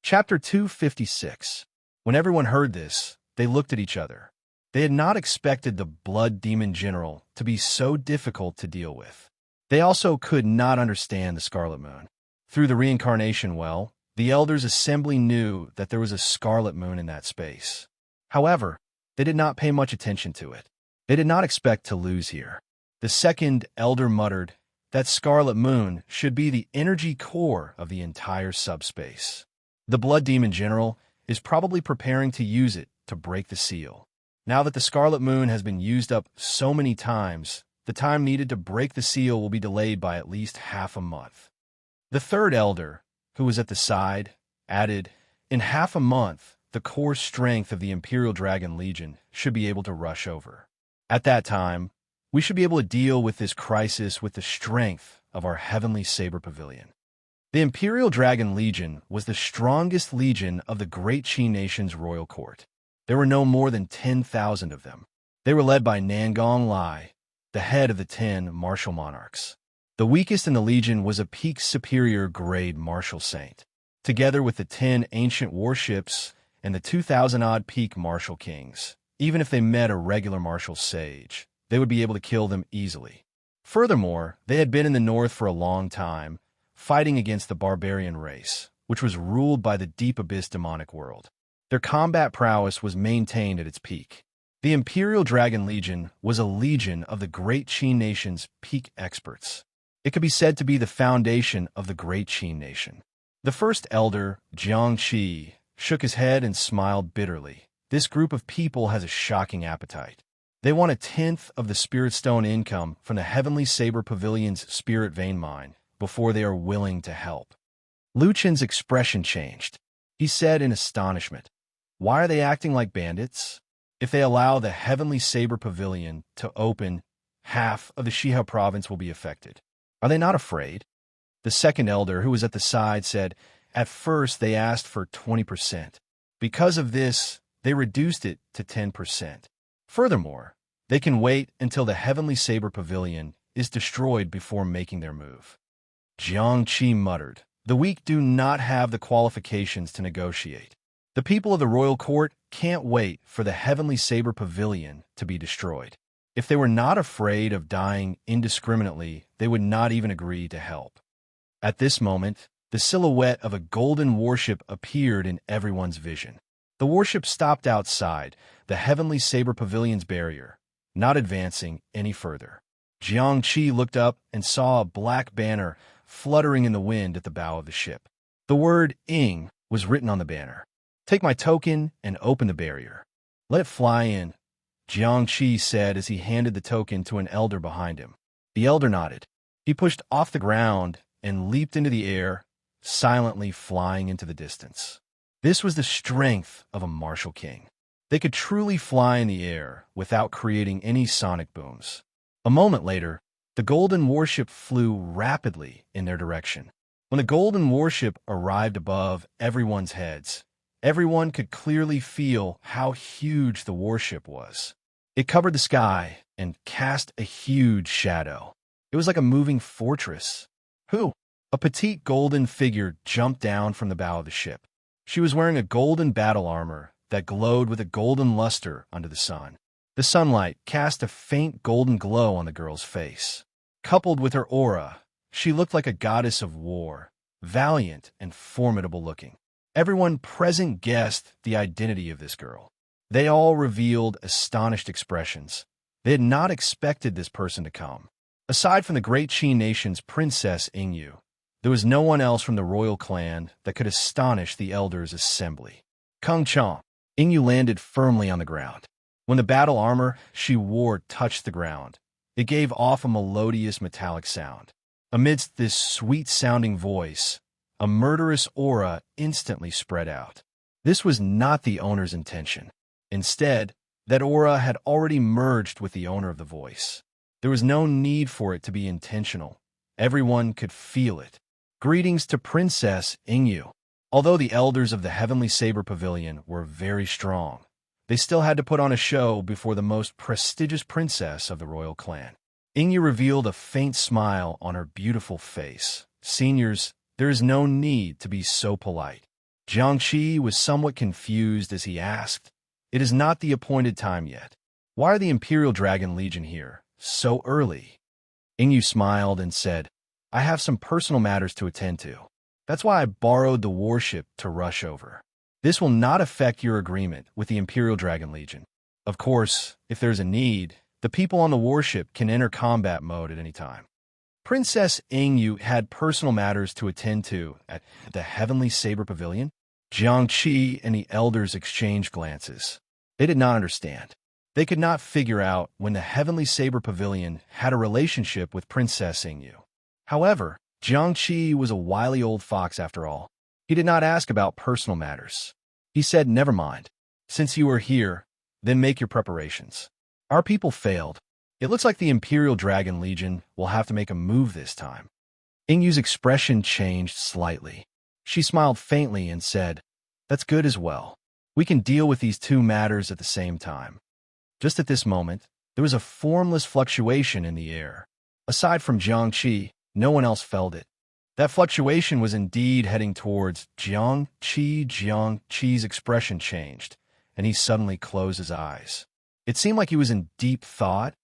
Chapter 256. When everyone heard this, they looked at each other. They had not expected the blood demon general to be so difficult to deal with. They also could not understand the Scarlet Moon. Through the reincarnation well, the Elders' Assembly knew that there was a Scarlet Moon in that space. However, they did not pay much attention to it. They did not expect to lose here. The second Elder muttered, "That Scarlet Moon should be the energy core of the entire subspace. The Blood Demon General is probably preparing to use it to break the seal. Now that the Scarlet Moon has been used up so many times, the time needed to break the seal will be delayed by at least half a month." The third Elder, who was at the side, added, "In half a month, the core strength of the Imperial Dragon Legion should be able to rush over. At that time, we should be able to deal with this crisis with the strength of our Heavenly Saber Pavilion." The Imperial Dragon Legion was the strongest legion of the Great Qi Nation's royal court. There were no more than 10,000 of them. They were led by Nangong Lai, the head of the 10 martial monarchs. The weakest in the legion was a peak superior grade martial saint. Together with the 10 ancient warships and the 2,000-odd peak martial kings, even if they met a regular martial sage, they would be able to kill them easily. Furthermore, they had been in the north for a long time, fighting against the barbarian race, which was ruled by the deep abyss demonic world. Their combat prowess was maintained at its peak. The Imperial Dragon Legion was a legion of the Great Qi Nation's peak experts. It could be said to be the foundation of the Great Qi Nation. The first Elder, Jiang Qi, shook his head and smiled bitterly. This group of people has a shocking appetite. They want 1/10 of the Spirit Stone income from the Heavenly Saber Pavilion's Spirit Vein Mine before they are willing to help. Lu Chen's expression changed. He said in astonishment, "Why are they acting like bandits? If they allow the Heavenly Saber Pavilion to open, half of the Shihao province will be affected. Are they not afraid?" The second Elder, who was at the side, said, "At first they asked for 20%. Because of this, they reduced it to 10%. Furthermore, they can wait until the Heavenly Saber Pavilion is destroyed before making their move." Jiang Qi muttered, "The weak do not have the qualifications to negotiate. The people of the royal court can't wait for the Heavenly Saber Pavilion to be destroyed. If they were not afraid of dying indiscriminately, they would not even agree to help." At this moment, the silhouette of a golden warship appeared in everyone's vision. The warship stopped outside the Heavenly Saber Pavilion's barrier, not advancing any further. Jiang Qi looked up and saw a black banner fluttering in the wind at the bow of the ship. The word "Ing" was written on the banner. "Take my token and open the barrier. Let it fly in," Jiang Qi said as he handed the token to an Elder behind him. The Elder nodded. He pushed off the ground and leaped into the air, silently flying into the distance. This was the strength of a martial king. They could truly fly in the air without creating any sonic booms. A moment later, the golden warship flew rapidly in their direction. When the golden warship arrived above everyone's heads, everyone could clearly feel how huge the warship was. It covered the sky and cast a huge shadow. It was like a moving fortress. Who? A petite golden figure jumped down from the bow of the ship. She was wearing a golden battle armor that glowed with a golden luster under the sun. The sunlight cast a faint golden glow on the girl's face. Coupled with her aura, she looked like a goddess of war, valiant and formidable looking. Everyone present guessed the identity of this girl. They all revealed astonished expressions. They had not expected this person to come. Aside from the Great Qi Nation's Princess Ingyu, there was no one else from the royal clan that could astonish the Elders' Assembly. Kung Chong. Ingyu landed firmly on the ground. When the battle armor she wore touched the ground, it gave off a melodious metallic sound. Amidst this sweet-sounding voice, a murderous aura instantly spread out. This was not the owner's intention. Instead, that aura had already merged with the owner of the voice. There was no need for it to be intentional. Everyone could feel it. Greetings to Princess Ingyu. Although the Elders of the Heavenly Saber Pavilion were very strong, they still had to put on a show before the most prestigious princess of the royal clan. Ingyu revealed a faint smile on her beautiful face. "Seniors, there is no need to be so polite. Jiangqi was somewhat confused as he asked, "It is not the appointed time yet. Why are the Imperial Dragon Legion here so early?" Ingyu smiled and said, "I have some personal matters to attend to. That's why I borrowed the warship to rush over. This will not affect your agreement with the Imperial Dragon Legion. Of course, if there's a need, the people on the warship can enter combat mode at any time." Princess Ingyu had personal matters to attend to at the Heavenly Saber Pavilion. Jiangqi and the elders exchanged glances. They did not understand. They could not figure out when the Heavenly Saber Pavilion had a relationship with Princess Ingyu. However, Jiangqi was a wily old fox after all. He did not ask about personal matters. He said, "Never mind. Since you are here, then make your preparations. Our people failed. It looks like the Imperial Dragon Legion will have to make a move this time." Ingyu's expression changed slightly. She smiled faintly and said, "That's good as well. We can deal with these two matters at the same time." Just at this moment, there was a formless fluctuation in the air. Aside from Jiangqi, no one else felt it. That fluctuation was indeed heading towards Jiangqi. Jiangqi's expression changed, and he suddenly closed his eyes. It seemed like he was in deep thought,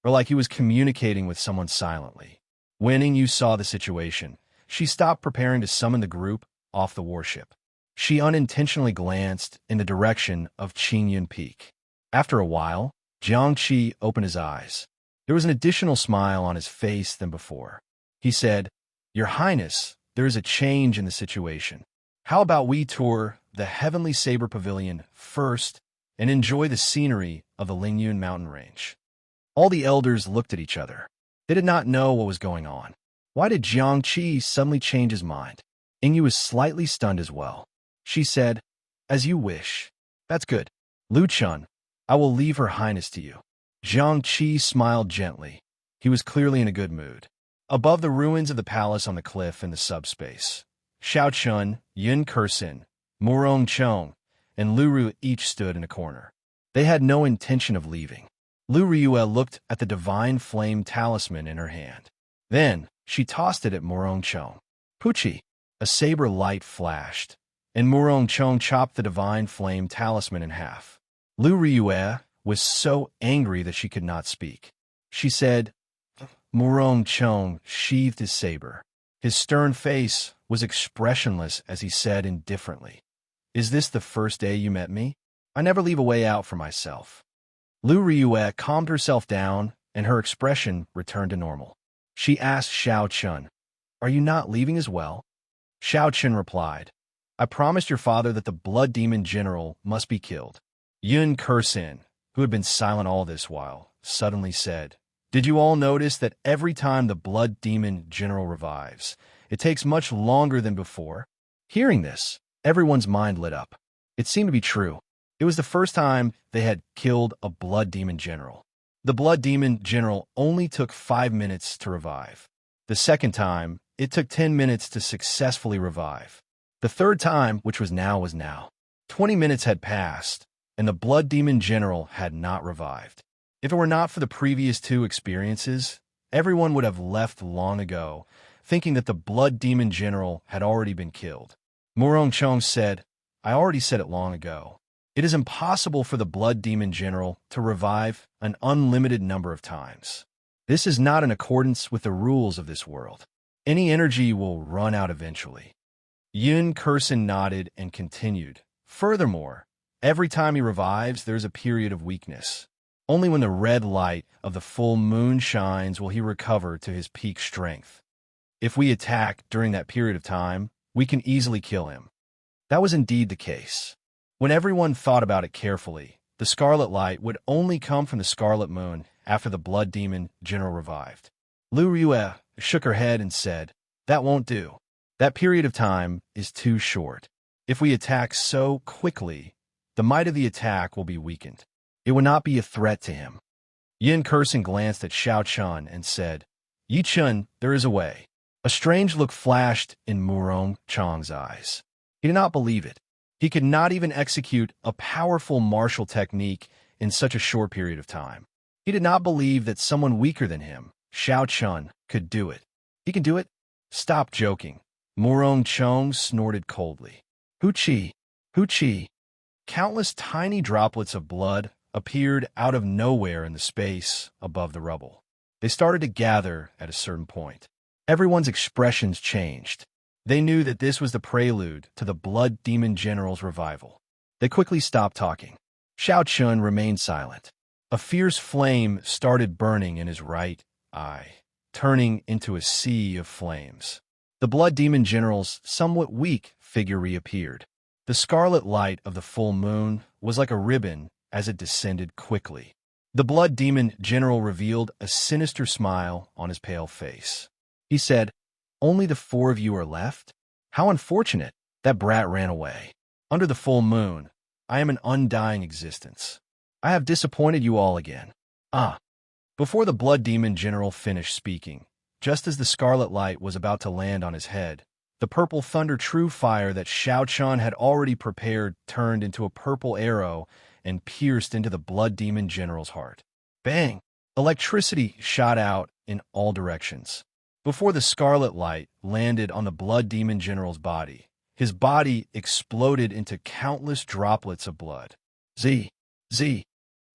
or like he was communicating with someone silently. When Ingyu saw the situation, she stopped preparing to summon the group off the warship. She unintentionally glanced in the direction of Qingyun Peak. After a while, Jiangqi opened his eyes. There was an additional smile on his face than before. He said, "Your Highness, there is a change in the situation. How about we tour the Heavenly Saber Pavilion first and enjoy the scenery of the Lingyun mountain range?" All the elders looked at each other. They did not know what was going on. Why did Jiangqi suddenly change his mind? Ingyu was slightly stunned as well. She said, "As you wish. That's good. Lu Chun, I will leave Her Highness to you." Jiangqi smiled gently. He was clearly in a good mood. Above the ruins of the palace on the cliff in the subspace, Xiao Chun, Yun Kursin, Murong Chong, and Lu Ru each stood in a corner. They had no intention of leaving. Lu Ryue looked at the divine flame talisman in her hand. Then, she tossed it at Murong Chong. Puchi, a saber light flashed, and Murong Chong chopped the divine flame talisman in half. Lu Ryue was so angry that she could not speak. She said, Murong Chong sheathed his saber. His stern face was expressionless as he said indifferently, "Is this the first day you met me? I never leave a way out for myself." Lu Ryue calmed herself down, and her expression returned to normal. She asked Xiao Chun, "Are you not leaving as well?" Xiao Chun replied, "I promised your father that the Blood Demon General must be killed." Yun Kursin, who had been silent all this while, suddenly said, "Did you all notice that every time the Blood Demon General revives, it takes much longer than before?" Hearing this, everyone's mind lit up. It seemed to be true. It was the first time they had killed a Blood Demon General. The Blood Demon General only took 5 minutes to revive. The second time, it took 10 minutes to successfully revive. The third time, which was now. 20 minutes had passed, and the Blood Demon General had not revived. If it were not for the previous two experiences, everyone would have left long ago, thinking that the Blood Demon General had already been killed. Murong Chong said, "I already said it long ago. It is impossible for the Blood Demon General to revive an unlimited number of times. This is not in accordance with the rules of this world. Any energy will run out eventually." Yun Kursin nodded and continued, "Furthermore, every time he revives, there is a period of weakness. Only when the red light of the full moon shines will he recover to his peak strength. If we attack during that period of time, we can easily kill him." That was indeed the case. When everyone thought about it carefully, the scarlet light would only come from the scarlet moon after the Blood Demon General revived. Lu Ryue shook her head and said, "That won't do. That period of time is too short. If we attack so quickly, the might of the attack will be weakened. It would not be a threat to him." Yin Kursin glanced at Xiao Chun and said, "Yi Chun, there is a way." A strange look flashed in Murong Chong's eyes. He did not believe it. He could not even execute a powerful martial technique in such a short period of time. He did not believe that someone weaker than him, Xiao Chun, could do it. "He can do it? Stop joking." Murong Chong snorted coldly. Hoochie! Hoochie! Countless tiny droplets of blood appeared out of nowhere in the space above the rubble. They started to gather at a certain point. Everyone's expressions changed. They knew that this was the prelude to the Blood Demon General's revival. They quickly stopped talking. Xiao Chun remained silent. A fierce flame started burning in his right eye, turning into a sea of flames. The Blood Demon General's somewhat weak figure reappeared. The scarlet light of the full moon was like a ribbon as it descended quickly. The Blood Demon General revealed a sinister smile on his pale face. He said, "Only the 4 of you are left? How unfortunate. That brat ran away. Under the full moon, I am an undying existence. I have disappointed you all again." Before the Blood Demon General finished speaking, just as the scarlet light was about to land on his head, the purple thunder true fire that Xiao Chun had already prepared turned into a purple arrow and pierced into the Blood Demon General's heart. Bang! Electricity shot out in all directions. Before the scarlet light landed on the Blood Demon General's body, his body exploded into countless droplets of blood. Z.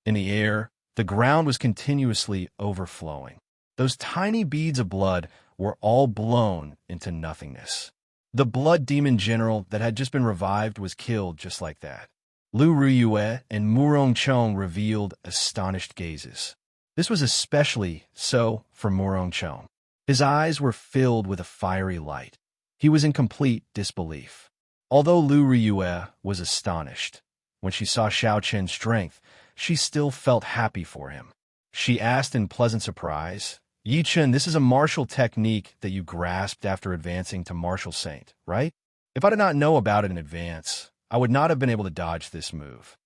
In the air, the ground was continuously overflowing. Those tiny beads of blood were all blown into nothingness. The Blood Demon General that had just been revived was killed just like that. Lu Ruyue and Murong Chong revealed astonished gazes. This was especially so for Murong Chong. His eyes were filled with a fiery light. He was in complete disbelief. Although Lu Ruyue was astonished, when she saw Xiao Chen's strength, she still felt happy for him. She asked in pleasant surprise, "Yi Chen, this is a martial technique that you grasped after advancing to Martial Saint, right? If I did not know about it in advance, I would not have been able to dodge this move."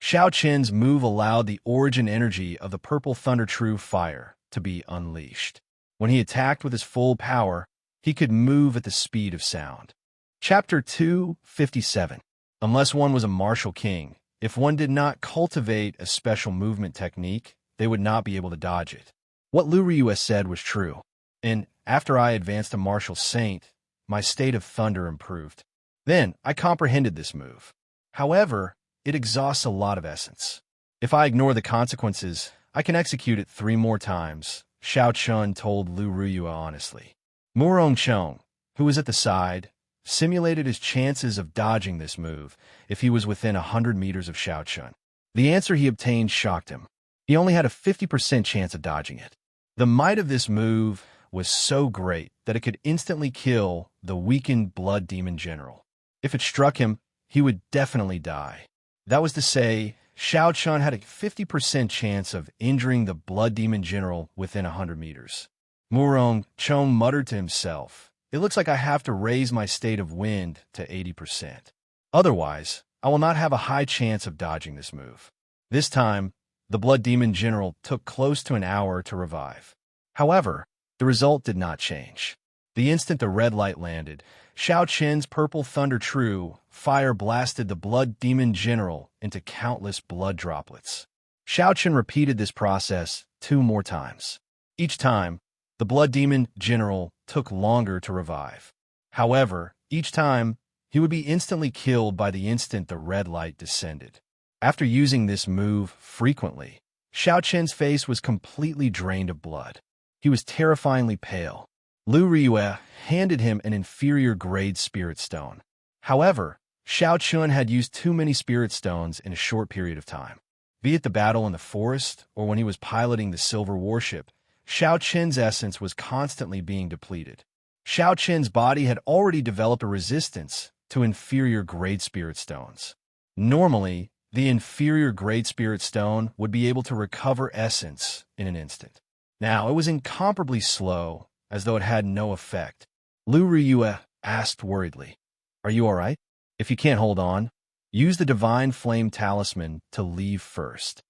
Xiao Chen's move allowed the origin energy of the Purple Thunder True Fire to be unleashed. When he attacked with his full power, he could move at the speed of sound. Chapter 257. Unless one was a martial king, if one did not cultivate a special movement technique, they would not be able to dodge it. What Lu Riyue said was true, and after I advanced to Martial Saint, my state of thunder improved. Then I comprehended this move. However, it exhausts a lot of essence. If I ignore the consequences, I can execute it 3 more times, Xiao Chun told Lu Riyue honestly. Murong Chong, who was at the side, simulated his chances of dodging this move if he was within 100 meters of Xiao Chun. The answer he obtained shocked him. He only had a 50% chance of dodging it. The might of this move was so great that it could instantly kill the weakened Blood Demon General. If it struck him, he would definitely die. That was to say, Xiao Chun had a 50% chance of injuring the Blood Demon General within 100 meters. Murong Chong muttered to himself, "It looks like I have to raise my state of wind to 80%. Otherwise, I will not have a high chance of dodging this move." This time, the Blood Demon General took close to an hour to revive. However, the result did not change. The instant the red light landed, Xiao Chen's Purple Thunder True Fire blasted the Blood Demon General into countless blood droplets. Xiao Chen repeated this process 2 more times. Each time, the Blood Demon General took longer to revive. However, each time, he would be instantly killed by the instant the red light descended. After using this move frequently, Xiao Chen's face was completely drained of blood. He was terrifyingly pale. Lu Riyue handed him an inferior grade spirit stone. However, Xiao Chun had used too many spirit stones in a short period of time. Be it the battle in the forest or when he was piloting the silver warship, Xiao Chen's essence was constantly being depleted. Xiao Chen's body had already developed a resistance to inferior grade spirit stones. Normally, the inferior grade spirit stone would be able to recover essence in an instant. Now, it was incomparably slow, as though it had no effect. Lu Riyue asked worriedly, "Are you all right? If you can't hold on, use the Divine Flame Talisman to leave first."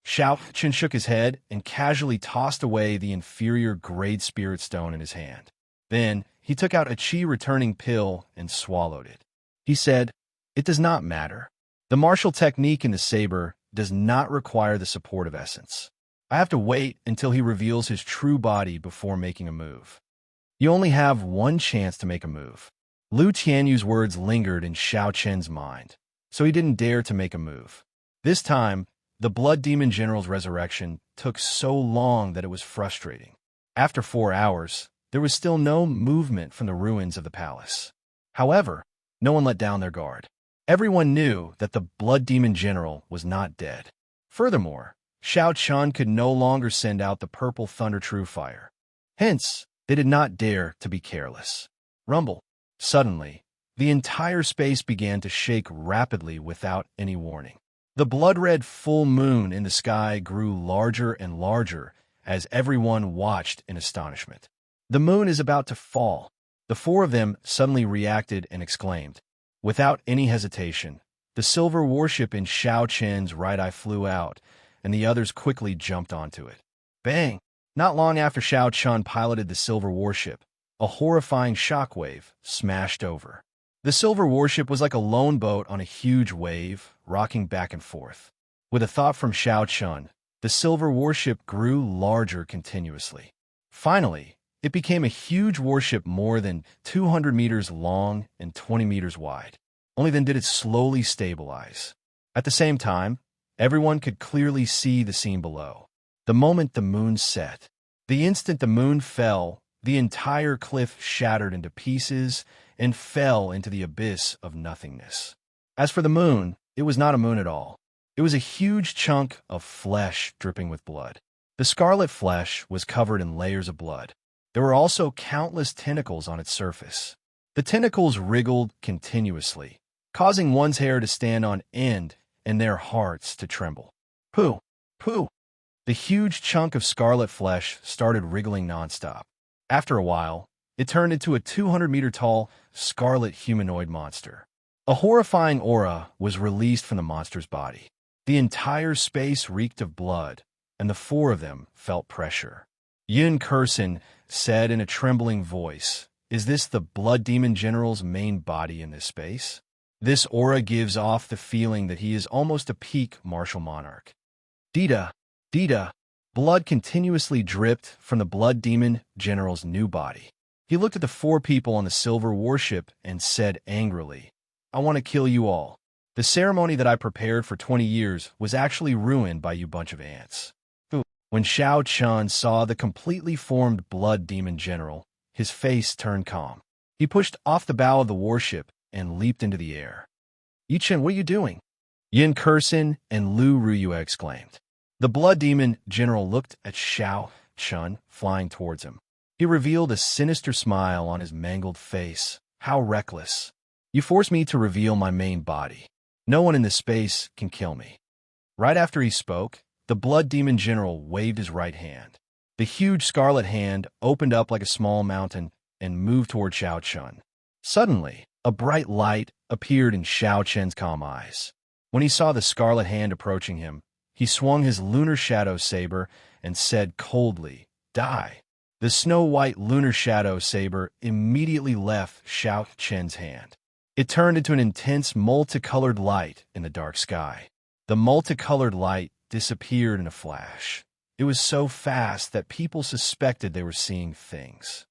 Xiao Chen shook his head and casually tossed away the inferior grade spirit stone in his hand. Then, he took out a chi-returning pill and swallowed it. He said, "It does not matter. The martial technique in the saber does not require the support of essence. I have to wait until he reveals his true body before making a move. You only have 1 chance to make a move." Lu Tianyu's words lingered in Xiao Chen's mind, so he didn't dare to make a move. This time, the Blood Demon General's resurrection took so long that it was frustrating. After 4 hours, there was still no movement from the ruins of the palace. However, no one let down their guard. Everyone knew that the Blood Demon General was not dead. Furthermore, Xiao Chun could no longer send out the purple thunder true fire. Hence, they did not dare to be careless. Rumble. Suddenly, the entire space began to shake rapidly without any warning. The blood-red full moon in the sky grew larger and larger as everyone watched in astonishment. The moon is about to fall. The four of them suddenly reacted and exclaimed. Without any hesitation, the silver warship in Xiao Chen's right eye flew out, and the others quickly jumped onto it. Bang! Not long after Xiao Chun piloted the silver warship, a horrifying shockwave smashed over. The silver warship was like a lone boat on a huge wave, rocking back and forth. With a thought from Xiao Chun, the silver warship grew larger continuously. Finally, it became a huge warship more than 200 meters long and 20 meters wide. Only then did it slowly stabilize. At the same time, everyone could clearly see the scene below. The moment the moon set, the instant the moon fell, the entire cliff shattered into pieces and fell into the abyss of nothingness. As for the moon, it was not a moon at all. It was a huge chunk of flesh dripping with blood. The scarlet flesh was covered in layers of blood. There were also countless tentacles on its surface. The tentacles wriggled continuously, causing one's hair to stand on end and their hearts to tremble. Pooh! Pooh! The huge chunk of scarlet flesh started wriggling nonstop. After a while, it turned into a 200-meter-tall, scarlet humanoid monster. A horrifying aura was released from the monster's body. The entire space reeked of blood, and the four of them felt pressure. Yun Kursin said in a trembling voice, "Is this the Blood Demon General's main body in this space? This aura gives off the feeling that he is almost a peak martial monarch." Dita! Blood continuously dripped from the Blood Demon General's new body. He looked at the four people on the silver warship and said angrily, "I want to kill you all. The ceremony that I prepared for 20 years was actually ruined by you bunch of ants." When Xiao Chun saw the completely formed Blood Demon General, his face turned calm. He pushed off the bow of the warship and leaped into the air. "Yichen, what are you doing?" Yin Kursin and Lu Ruyue exclaimed. The Blood Demon General looked at Xiao Chun flying towards him. He revealed a sinister smile on his mangled face. "How reckless. You forced me to reveal my main body. No one in this space can kill me." Right after he spoke, the Blood Demon General waved his right hand. The huge scarlet hand opened up like a small mountain and moved toward Xiao Chun. Suddenly, a bright light appeared in Xiao Chen's calm eyes. When he saw the scarlet hand approaching him, he swung his lunar shadow saber and said coldly, "Die." The snow-white lunar shadow saber immediately left Xiao Chen's hand. It turned into an intense multicolored light in the dark sky. The multicolored light disappeared in a flash. It was so fast that people suspected they were seeing things.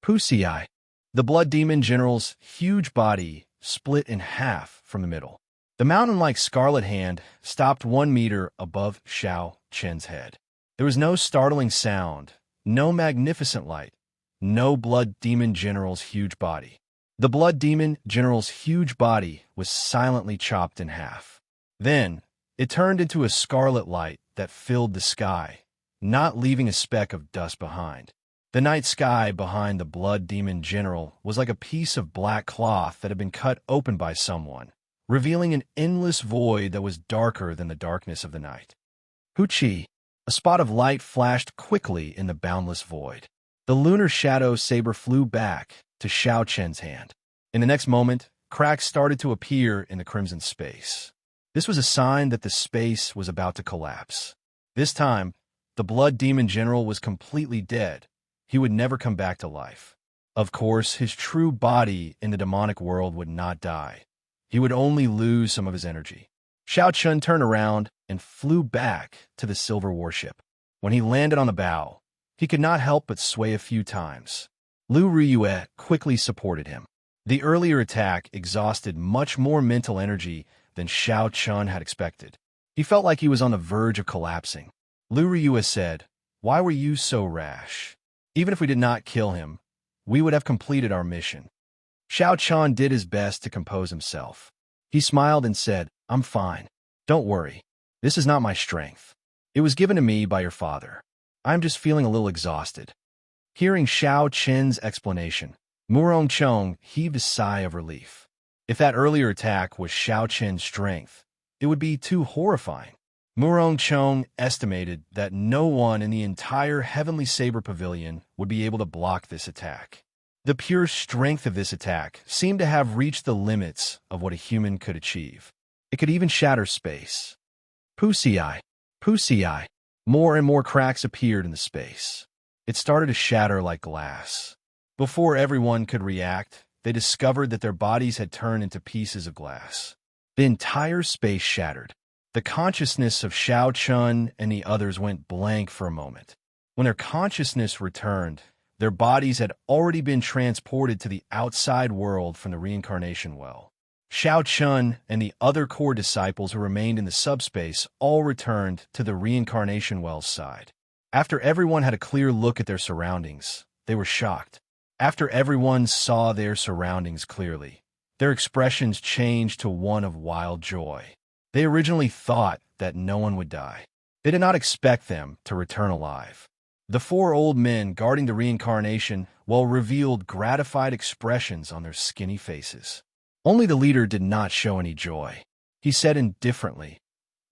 Pusii. The Blood Demon General's huge body split in half from the middle. The mountain-like scarlet hand stopped 1 meter above Xiao Chen's head. There was no startling sound, no magnificent light, no Blood Demon General's huge body. The Blood Demon General's huge body was silently chopped in half. Then, it turned into a scarlet light that filled the sky, not leaving a speck of dust behind. The night sky behind the Blood Demon General was like a piece of black cloth that had been cut open by someone, revealing an endless void that was darker than the darkness of the night. Huchi! A spot of light flashed quickly in the boundless void. The lunar shadow saber flew back to Xiao Chen's hand. In the next moment, cracks started to appear in the crimson space. This was a sign that the space was about to collapse. This time, the Blood Demon General was completely dead. He would never come back to life. Of course, his true body in the demonic world would not die. He would only lose some of his energy. Xiao Chun turned around and flew back to the silver warship. When he landed on the bow, he could not help but sway a few times. Lu Riyue quickly supported him. The earlier attack exhausted much more mental energy than Xiao Chun had expected. He felt like he was on the verge of collapsing. Lu Ryue said, "Why were you so rash? Even if we did not kill him, we would have completed our mission." Xiao Chun did his best to compose himself. He smiled and said, "I'm fine. Don't worry. This is not my strength. It was given to me by your father. I'm just feeling a little exhausted." Hearing Xiao Chen's explanation, Murong Chong heaved a sigh of relief. If that earlier attack was Xiao Chen's strength, it would be too horrifying. Murong Chong estimated that no one in the entire Heavenly Saber Pavilion would be able to block this attack. The pure strength of this attack seemed to have reached the limits of what a human could achieve. It could even shatter space. Pusii, Pusii. More and more cracks appeared in the space. It started to shatter like glass. Before everyone could react, they discovered that their bodies had turned into pieces of glass. The entire space shattered. The consciousness of Xiao Chun and the others went blank for a moment. When their consciousness returned, their bodies had already been transported to the outside world from the reincarnation well. Xiao Chun and the other core disciples who remained in the subspace all returned to the reincarnation well's side. After everyone had a clear look at their surroundings, they were shocked. After everyone saw their surroundings clearly, their expressions changed to one of wild joy. They originally thought that no one would die. They did not expect them to return alive. The four old men guarding the reincarnation well revealed gratified expressions on their skinny faces. Only the leader did not show any joy. He said indifferently,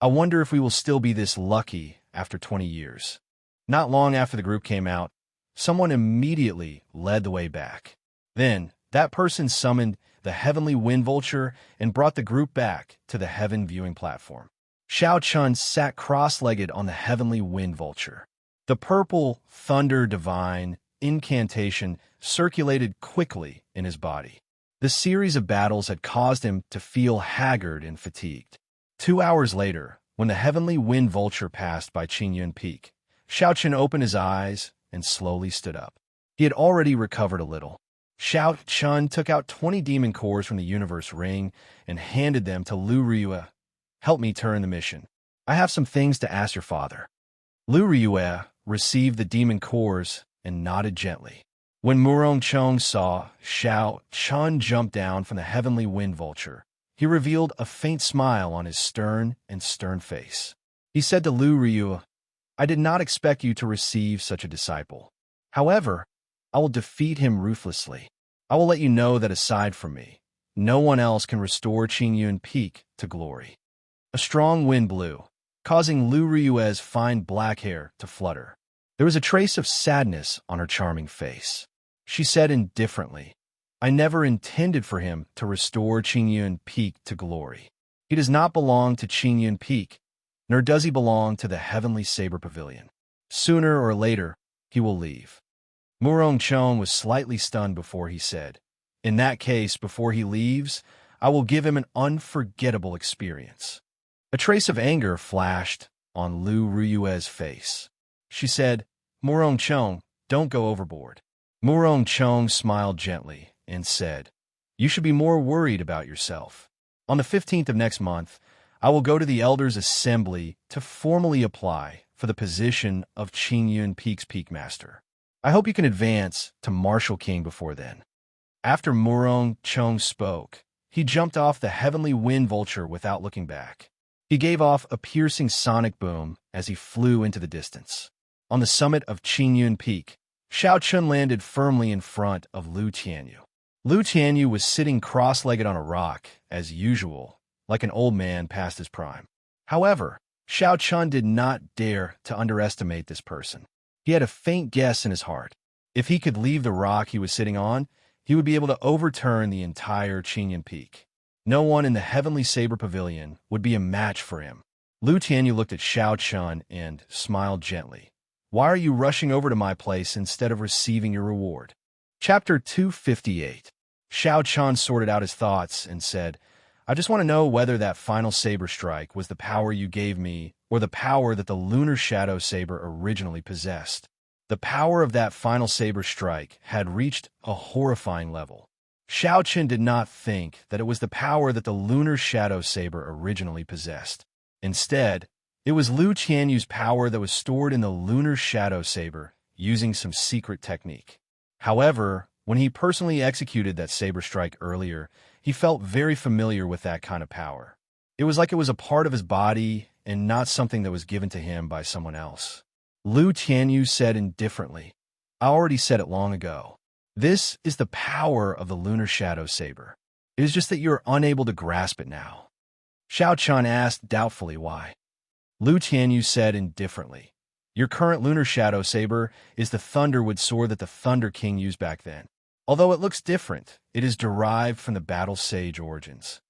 "I wonder if we will still be this lucky after 20 years. Not long after the group came out, someone immediately led the way back. Then, that person summoned the heavenly wind vulture and brought the group back to the heaven viewing platform. Xiao Chun sat cross-legged on the heavenly wind vulture. The purple thunder divine incantation circulated quickly in his body. The series of battles had caused him to feel haggard and fatigued. 2 hours later, when the heavenly wind vulture passed by Qingyun Peak, Xiao Chun opened his eyes and slowly stood up. He had already recovered a little. Xiao Chun took out 20 demon cores from the universe ring and handed them to Lu Ryue. "Help me turn the mission. I have some things to ask your father." Lu Ryue received the demon cores and nodded gently. When Murong Chong saw Xiao Chun jump down from the heavenly wind vulture, he revealed a faint smile on his stern face. He said to Lu Ryue, "I did not expect you to receive such a disciple. However, I will defeat him ruthlessly. I will let you know that aside from me, no one else can restore Qingyun Peak to glory." A strong wind blew, causing Lu Ryue's fine black hair to flutter. There was a trace of sadness on her charming face. She said indifferently, "I never intended for him to restore Qingyun Peak to glory. He does not belong to Qingyun Peak, nor does he belong to the Heavenly Saber Pavilion. Sooner or later, he will leave." Murong Chong was slightly stunned before he said, "In that case, before he leaves, I will give him an unforgettable experience." A trace of anger flashed on Lu Ryue's face. She said, "Murong Chong, don't go overboard." Murong Chong smiled gently and said, "You should be more worried about yourself. On the 15th of next month, I will go to the Elders' Assembly to formally apply for the position of Qingyun Peak's Peak Master. I hope you can advance to Martial King before then." After Murong Chong spoke, he jumped off the heavenly wind vulture without looking back. He gave off a piercing sonic boom as he flew into the distance. On the summit of Qingyun Peak, Xiao Chun landed firmly in front of Lu Tianyu. Lu Tianyu was sitting cross-legged on a rock, as usual, like an old man past his prime. However, Xiao Chun did not dare to underestimate this person. He had a faint guess in his heart. If he could leave the rock he was sitting on, he would be able to overturn the entire Qingyun Peak. No one in the Heavenly Saber Pavilion would be a match for him. Lu Tianyu looked at Xiao Chun and smiled gently. "Why are you rushing over to my place instead of receiving your reward?" Chapter 258. Xiao Chun sorted out his thoughts and said, "I just want to know whether that final saber strike was the power you gave me or the power that the Lunar Shadow Saber originally possessed." The power of that final saber strike had reached a horrifying level. Xiao Qin did not think that it was the power that the lunar shadow saber originally possessed. Instead, it was Lu Qianyu's power that was stored in the lunar shadow saber using some secret technique. However, when he personally executed that saber strike earlier, he felt very familiar with that kind of power. It was like it was a part of his body and not something that was given to him by someone else. Lu Qianyu said indifferently, "I already said it long ago. This is the power of the lunar shadow saber. It is just that you're unable to grasp it now." Xiao Chun asked doubtfully why. Lu Qianyu said indifferently, "Your current lunar shadow saber is the thunderwood sword that the Thunder King used back then. Although it looks different, it is derived from the Battle Sage origins.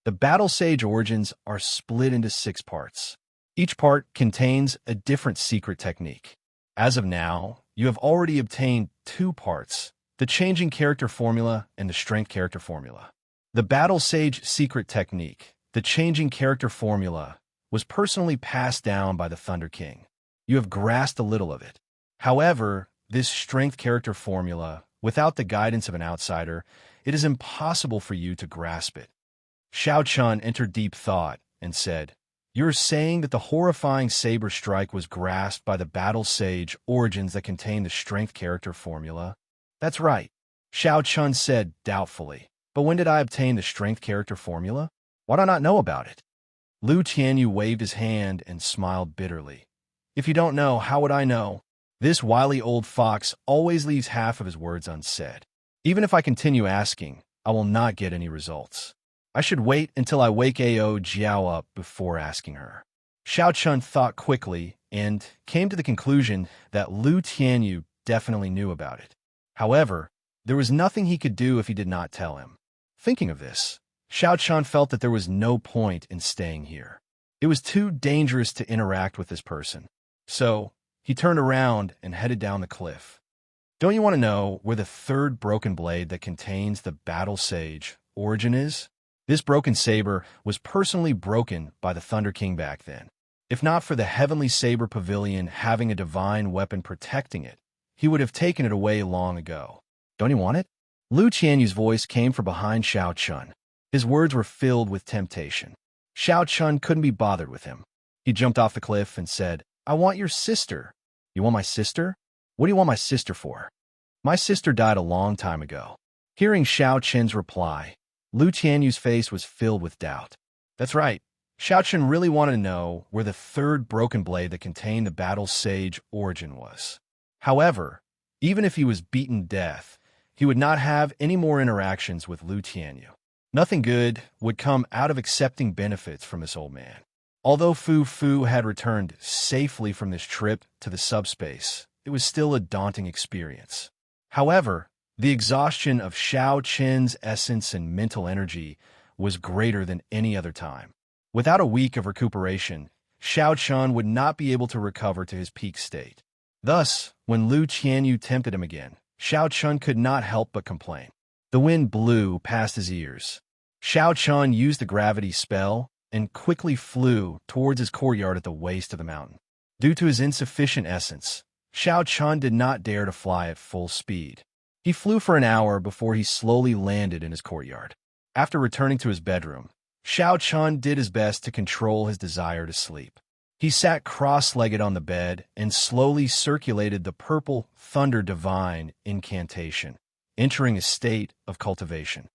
The Battle Sage origins are split into 6 parts. Each part contains a different secret technique. As of now, you have already obtained 2 parts, the changing character formula and the strength character formula. The Battle Sage secret technique, the changing character formula, was personally passed down by the Thunder King. You have grasped a little of it. However, this strength character formula, without the guidance of an outsider, it is impossible for you to grasp it." Xiao Chun entered deep thought and said, "You're saying that the horrifying saber strike was grasped by the Battle Sage origins that contain the strength character formula?" "That's right," Xiao Chun said doubtfully. "But when did I obtain the strength character formula? Why do I not know about it?" Lu Qianyu waved his hand and smiled bitterly. "If you don't know, how would I know? This wily old fox always leaves half of his words unsaid. Even if I continue asking, I will not get any results. I should wait until I wake Ao Jiao up before asking her." Xiao Chun thought quickly and came to the conclusion that Lu Tianyu definitely knew about it. However, there was nothing he could do if he did not tell him. Thinking of this, Xiao Chun felt that there was no point in staying here. It was too dangerous to interact with this person. So, he turned around and headed down the cliff. "Don't you want to know where the 3rd broken blade that contains the Battle Sage origin is? This broken saber was personally broken by the Thunder King back then. If not for the Heavenly Saber Pavilion having a divine weapon protecting it, he would have taken it away long ago. Don't you want it?" Lu Qianyu's voice came from behind Xiao Chun. His words were filled with temptation. Xiao Chun couldn't be bothered with him. He jumped off the cliff and said, "I want your sister." "You want my sister? What do you want my sister for?" "My sister died a long time ago." Hearing Xiao Chen's reply, Lu Tianyu's face was filled with doubt. That's right. Xiao Chen really wanted to know where the 3rd broken blade that contained the Battle Sage origin was. However, even if he was beaten to death, he would not have any more interactions with Lu Tianyu. Nothing good would come out of accepting benefits from this old man. Although Fu Fu had returned safely from this trip to the subspace, it was still a daunting experience. However, the exhaustion of Xiao Chen's essence and mental energy was greater than any other time. Without a week of recuperation, Xiao Chen would not be able to recover to his peak state. Thus, when Lu Qianyu tempted him again, Xiao Chen could not help but complain. The wind blew past his ears. Xiao Chen used the gravity spell and quickly flew towards his courtyard at the waist of the mountain. Due to his insufficient essence, Xiao Chen did not dare to fly at full speed. He flew for an hour before he slowly landed in his courtyard. After returning to his bedroom, Xiao Chen did his best to control his desire to sleep. He sat cross-legged on the bed and slowly circulated the purple Thunder Divine incantation, entering a state of cultivation.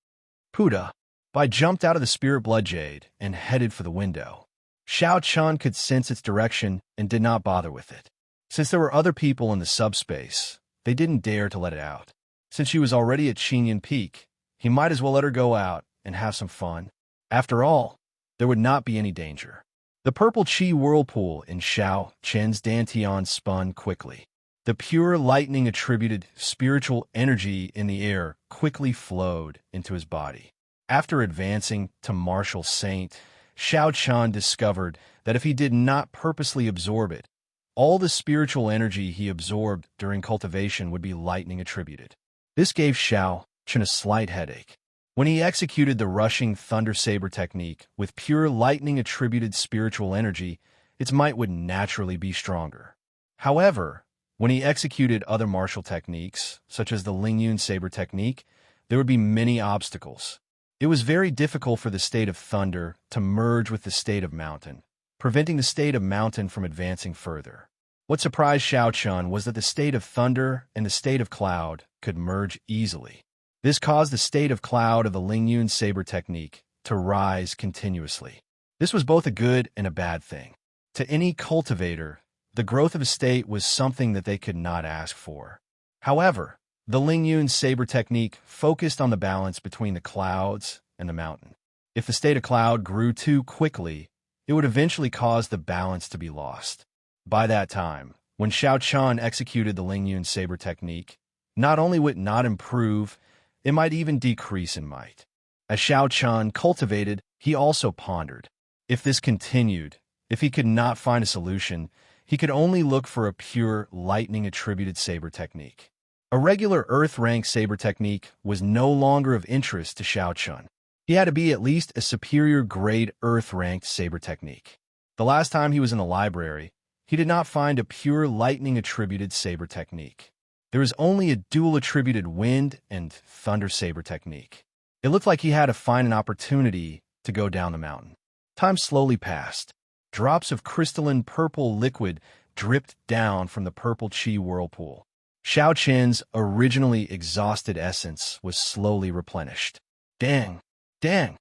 Puda. Bai jumped out of the Spirit Blood Jade and headed for the window. Xiao Chen could sense its direction and did not bother with it. Since there were other people in the subspace, they didn't dare to let it out. Since she was already at Qinyan Peak, he might as well let her go out and have some fun. After all, there would not be any danger. The purple Qi whirlpool in Xiao Chen's dantian spun quickly. The pure lightning-attributed spiritual energy in the air quickly flowed into his body. After advancing to Martial Saint, Xiao Chen discovered that if he did not purposely absorb it, all the spiritual energy he absorbed during cultivation would be lightning-attributed. This gave Xiao Chen a slight headache. When he executed the rushing Thunder Saber technique with pure lightning-attributed spiritual energy, its might would naturally be stronger. However, when he executed other martial techniques, such as the Lingyun Saber technique, there would be many obstacles. It was very difficult for the state of thunder to merge with the state of mountain, preventing the state of mountain from advancing further. What surprised Xiao Chun was that the state of thunder and the state of cloud could merge easily. This caused the state of cloud of the Lingyun saber technique to rise continuously. This was both a good and a bad thing. To any cultivator, the growth of a state was something that they could not ask for. However, the Lingyun saber technique focused on the balance between the clouds and the mountain. If the state of cloud grew too quickly, it would eventually cause the balance to be lost. By that time, when Xiao Chun executed the Lingyun saber technique, not only would it not improve, it might even decrease in might. As Xiao Chun cultivated, he also pondered. If this continued, if he could not find a solution, he could only look for a pure lightning-attributed saber technique. A regular earth-rank saber technique was no longer of interest to Xiao Chun. He had to be at least a superior grade earth-ranked saber technique. The last time he was in the library, he did not find a pure lightning-attributed saber technique. There was only a dual-attributed wind and thunder saber technique. It looked like he had to find an opportunity to go down the mountain. Time slowly passed. Drops of crystalline purple liquid dripped down from the purple chi whirlpool. Xiao Chen's originally exhausted essence was slowly replenished. Dang! Dang!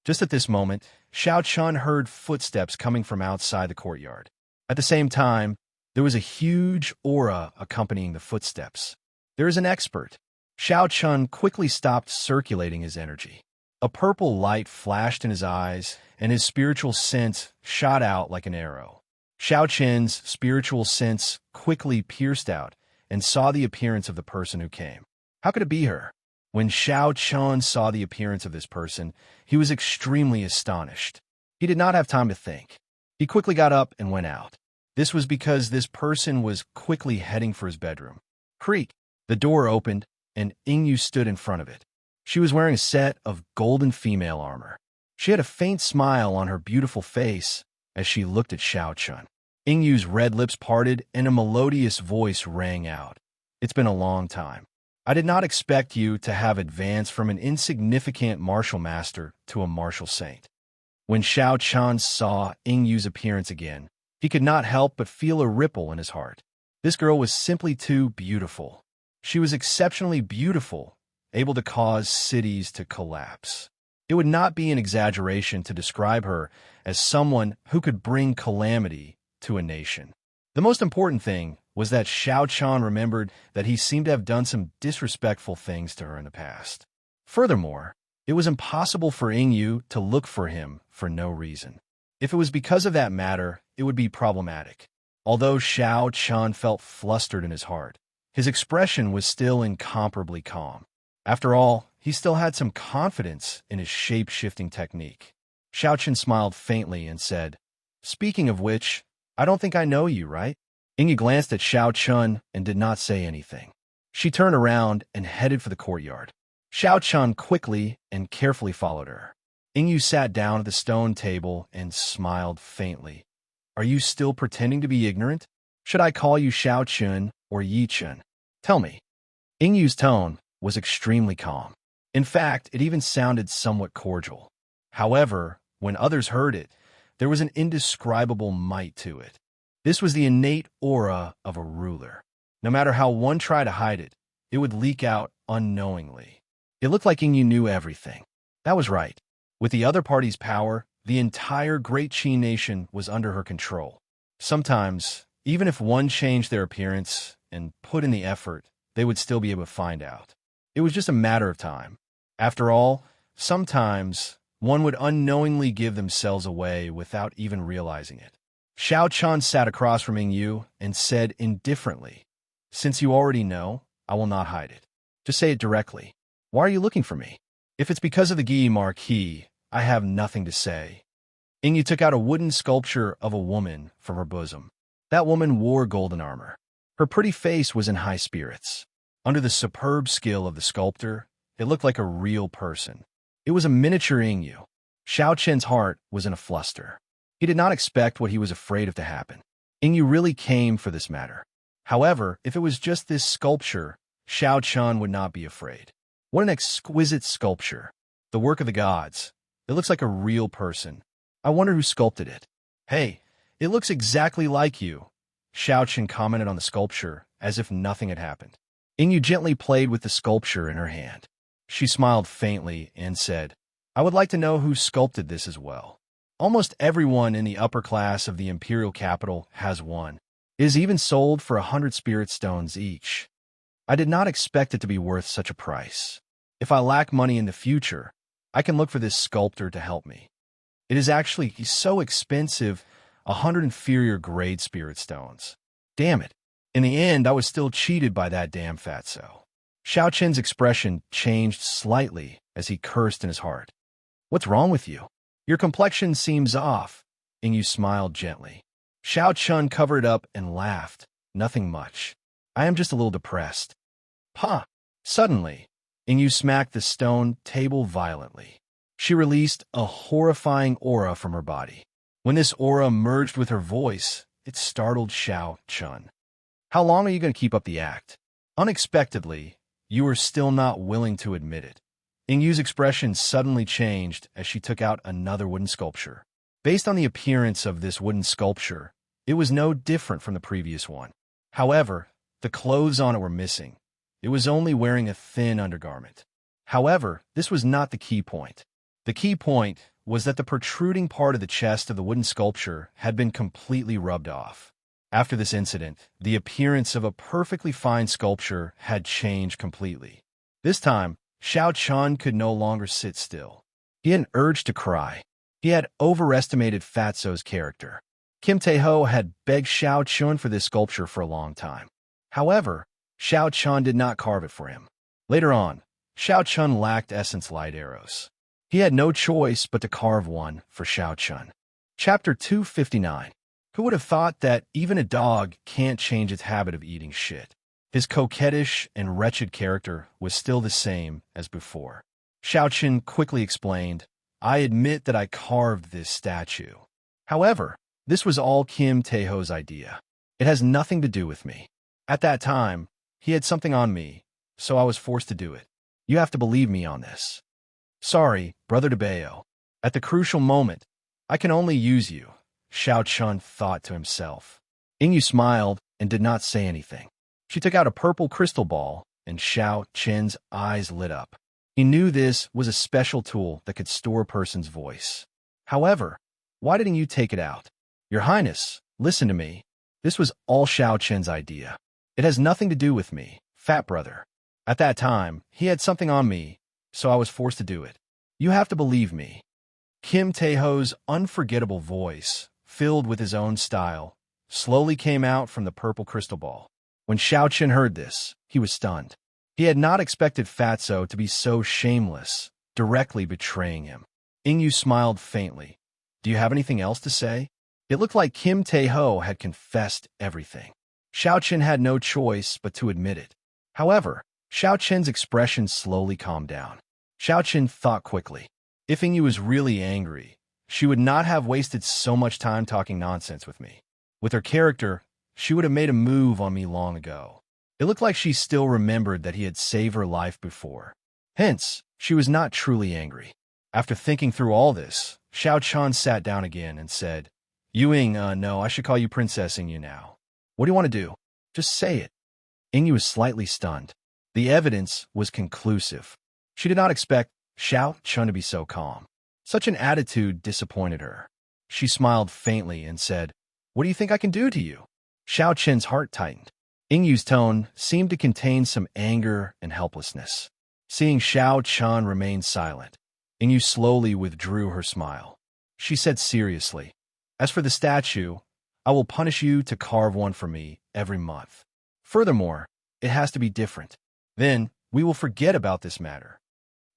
Just at this moment, Xiao Chun heard footsteps coming from outside the courtyard. At the same time, there was a huge aura accompanying the footsteps. There is an expert. Xiao Chun quickly stopped circulating his energy. A purple light flashed in his eyes, and his spiritual sense shot out like an arrow. Xiao Chen's spiritual sense quickly pierced out and saw the appearance of the person who came. How could it be her? When Xiao Chun saw the appearance of this person, he was extremely astonished. He did not have time to think. He quickly got up and went out. This was because this person was quickly heading for his bedroom. Creak! The door opened, and Yingyu stood in front of it. She was wearing a set of golden female armor. She had a faint smile on her beautiful face as she looked at Xiao Chun. Yingyu's red lips parted, and a melodious voice rang out. It's been a long time. I did not expect you to have advanced from an insignificant martial master to a martial saint. When Xiao Chun saw Yingyu's appearance again, he could not help but feel a ripple in his heart. This girl was simply too beautiful. She was exceptionally beautiful, able to cause cities to collapse. It would not be an exaggeration to describe her as someone who could bring calamity to a nation. The most important thing was that Xiao Chun remembered that he seemed to have done some disrespectful things to her in the past. Furthermore, it was impossible for Yingyu to look for him for no reason. If it was because of that matter, it would be problematic. Although Xiao Chun felt flustered in his heart, his expression was still incomparably calm. After all, he still had some confidence in his shape-shifting technique. Xiao Chun smiled faintly and said, "Speaking of which, I don't think I know you, right?" Yingyu glanced at Xiao Chun and did not say anything. She turned around and headed for the courtyard. Xiao Chun quickly and carefully followed her. Yingyu sat down at the stone table and smiled faintly. "Are you still pretending to be ignorant? Should I call you Xiao Chun or Yi Chun? Tell me." Yingyu's tone was extremely calm. In fact, it even sounded somewhat cordial. However, when others heard it, there was an indescribable might to it. This was the innate aura of a ruler. No matter how one tried to hide it, it would leak out unknowingly. It looked like Yingyu knew everything. That was right. With the other party's power, the entire Great Qi nation was under her control. Sometimes, even if one changed their appearance and put in the effort, they would still be able to find out. It was just a matter of time. After all, sometimes one would unknowingly give themselves away without even realizing it. Xiao Chun sat across from Yingyu and said indifferently, "Since you already know, I will not hide it. Just say it directly. Why are you looking for me? If it's because of the Gi Marquis, I have nothing to say." Yingyu took out a wooden sculpture of a woman from her bosom. That woman wore golden armor. Her pretty face was in high spirits. Under the superb skill of the sculptor, it looked like a real person. It was a miniature Yingyu. Xiao Chen's heart was in a fluster. He did not expect what he was afraid of to happen. Yingyu really came for this matter. However, if it was just this sculpture, Xiao Chun would not be afraid. What an exquisite sculpture. The work of the gods. It looks like a real person. I wonder who sculpted it. Hey, it looks exactly like you. Xiaochen commented on the sculpture as if nothing had happened. Ingyu gently played with the sculpture in her hand. She smiled faintly and said, I would like to know who sculpted this as well. Almost everyone in the upper class of the imperial capital has one. It is even sold for 100 spirit stones each. I did not expect it to be worth such a price. If I lack money in the future, I can look for this sculptor to help me. It is actually so expensive, 100 inferior grade spirit stones. Damn it. In the end, I was still cheated by that damn fatso. Xiaochen's expression changed slightly as he cursed in his heart. What's wrong with you? Your complexion seems off. Ingyu smiled gently. Xiaochen covered it up and laughed. Nothing much. I am just a little depressed. Pa! Suddenly, Ingyu smacked the stone table violently. She released a horrifying aura from her body. When this aura merged with her voice, it startled Xiaochen. How long are you going to keep up the act? Unexpectedly, you were still not willing to admit it. Ingyu's expression suddenly changed as she took out another wooden sculpture. Based on the appearance of this wooden sculpture, it was no different from the previous one. However, the clothes on it were missing. It was only wearing a thin undergarment. However, this was not the key point. The key point was that the protruding part of the chest of the wooden sculpture had been completely rubbed off. After this incident, the appearance of a perfectly fine sculpture had changed completely. This time, Xiaochen could no longer sit still. He had an urge to cry. He had overestimated Fatso's character. Kim Taeho had begged Xiaochen for this sculpture for a long time. However, Xiaochen did not carve it for him. Later on, Xiaochen lacked essence light arrows. He had no choice but to carve one for Xiaochen. Chapter 259. Who would have thought that even a dog can't change its habit of eating shit? His coquettish and wretched character was still the same as before. Xiaochen quickly explained, I admit that I carved this statue. However, this was all Kim Taeho's idea. It has nothing to do with me. At that time, he had something on me, so I was forced to do it. You have to believe me on this. Sorry, Brother DeBeo. At the crucial moment, I can only use you, Xiaochen thought to himself. Ingyu smiled and did not say anything. She took out a purple crystal ball, and Xiaochen's eyes lit up. He knew this was a special tool that could store a person's voice. However, why didn't you take it out? Your Highness, listen to me. This was all Xiaochen's idea. It has nothing to do with me, fat brother. At that time, he had something on me, so I was forced to do it. You have to believe me. Kim Taeho's unforgettable voice, filled with his own style, slowly came out from the purple crystal ball. When Xiaochen heard this, he was stunned. He had not expected Fatso to be so shameless, directly betraying him. Ingyu smiled faintly. Do you have anything else to say? It looked like Kim Taeho had confessed everything. Xiaochen had no choice but to admit it. However, Xiaochen's expression slowly calmed down. Xiaochen thought quickly. If Ingyu was really angry, she would not have wasted so much time talking nonsense with me. With her character, she would have made a move on me long ago. It looked like she still remembered that he had saved her life before. Hence, she was not truly angry. After thinking through all this, Xiaochen sat down again and said, no, I should call you Princess Ingyu now. What do you want to do? Just say it. Ingyu was slightly stunned. The evidence was conclusive. She did not expect Xiaochen to be so calm. Such an attitude disappointed her. She smiled faintly and said, What do you think I can do to you? Xiaochen's heart tightened. Ingyu's tone seemed to contain some anger and helplessness. Seeing Xiaochen remain silent, Ingyu slowly withdrew her smile. She said seriously, As for the statue, I will punish you to carve one for me every month. Furthermore, it has to be different. Then, we will forget about this matter.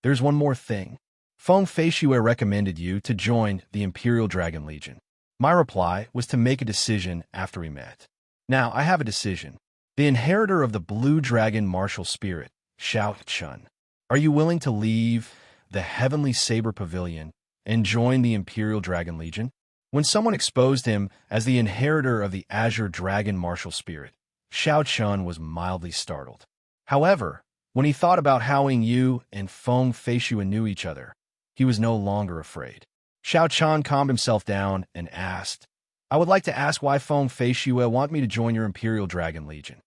There's one more thing. Feng Feishue recommended you to join the Imperial Dragon Legion. My reply was to make a decision after we met. Now, I have a decision. The inheritor of the Blue Dragon Martial Spirit, Xiaochen. Are you willing to leave the Heavenly Saber Pavilion and join the Imperial Dragon Legion? When someone exposed him as the inheritor of the Azure Dragon Martial Spirit, Xiaochen was mildly startled. However, When he thought about how Yu and Feng Feishue knew each other, he was no longer afraid. Xiao Chan calmed himself down and asked, I would like to ask why Feng Feishue want me to join your Imperial Dragon Legion.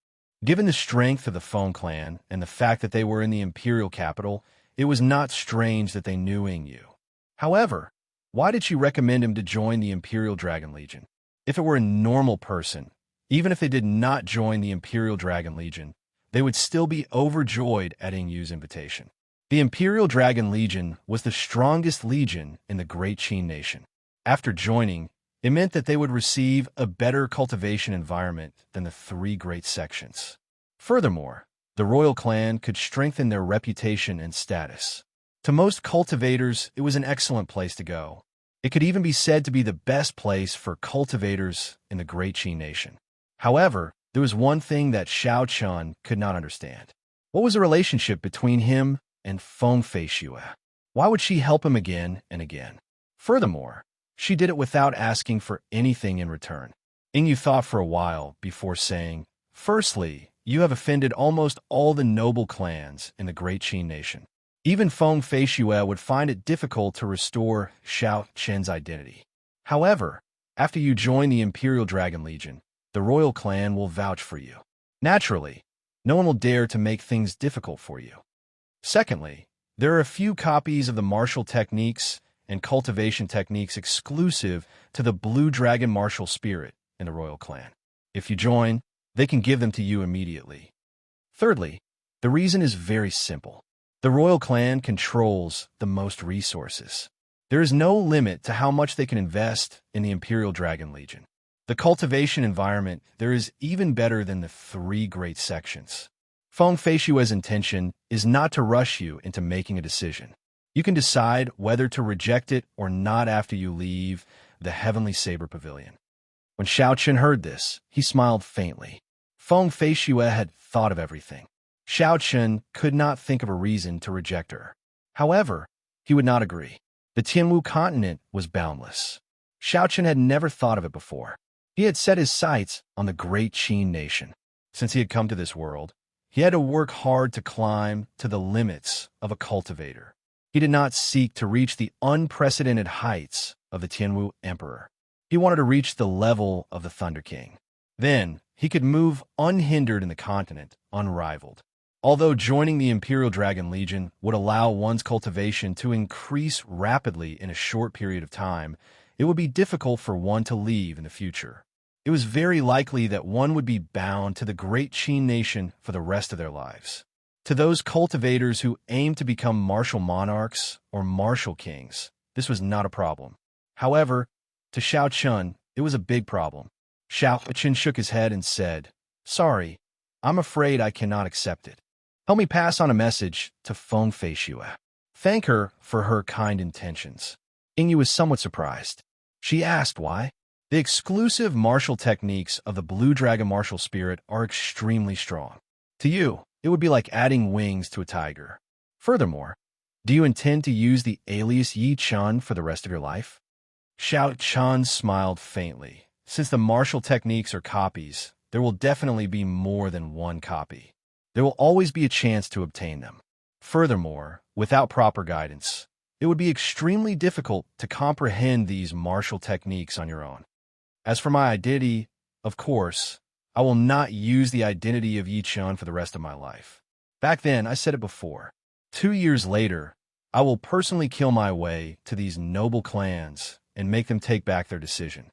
Given the strength of the Feng clan and the fact that they were in the Imperial capital, it was not strange that they knew Yu. However, why did she recommend him to join the Imperial Dragon Legion? If it were a normal person, even if they did not join the Imperial Dragon Legion, they would still be overjoyed at Yu's invitation. The Imperial Dragon Legion was the strongest legion in the Great Qin Nation. After joining, it meant that they would receive a better cultivation environment than the three great sections. Furthermore, the royal clan could strengthen their reputation and status. To most cultivators, it was an excellent place to go. It could even be said to be the best place for cultivators in the Great Qin Nation. However, there was one thing that Xiao Chun could not understand. What was the relationship between him and Feng Feishue? Why would she help him again and again? Furthermore, she did it without asking for anything in return. Yu thought for a while before saying, Firstly, you have offended almost all the noble clans in the Great Qin Nation. Even Feng Feishue would find it difficult to restore Xiao Chen's identity. However, after you join the Imperial Dragon Legion, the royal clan will vouch for you. Naturally, no one will dare to make things difficult for you. Secondly, there are a few copies of the martial techniques and cultivation techniques exclusive to the Blue Dragon martial spirit in the royal clan. If you join, they can give them to you immediately. Thirdly, the reason is very simple. The royal clan controls the most resources. There is no limit to how much they can invest in the Imperial Dragon Legion. The cultivation environment there is even better than the three great sections. Feng Feishue's intention is not to rush you into making a decision. You can decide whether to reject it or not after you leave the Heavenly Saber Pavilion. When Xiao Chen heard this, he smiled faintly. Feng Feishue had thought of everything. Xiao Chen could not think of a reason to reject her. However, he would not agree. The Tianwu continent was boundless. Xiao Chen had never thought of it before. He had set his sights on the Great Qin Nation. Since he had come to this world, he had to work hard to climb to the limits of a cultivator. He did not seek to reach the unprecedented heights of the Tianwu Emperor. He wanted to reach the level of the Thunder King. Then, he could move unhindered in the continent, unrivaled. Although joining the Imperial Dragon Legion would allow one's cultivation to increase rapidly in a short period of time, it would be difficult for one to leave in the future. It was very likely that one would be bound to the Great Qin Nation for the rest of their lives. To those cultivators who aimed to become martial monarchs or martial kings, this was not a problem. However, to Xiao Chun, it was a big problem. Xiao Chen shook his head and said, Sorry, I'm afraid I cannot accept it. Help me pass on a message to Feng Feishue. Thank her for her kind intentions. Yu was somewhat surprised. She asked why. The exclusive martial techniques of the Blue Dragon martial spirit are extremely strong. To you, it would be like adding wings to a tiger. Furthermore, do you intend to use the alias Yi Chun for the rest of your life? Xiao Chun smiled faintly. Since the martial techniques are copies, there will definitely be more than one copy. There will always be a chance to obtain them. Furthermore, without proper guidance, it would be extremely difficult to comprehend these martial techniques on your own. As for my identity, of course, I will not use the identity of Yi Chun for the rest of my life. Back then, I said it before. 2 years later, I will personally kill my way to these noble clans and make them take back their decision.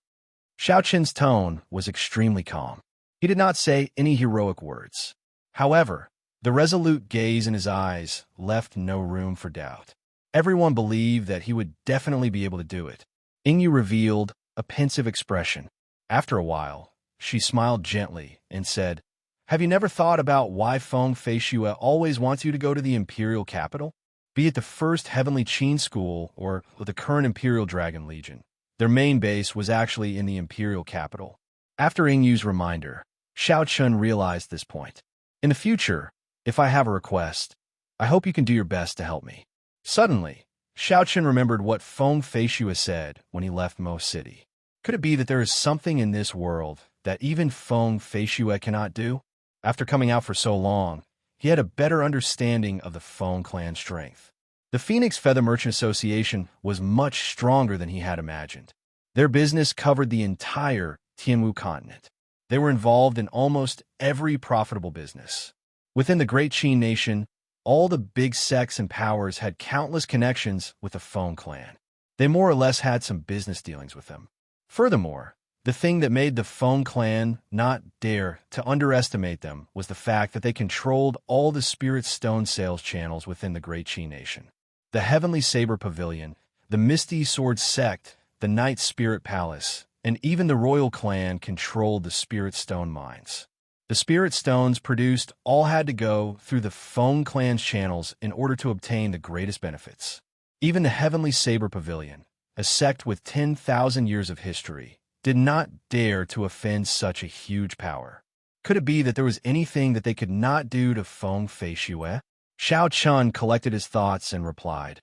Xiao Chen's tone was extremely calm. He did not say any heroic words. However, the resolute gaze in his eyes left no room for doubt. Everyone believed that he would definitely be able to do it. Yu revealed a pensive expression. After a while, she smiled gently and said, Have you never thought about why Feng Feishue always wants you to go to the Imperial capital? Be it the first Heavenly Qin School or the current Imperial Dragon Legion. Their main base was actually in the Imperial capital. After Yu's reminder, Xiao Chun realized this point. In the future, if I have a request, I hope you can do your best to help me. Suddenly, Xiao Chen remembered what Feng Feishue said when he left Mo City. Could it be that there is something in this world that even Feng Feishue cannot do? After coming out for so long, he had a better understanding of the Feng clan's strength. The Phoenix Feather Merchant Association was much stronger than he had imagined. Their business covered the entire Tianwu continent. They were involved in almost every profitable business. Within the Great Qin Nation, all the big sects and powers had countless connections with the Feng clan. They more or less had some business dealings with them. Furthermore, the thing that made the Feng clan not dare to underestimate them was the fact that they controlled all the spirit stone sales channels within the Great Qin Nation. The Heavenly Saber Pavilion, the Misty Sword Sect, the Night Spirit Palace, and even the Royal Clan controlled the spirit stone mines. The spirit stones produced all had to go through the Feng clan's channels in order to obtain the greatest benefits. Even the Heavenly Saber Pavilion, a sect with 10,000 years of history, did not dare to offend such a huge power. Could it be that there was anything that they could not do to Feng Feishue? Xiao Chun collected his thoughts and replied,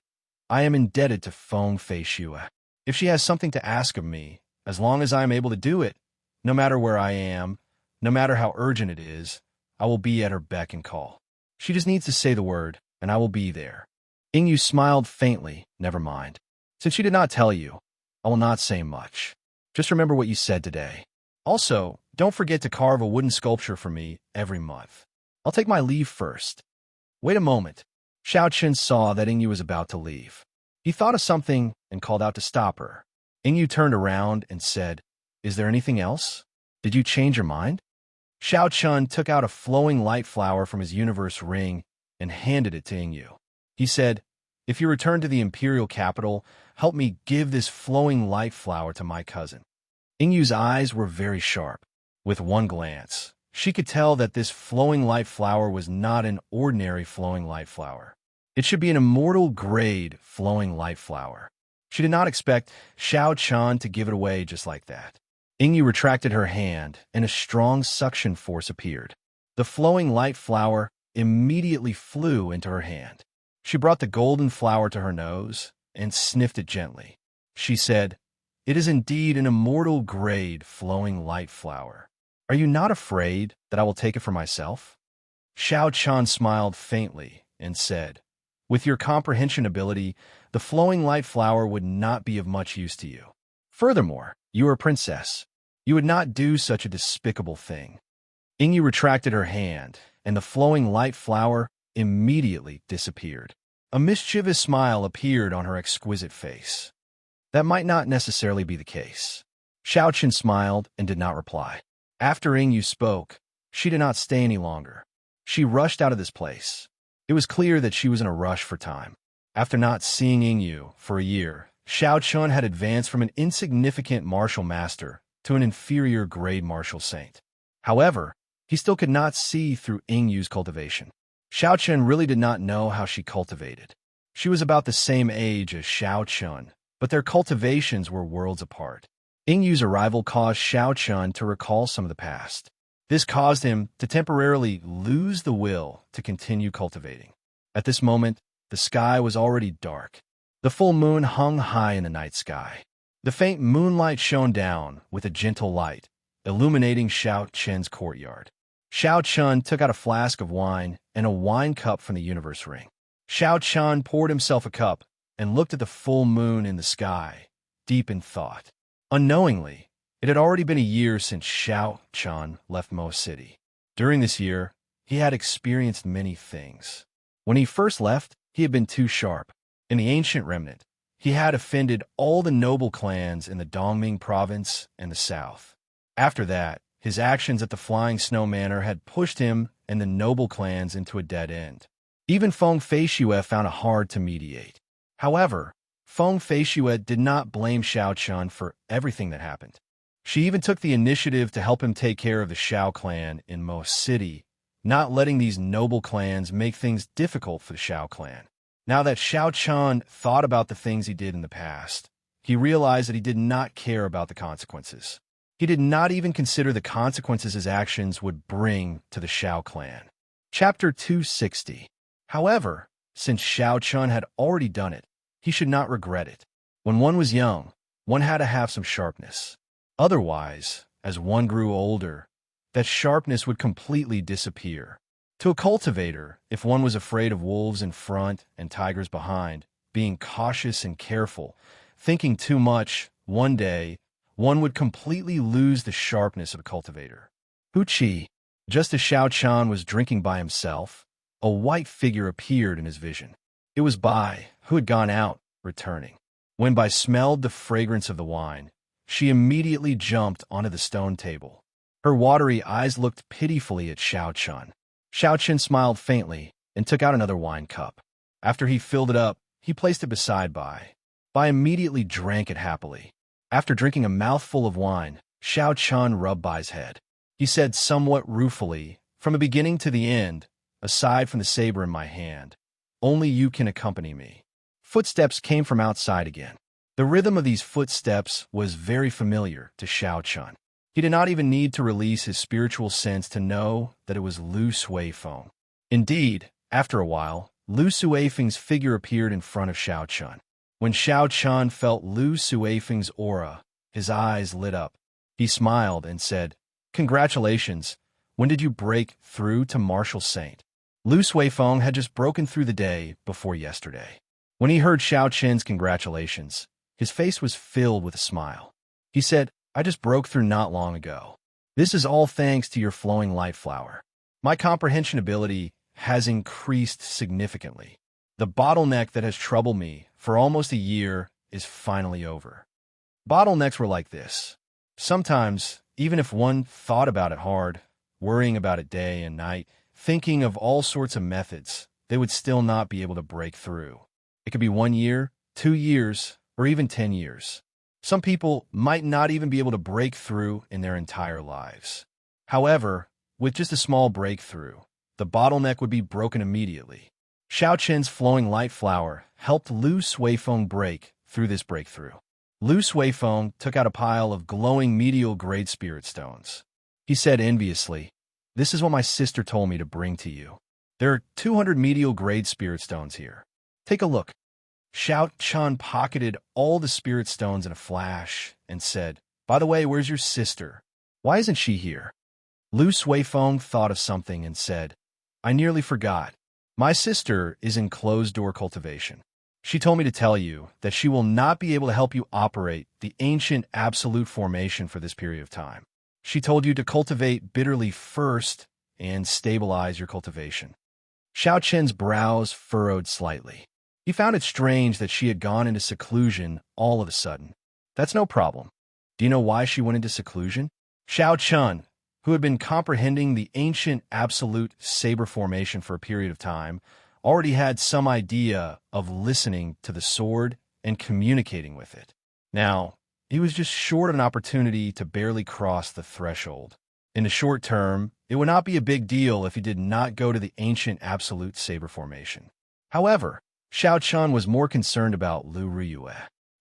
I am indebted to Feng Feishue. If she has something to ask of me, as long as I am able to do it, no matter where I am, no matter how urgent it is, I will be at her beck and call. She just needs to say the word, and I will be there. Ingyu smiled faintly. Never mind. Since she did not tell you, I will not say much. Just remember what you said today. Also, don't forget to carve a wooden sculpture for me every month. I'll take my leave first. Wait a moment. Xiao Chen saw that Ingyu was about to leave. He thought of something and called out to stop her. Ingyu turned around and said, Is there anything else? Did you change your mind? Xiao Chun took out a flowing light flower from his universe ring and handed it to Ingyu. He said, If you return to the imperial capital, help me give this flowing light flower to my cousin. Ingyu's eyes were very sharp. With one glance, she could tell that this flowing light flower was not an ordinary flowing light flower. It should be an immortal grade flowing light flower. She did not expect Xiao Chun to give it away just like that. Ingyu retracted her hand, and a strong suction force appeared. The flowing light flower immediately flew into her hand. She brought the golden flower to her nose and sniffed it gently. She said, It is indeed an immortal grade flowing light flower. Are you not afraid that I will take it for myself? Xiao Chun smiled faintly and said, With your comprehension ability, the flowing light flower would not be of much use to you. Furthermore, you are a princess. You would not do such a despicable thing. Ingyu retracted her hand, and the flowing light flower immediately disappeared. A mischievous smile appeared on her exquisite face. That might not necessarily be the case. Xiao Chen smiled and did not reply. After Ingyu spoke, she did not stay any longer. She rushed out of this place. It was clear that she was in a rush for time. After not seeing Ingyu for a year, Xiao Chun had advanced from an insignificant martial master to an inferior grade martial saint. However, he still could not see through Ingyu's cultivation. Xiao Chun really did not know how she cultivated. She was about the same age as Xiao Chun, but their cultivations were worlds apart. Ingyu's arrival caused Xiao Chun to recall some of the past. This caused him to temporarily lose the will to continue cultivating. At this moment, the sky was already dark. The full moon hung high in the night sky. The faint moonlight shone down with a gentle light, illuminating Xiao Chen's courtyard. Xiao Chun took out a flask of wine and a wine cup from the universe ring. Xiao Chun poured himself a cup and looked at the full moon in the sky, deep in thought. Unknowingly, it had already been a year since Xiao Chun left Mo City. During this year, he had experienced many things. When he first left, he had been too sharp. In the ancient remnant, he had offended all the noble clans in the Dongming province and the south. After that, his actions at the Flying Snow Manor had pushed him and the noble clans into a dead end. Even Feng Feishue found it hard to mediate. However, Feng Feishue did not blame Xiao Chun for everything that happened. She even took the initiative to help him take care of the Xiao clan in Mo City, not letting these noble clans make things difficult for the Xiao clan. Now that Xiao Chun thought about the things he did in the past, he realized that he did not care about the consequences. He did not even consider the consequences his actions would bring to the Xiao clan. Chapter 260. However, since Xiao Chun had already done it, he should not regret it. When one was young, one had to have some sharpness. Otherwise, as one grew older, that sharpness would completely disappear. To a cultivator, if one was afraid of wolves in front and tigers behind, being cautious and careful, thinking too much, one day, one would completely lose the sharpness of a cultivator. Chi. Just as Xiao Chan was drinking by himself, a white figure appeared in his vision. It was Bai, who had gone out, returning. When Bai smelled the fragrance of the wine, she immediately jumped onto the stone table. Her watery eyes looked pitifully at Xiao Chan. Xiao Chen smiled faintly and took out another wine cup. After he filled it up, he placed it beside Bai. Bai immediately drank it happily. After drinking a mouthful of wine, Xiao Chan rubbed Bai's head. He said somewhat ruefully, "From the beginning to the end, aside from the saber in my hand, only you can accompany me." Footsteps came from outside again. The rhythm of these footsteps was very familiar to Xiao Chan. He did not even need to release his spiritual sense to know that it was Lu Suifeng. Indeed, after a while, Lu Suifeng's figure appeared in front of Xiao Chan. When Xiao Chan felt Lu Suifeng's aura, his eyes lit up. He smiled and said, "Congratulations. When did you break through to Martial Saint?" Lu Suifeng had just broken through the day before yesterday. When he heard Xiao Chen's congratulations, his face was filled with a smile. He said, "I just broke through not long ago. This is all thanks to your flowing light flower. My comprehension ability has increased significantly. The bottleneck that has troubled me for almost a year is finally over." Bottlenecks were like this. Sometimes, even if one thought about it hard, worrying about it day and night, thinking of all sorts of methods, they would still not be able to break through. It could be 1 year, 2 years, or even 10 years. Some people might not even be able to break through in their entire lives. However, with just a small breakthrough, the bottleneck would be broken immediately. Xiao Chen's flowing light flower helped Lu Suifeng break through this breakthrough. Lu Suifeng took out a pile of glowing medial grade spirit stones. He said enviously, "This is what my sister told me to bring to you. There are 200 medial grade spirit stones here. Take a look." Xiao Chan pocketed all the spirit stones in a flash and said, "By the way, where's your sister? Why isn't she here?" Lu Suifeng thought of something and said, "I nearly forgot. My sister is in closed-door cultivation. She told me to tell you that she will not be able to help you operate the ancient absolute formation for this period of time. She told you to cultivate bitterly first and stabilize your cultivation." Xiao Chen's brows furrowed slightly. He found it strange that she had gone into seclusion all of a sudden. "That's no problem. Do you know why she went into seclusion?" Xiao Chen, who had been comprehending the ancient absolute saber formation for a period of time, already had some idea of listening to the sword and communicating with it. Now, he was just short of an opportunity to barely cross the threshold. In the short term, it would not be a big deal if he did not go to the ancient absolute saber formation. However, Xiao Chan was more concerned about Lu Riyue.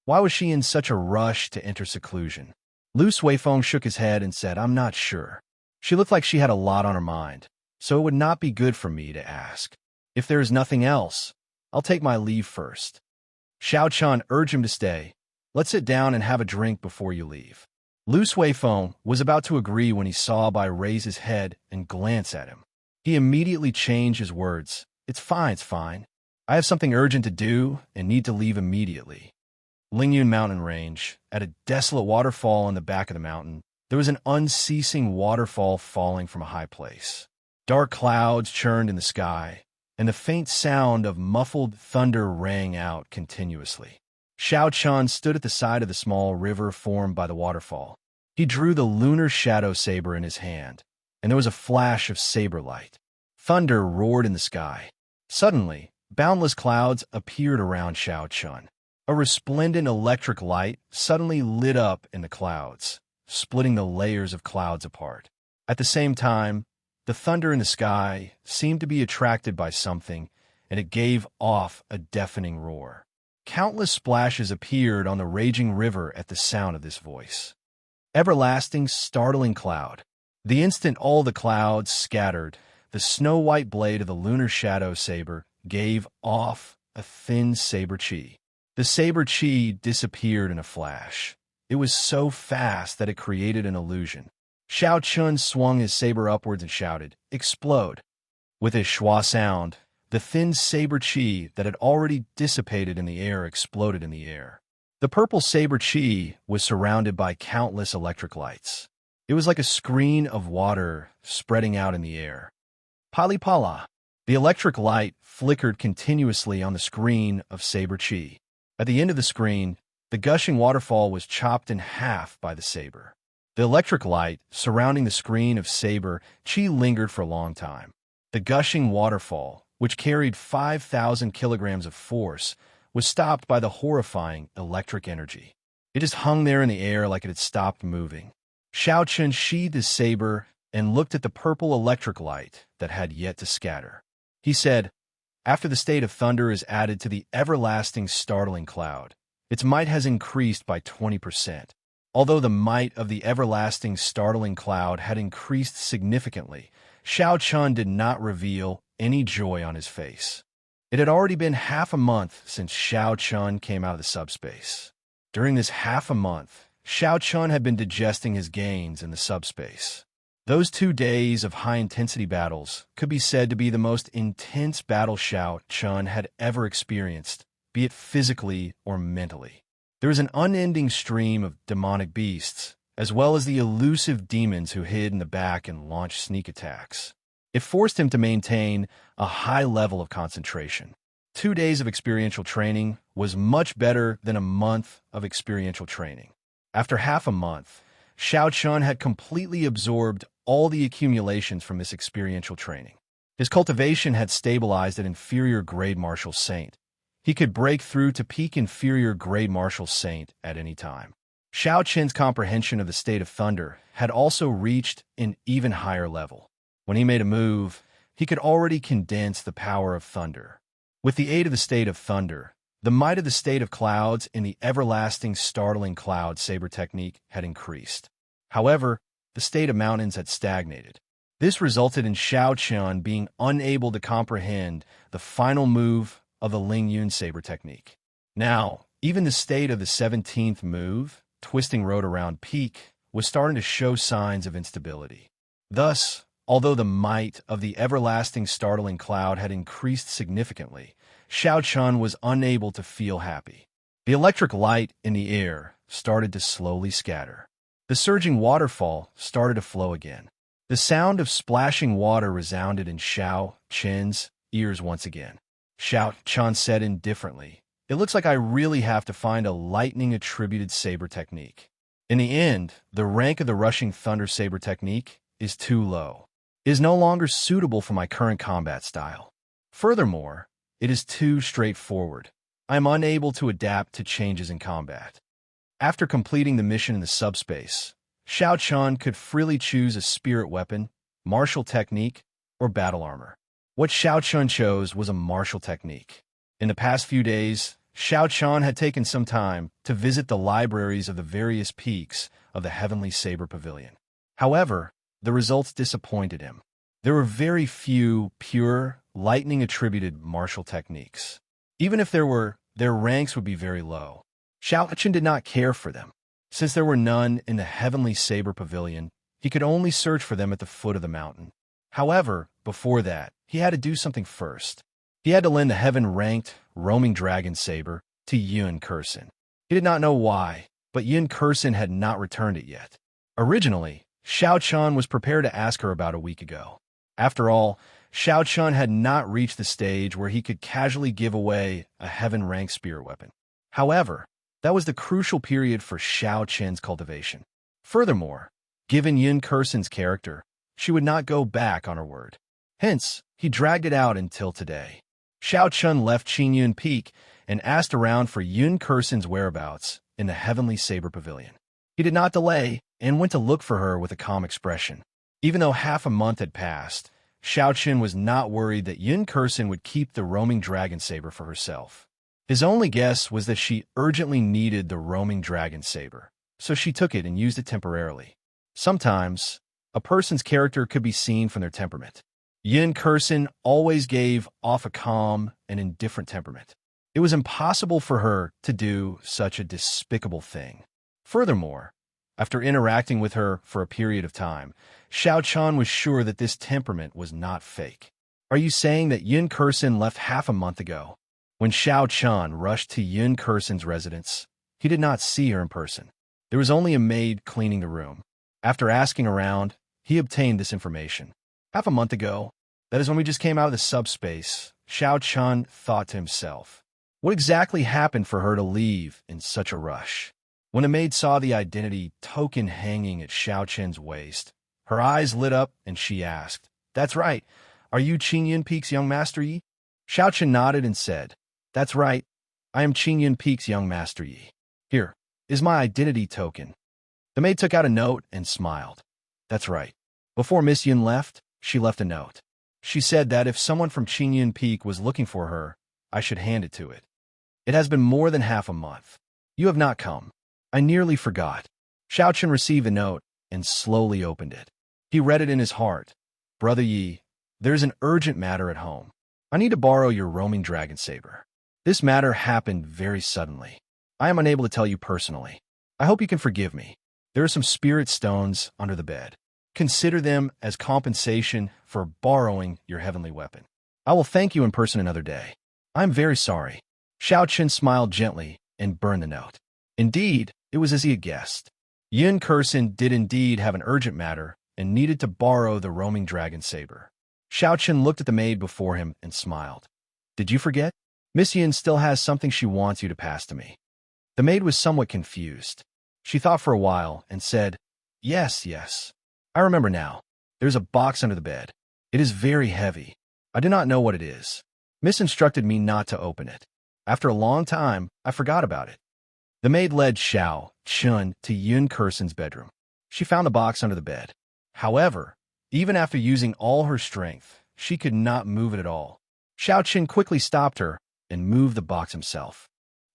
Why was she in such a rush to enter seclusion? Lu Suifeng shook his head and said, "I'm not sure. She looked like she had a lot on her mind, so it would not be good for me to ask. If there is nothing else, I'll take my leave first." Xiao Chan urged him to stay. "Let's sit down and have a drink before you leave." Lu Suifeng was about to agree when he saw Bai raise his head and glance at him. He immediately changed his words. It's fine. I have something urgent to do and need to leave immediately." Lingyun Mountain Range, at a desolate waterfall in the back of the mountain, there was an unceasing waterfall falling from a high place. Dark clouds churned in the sky, and the faint sound of muffled thunder rang out continuously. Xiao Chan stood at the side of the small river formed by the waterfall. He drew the lunar shadow saber in his hand, and there was a flash of saber light. Thunder roared in the sky. Suddenly, boundless clouds appeared around Xiao Chan. A resplendent electric light suddenly lit up in the clouds, splitting the layers of clouds apart. At the same time, the thunder in the sky seemed to be attracted by something, and it gave off a deafening roar. Countless splashes appeared on the raging river at the sound of this voice. Everlasting, startling cloud. The instant all the clouds scattered, the snow-white blade of the lunar shadow saber gave off a thin saber chi. The saber chi disappeared in a flash. It was so fast that it created an illusion. Xiao Chun swung his saber upwards and shouted, "Explode!" With a schwa sound, the thin saber chi that had already dissipated in the air exploded in the air. The purple saber chi was surrounded by countless electric lights. It was like a screen of water spreading out in the air. Pali-pala. The electric light flickered continuously on the screen of saber chi. At the end of the screen, the gushing waterfall was chopped in half by the saber. The electric light surrounding the screen of saber chi lingered for a long time. The gushing waterfall, which carried 5,000 kilograms of force, was stopped by the horrifying electric energy. It just hung there in the air like it had stopped moving. Xiao Chen sheathed his saber and looked at the purple electric light that had yet to scatter. He said, "After the state of thunder is added to the everlasting startling cloud, its might has increased by 20%. Although the might of the everlasting startling cloud had increased significantly, Xiao Chun did not reveal any joy on his face. It had already been half a month since Xiao Chun came out of the subspace. During this half a month, Xiao Chun had been digesting his gains in the subspace. Those 2 days of high-intensity battles could be said to be the most intense battle Xiao Chun had ever experienced, be it physically or mentally. There was an unending stream of demonic beasts, as well as the elusive demons who hid in the back and launched sneak attacks. It forced him to maintain a high level of concentration. 2 days of experiential training was much better than a month of experiential training. After half a month, Xiao Chun had completely absorbed all the accumulations from this experiential training. His cultivation had stabilized at inferior grade martial saint. He could break through to peak inferior grade martial saint at any time. Xiao Chen's comprehension of the state of thunder had also reached an even higher level. When he made a move, he could already condense the power of thunder. With the aid of the state of thunder, the might of the state of clouds in the everlasting startling cloud saber technique had increased. However, the state of mountains had stagnated. This resulted in Xiao Chen being unable to comprehend the final move of the Ling Yun saber technique. Now, even the state of the 17th move, twisting road around peak, was starting to show signs of instability. Thus, although the might of the everlasting startling cloud had increased significantly, Xiao Chun was unable to feel happy. The electric light in the air started to slowly scatter. The surging waterfall started to flow again. The sound of splashing water resounded in Xiao Chen's ears once again. Xiao Chun said indifferently, "It looks like I really have to find a lightning-attributed saber technique. In the end, the rank of the rushing thunder saber technique is too low. It is no longer suitable for my current combat style. Furthermore, it is too straightforward. I am unable to adapt to changes in combat." After completing the mission in the subspace, Xiao Chun could freely choose a spirit weapon, martial technique, or battle armor. What Xiao Chun chose was a martial technique. In the past few days, Xiao Chun had taken some time to visit the libraries of the various peaks of the Heavenly Saber Pavilion. However, the results disappointed him. There were very few pure, lightning-attributed martial techniques. Even if there were, their ranks would be very low. Xiao Chun did not care for them. Since there were none in the Heavenly Saber Pavilion, he could only search for them at the foot of the mountain. However, before that, he had to do something first. He had to lend the heaven-ranked roaming dragon saber to Yun Kursin. He did not know why, but Yun Kursin had not returned it yet. Originally, Xiao Chun was prepared to ask her about a week ago. After all, Xiao Chun had not reached the stage where he could casually give away a heaven-ranked spirit weapon. However, that was the crucial period for Xiao Chen's cultivation. Furthermore, given Yun Kursin's character, she would not go back on her word. Hence, he dragged it out until today. Xiao Chun left Qinyun Peak and asked around for Yun Kursin's whereabouts in the Heavenly Saber Pavilion. He did not delay and went to look for her with a calm expression. Even though half a month had passed, Xiao Chun was not worried that Yun Kursin would keep the roaming dragon saber for herself. His only guess was that she urgently needed the roaming dragon saber, so she took it and used it temporarily. Sometimes, a person's character could be seen from their temperament. Yun Kursin always gave off a calm and indifferent temperament. It was impossible for her to do such a despicable thing. Furthermore, after interacting with her for a period of time, Xiao Chun was sure that this temperament was not fake. Are you saying that Yun Kursin left half a month ago? When Xiao Chun rushed to Yun Kursin's residence, he did not see her in person. There was only a maid cleaning the room. After asking around, he obtained this information. Half a month ago, that is when we just came out of the subspace, Xiao Chun thought to himself. What exactly happened for her to leave in such a rush? When the maid saw the identity token hanging at Xiao Chen's waist, her eyes lit up and she asked, "That's right. Are you Qing Yun Peak's young master Yi?" Xiao Chen nodded and said, "That's right. I am Qing Yun Peak's young master Yi. Here is my identity token." The maid took out a note and smiled. "That's right." Before Miss Yun left, she left a note. She said that if someone from Qing Yun Peak was looking for her, I should hand it to it. It has been more than half a month. You have not come. I nearly forgot. Xiao Chen received the note and slowly opened it. He read it in his heart. Brother Yi, there is an urgent matter at home. I need to borrow your roaming dragon saber. This matter happened very suddenly. I am unable to tell you personally. I hope you can forgive me. There are some spirit stones under the bed. Consider them as compensation for borrowing your heavenly weapon. I will thank you in person another day. I am very sorry. Xiao Chen smiled gently and burned the note. Indeed, it was as he had guessed. Yun Kursin did indeed have an urgent matter and needed to borrow the roaming dragon saber. Xiao Chen looked at the maid before him and smiled. Did you forget? Miss Yun still has something she wants you to pass to me. The maid was somewhat confused. She thought for a while and said, Yes. I remember now. There's a box under the bed. It is very heavy. I do not know what it is. Miss instructed me not to open it. After a long time, I forgot about it. The maid led Xiao Chun to Yun Kursin's bedroom. She found the box under the bed. However, even after using all her strength, she could not move it at all. Xiao Chun quickly stopped her and moved the box himself.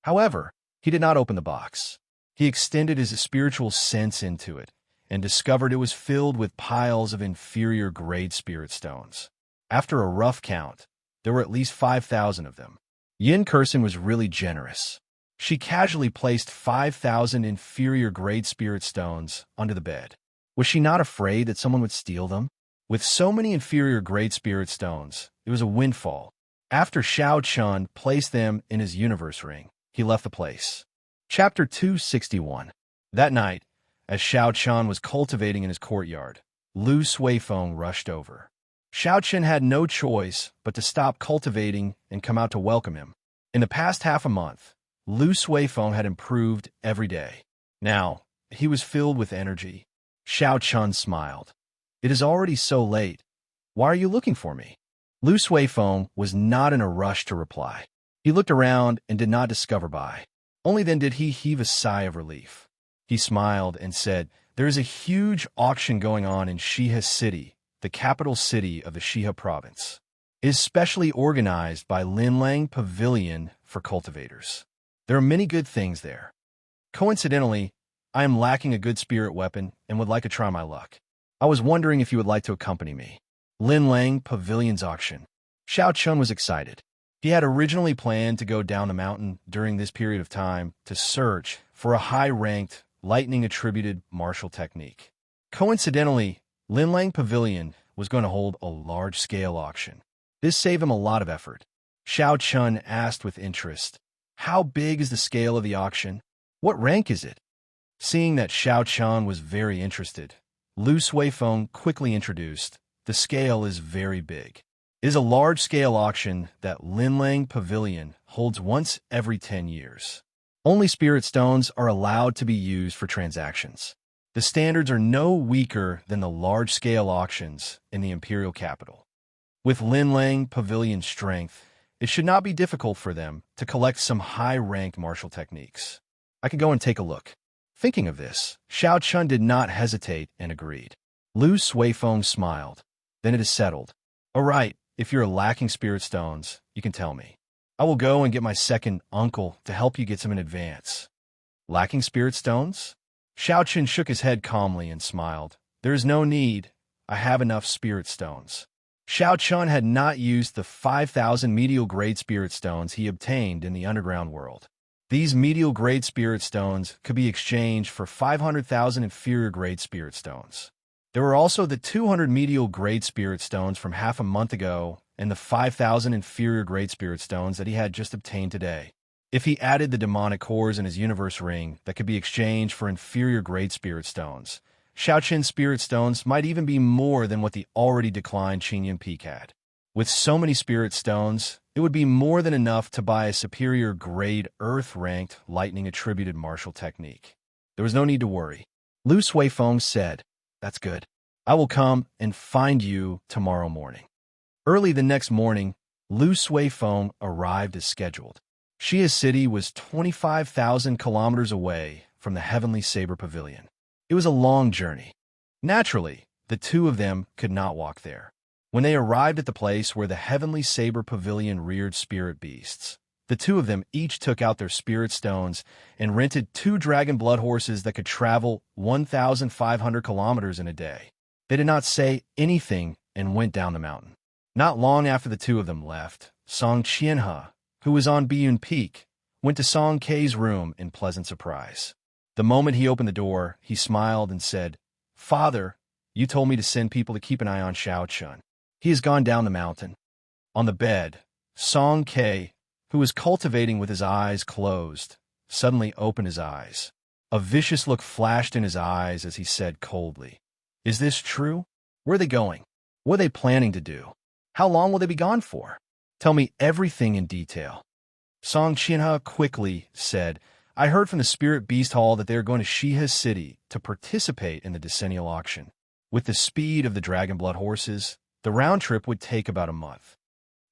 However, he did not open the box. He extended his spiritual sense into it and discovered it was filled with piles of inferior grade spirit stones. After a rough count, there were at least 5,000 of them. Yun Kursin was really generous. She casually placed 5,000 inferior grade spirit stones under the bed. Was she not afraid that someone would steal them? With so many inferior grade spirit stones, it was a windfall. After Xiao Chun placed them in his universe ring, he left the place. Chapter 261. That night, as Xiao Chun was cultivating in his courtyard, Lu Suifeng rushed over. Xiao Chun had no choice but to stop cultivating and come out to welcome him. In the past half a month, Lu Suifeng had improved every day. Now, he was filled with energy. Xiao Chun smiled. It is already so late. Why are you looking for me? Lu Suifeng was not in a rush to reply. He looked around and did not discover Bai. Only then did he heave a sigh of relief. He smiled and said, There is a huge auction going on in Shihe City, the capital city of the Shihe province. It is specially organized by Linlang Pavilion for cultivators. There are many good things there. Coincidentally, I am lacking a good spirit weapon and would like to try my luck. I was wondering if you would like to accompany me. Linlang Pavilion's auction. Xiao Chun was excited. He had originally planned to go down the mountain during this period of time to search for a high-ranked, lightning-attributed martial technique. Coincidentally, Linlang Pavilion was going to hold a large-scale auction. This saved him a lot of effort. Xiao Chun asked with interest, How big is the scale of the auction? What rank is it? Seeing that Xiao Chun was very interested, Lu Suifeng quickly introduced, The scale is very big. It is a large-scale auction that Linlang Pavilion holds once every 10 years. Only spirit stones are allowed to be used for transactions. The standards are no weaker than the large-scale auctions in the imperial capital. With Linlang Pavilion's strength, it should not be difficult for them to collect some high-ranked martial techniques. I could go and take a look. Thinking of this, Xiao Chun did not hesitate and agreed. Lu Suifeng smiled. Then it is settled. All right, if you're lacking spirit stones, you can tell me. I will go and get my second uncle to help you get some in advance. Lacking spirit stones? Xiao Chun shook his head calmly and smiled. There is no need. I have enough spirit stones. Xiao Chun had not used the 5,000 medial-grade spirit stones he obtained in the underground world. These medial-grade spirit stones could be exchanged for 500,000 inferior-grade spirit stones. There were also the 200 medial-grade spirit stones from half a month ago and the 5,000 inferior Great Spirit Stones that he had just obtained today. If he added the demonic cores in his universe ring that could be exchanged for inferior Great Spirit Stones, Xiao Qin's Spirit Stones might even be more than what the already declined Qingyun Peak had. With so many Spirit Stones, it would be more than enough to buy a superior grade Earth-ranked lightning-attributed martial technique. There was no need to worry. Lu Suifeng said, "That's good. I will come and find you tomorrow morning." Early the next morning, Lu Suifeng arrived as scheduled. Xia's city was 25,000 kilometers away from the Heavenly Saber Pavilion. It was a long journey. Naturally, the two of them could not walk there. When they arrived at the place where the Heavenly Saber Pavilion reared spirit beasts, the two of them each took out their spirit stones and rented 2 dragon blood horses that could travel 1,500 kilometers in a day. They did not say anything and went down the mountain. Not long after the two of them left, Song Qianhe, who was on Biyun Peak, went to Song Kei's room in pleasant surprise. The moment he opened the door, he smiled and said, "Father, you told me to send people to keep an eye on Xiao Chun. He has gone down the mountain." On the bed, Song Kei, who was cultivating with his eyes closed, suddenly opened his eyes. A vicious look flashed in his eyes as he said coldly, "Is this true? Where are they going? What are they planning to do? How long will they be gone for? Tell me everything in detail." Song Qianhe quickly said, "I heard from the Spirit Beast Hall that they are going to Shiha's city to participate in the decennial auction. With the speed of the Dragon Blood horses, the round trip would take about a month.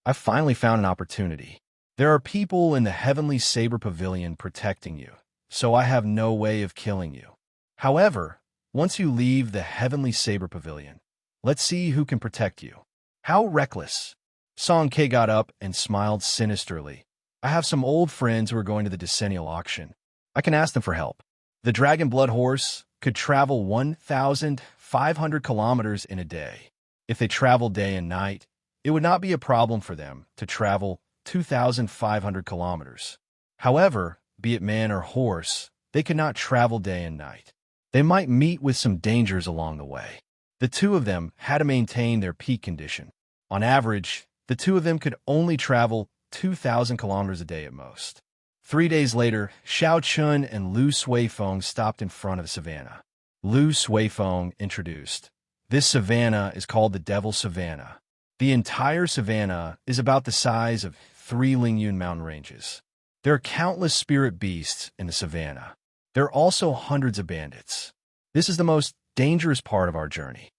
I finally found an opportunity. There are people in the Heavenly Saber Pavilion protecting you, so I have no way of killing you. However, once you leave the Heavenly Saber Pavilion, let's see who can protect you." "How reckless." Song Kei got up and smiled sinisterly. "I have some old friends who are going to the decennial auction. I can ask them for help. The Dragon Blood horse could travel 1,500 kilometers in a day. If they traveled day and night, it would not be a problem for them to travel 2,500 kilometers. However, be it man or horse, they could not travel day and night. They might meet with some dangers along the way. The two of them had to maintain their peak condition. On average, the two of them could only travel 2,000 kilometers a day at most." 3 days later, Xiao Chun and Lu Suifeng stopped in front of a savannah. Lu Suifeng introduced, "This savannah is called the Devil Savannah. The entire savannah is about the size of 3 Lingyun mountain ranges. There are countless spirit beasts in the savannah. There are also hundreds of bandits. This is the most dangerous part of our journey."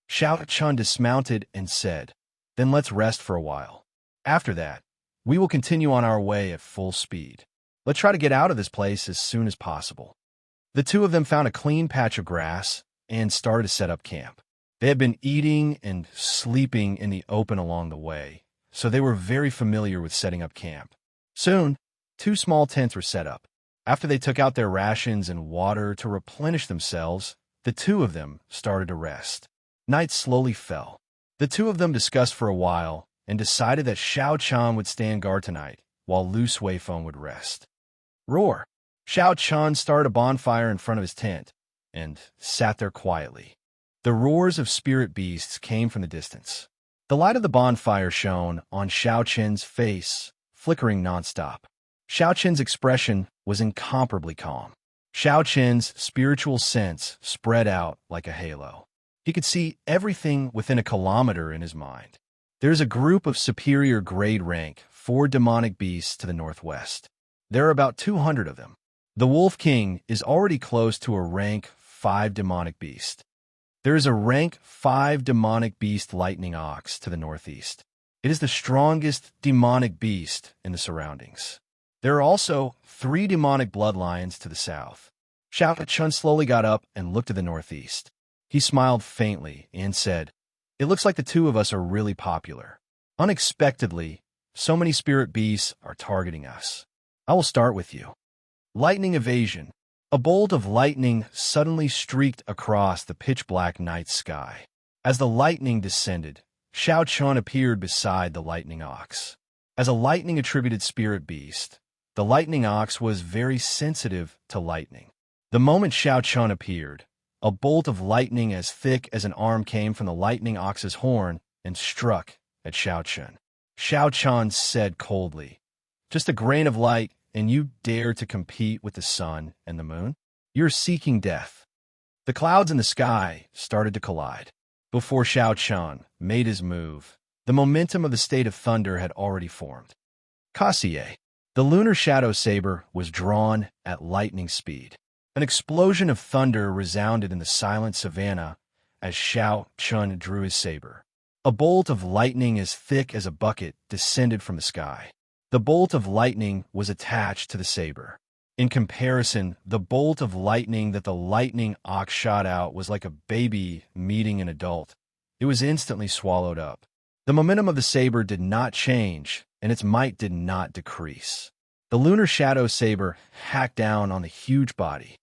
Xiao Chun dismounted and said, "Then let's rest for a while. After that, we will continue on our way at full speed. Let's try to get out of this place as soon as possible." The two of them found a clean patch of grass and started to set up camp. They had been eating and sleeping in the open along the way, so they were very familiar with setting up camp. Soon, 2 small tents were set up. After they took out their rations and water to replenish themselves, the two of them started to rest. Night slowly fell. The two of them discussed for a while and decided that Xiao Chan would stand guard tonight, while Lu Suifeng would rest. Roar! Xiao Chan started a bonfire in front of his tent and sat there quietly. The roars of spirit beasts came from the distance. The light of the bonfire shone on Xiao Chen's face, flickering nonstop. Xiao Chen's expression was incomparably calm. Xiao Chen's spiritual sense spread out like a halo. He could see everything within a kilometer in his mind. There is a group of superior grade rank 4 demonic beasts to the northwest. There are about 200 of them. The Wolf King is already close to a rank 5 demonic beast. There is a rank 5 demonic beast lightning ox to the northeast. It is the strongest demonic beast in the surroundings. There are also 3 demonic bloodlions to the south. Xiao Chun slowly got up and looked to the northeast. He smiled faintly and said, "It looks like the two of us are really popular. Unexpectedly, so many spirit beasts are targeting us. I will start with you." Lightning evasion. A bolt of lightning suddenly streaked across the pitch-black night sky. As the lightning descended, Xiao Chun appeared beside the lightning ox. As a lightning-attributed spirit beast, the lightning ox was very sensitive to lightning. The moment Xiao Chun appeared, a bolt of lightning as thick as an arm came from the lightning ox's horn and struck at Xiao Chun. Xiao Chan said coldly. Just a grain of light, and you dare to compete with the sun and the moon? You're seeking death. The clouds in the sky started to collide. Before Xiao Chan made his move, the momentum of the state of thunder had already formed. Kassier. The lunar shadow saber was drawn at lightning speed. An explosion of thunder resounded in the silent savannah as Xiao Chun drew his saber. A bolt of lightning as thick as a bucket descended from the sky. The bolt of lightning was attached to the saber. In comparison, the bolt of lightning that the lightning ox shot out was like a baby meeting an adult. It was instantly swallowed up. The momentum of the saber did not change, and its might did not decrease. The lunar shadow saber hacked down on the huge body.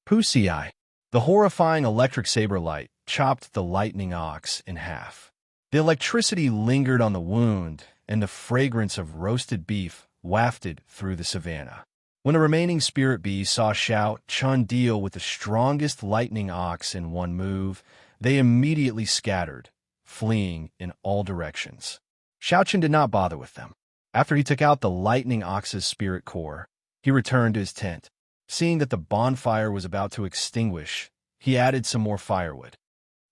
Pusii. The horrifying electric saber light chopped the lightning ox in half. The electricity lingered on the wound, and the fragrance of roasted beef wafted through the savannah. When the remaining spirit bees saw Xiao Chun deal with the strongest lightning ox in one move, they immediately scattered, fleeing in all directions. Xiao Chun did not bother with them. After he took out the lightning ox's spirit core, he returned to his tent. Seeing that the bonfire was about to extinguish, he added some more firewood.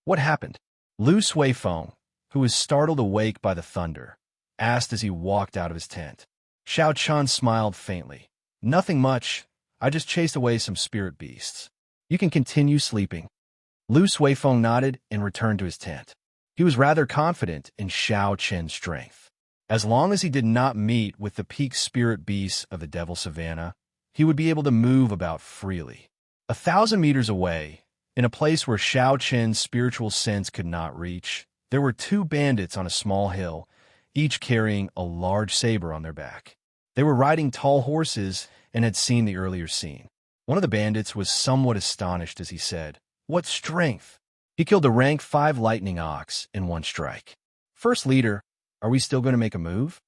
What happened? Lu Suifeng, who was startled awake by the thunder, asked as he walked out of his tent. Xiao Chun smiled faintly. Nothing much. I just chased away some spirit beasts. You can continue sleeping. Lu Suifeng nodded and returned to his tent. He was rather confident in Xiao Chen's strength. As long as he did not meet with the peak spirit beasts of the Devil Savannah, he would be able to move about freely. 1,000 meters away, in a place where Xiao Chen's spiritual sense could not reach, there were 2 bandits on a small hill, each carrying a large saber on their back. They were riding tall horses and had seen the earlier scene. One of the bandits was somewhat astonished as he said, "What strength!" He killed a rank 5 lightning ox in one strike. First leader, are we still going to make a move?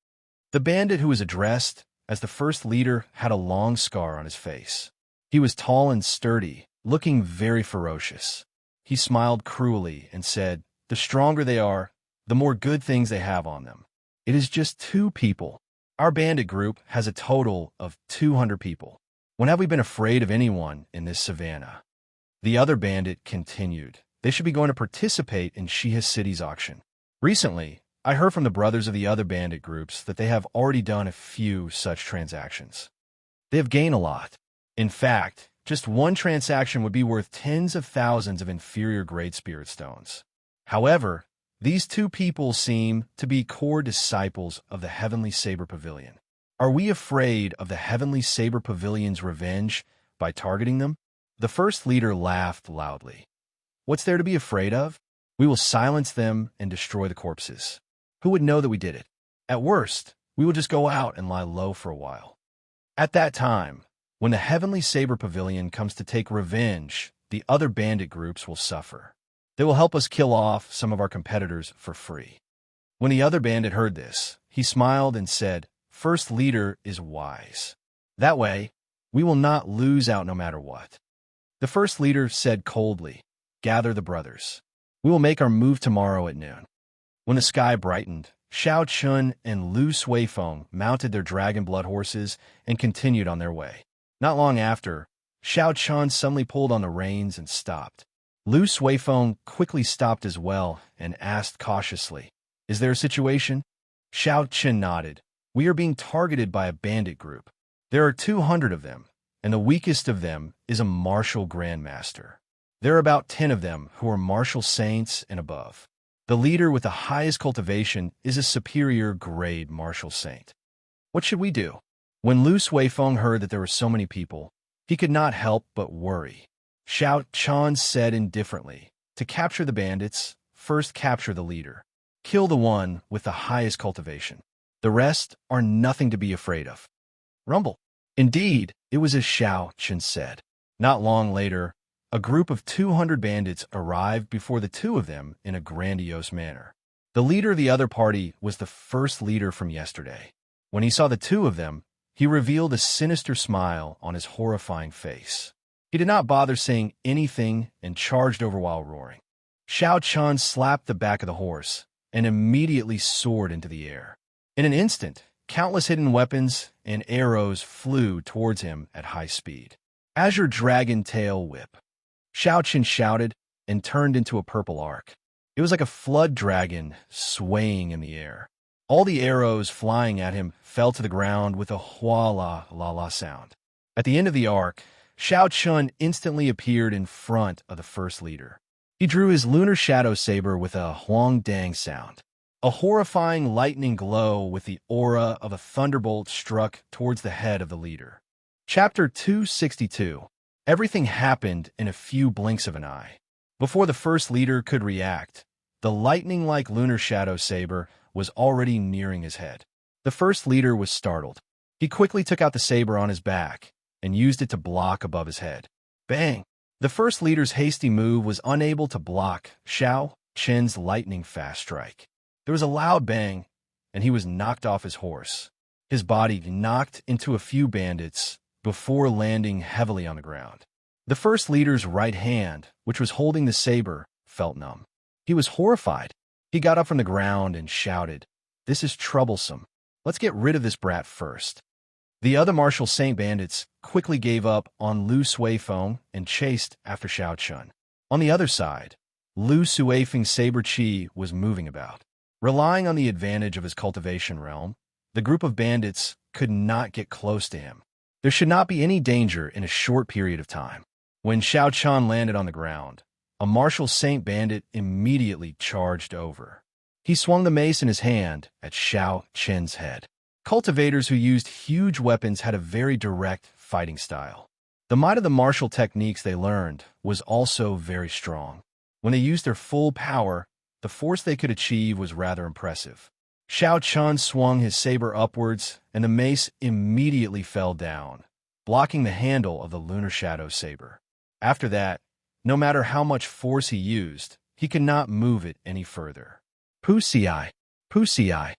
The bandit who was addressed as the first leader had a long scar on his face. He was tall and sturdy, looking very ferocious. He smiled cruelly and said, "The stronger they are, the more good things they have on them. It is just 2 people. Our bandit group has a total of 200 people. When have we been afraid of anyone in this savannah?" The other bandit continued. They should be going to participate in Shiha City's auction. Recently, I heard from the brothers of the other bandit groups that they have already done a few such transactions. They have gained a lot. In fact, just one transaction would be worth tens of thousands of inferior grade spirit stones. However, these 2 people seem to be core disciples of the Heavenly Saber Pavilion. Are we afraid of the Heavenly Saber Pavilion's revenge by targeting them? The first leader laughed loudly. What's there to be afraid of? We will silence them and destroy the corpses. Who would know that we did it? At worst, we will just go out and lie low for a while. At that time, when the Heavenly Saber Pavilion comes to take revenge, the other bandit groups will suffer. They will help us kill off some of our competitors for free. When the other bandit heard this, he smiled and said, "First leader is wise. That way, we will not lose out no matter what." The first leader said coldly, "Gather the brothers. We will make our move tomorrow at noon." When the sky brightened, Xiao Chun and Lu Suifeng mounted their dragon blood horses and continued on their way. Not long after, Xiao Chun suddenly pulled on the reins and stopped. Lu Suifeng quickly stopped as well and asked cautiously, "Is there a situation?" Xiao Chun nodded. "We are being targeted by a bandit group. There are 200 of them, and the weakest of them is a martial grandmaster. There are about 10 of them who are martial saints and above. The leader with the highest cultivation is a superior grade martial saint. What should we do?" When Lu Suifeng heard that there were so many people, he could not help but worry. Xiao Chun said indifferently, "To capture the bandits, first capture the leader. Kill the one with the highest cultivation. The rest are nothing to be afraid of." Rumble. Indeed, it was as Xiao Chun said. Not long later, a group of 200 bandits arrived before the 2 of them in a grandiose manner. The leader of the other party was the first leader from yesterday. When he saw the 2 of them, he revealed a sinister smile on his horrifying face. He did not bother saying anything and charged over while roaring. Xiao Chun slapped the back of the horse and immediately soared into the air. In an instant, countless hidden weapons and arrows flew towards him at high speed. Azure Dragon Tail Whip. Xiao Qin shouted and turned into a purple arc. It was like a flood dragon swaying in the air. All the arrows flying at him fell to the ground with a hua-la-la-la sound. At the end of the arc, Xiao Qin instantly appeared in front of the first leader. He drew his lunar shadow saber with a huang-dang sound. A horrifying lightning glow with the aura of a thunderbolt struck towards the head of the leader. Chapter 262. Everything happened in a few blinks of an eye. Before the first leader could react, the lightning-like lunar shadow saber was already nearing his head. The first leader was startled. He quickly took out the saber on his back and used it to block above his head. Bang! The first leader's hasty move was unable to block Xiao Qin's lightning-fast strike. There was a loud bang, and he was knocked off his horse. His body knocked into a few bandits before landing heavily on the ground. The first leader's right hand, which was holding the saber, felt numb. He was horrified. He got up from the ground and shouted, "This is troublesome. Let's get rid of this brat first." The other martial saint bandits quickly gave up on Lu Suifeng and chased after Xiao Qin. On the other side, Lu Suifeng's saber chi was moving about. Relying on the advantage of his cultivation realm, the group of bandits could not get close to him. There should not be any danger in a short period of time. When Xiao Qin landed on the ground, a martial saint bandit immediately charged over. He swung the mace in his hand at Xiao Qin's head. Cultivators who used huge weapons had a very direct fighting style. The might of the martial techniques they learned was also very strong. When they used their full power, the force they could achieve was rather impressive. Xiao Qin swung his saber upwards, and the mace immediately fell down, blocking the handle of the lunar shadow saber. After that, no matter how much force he used, he could not move it any further. Puxi, Puxi.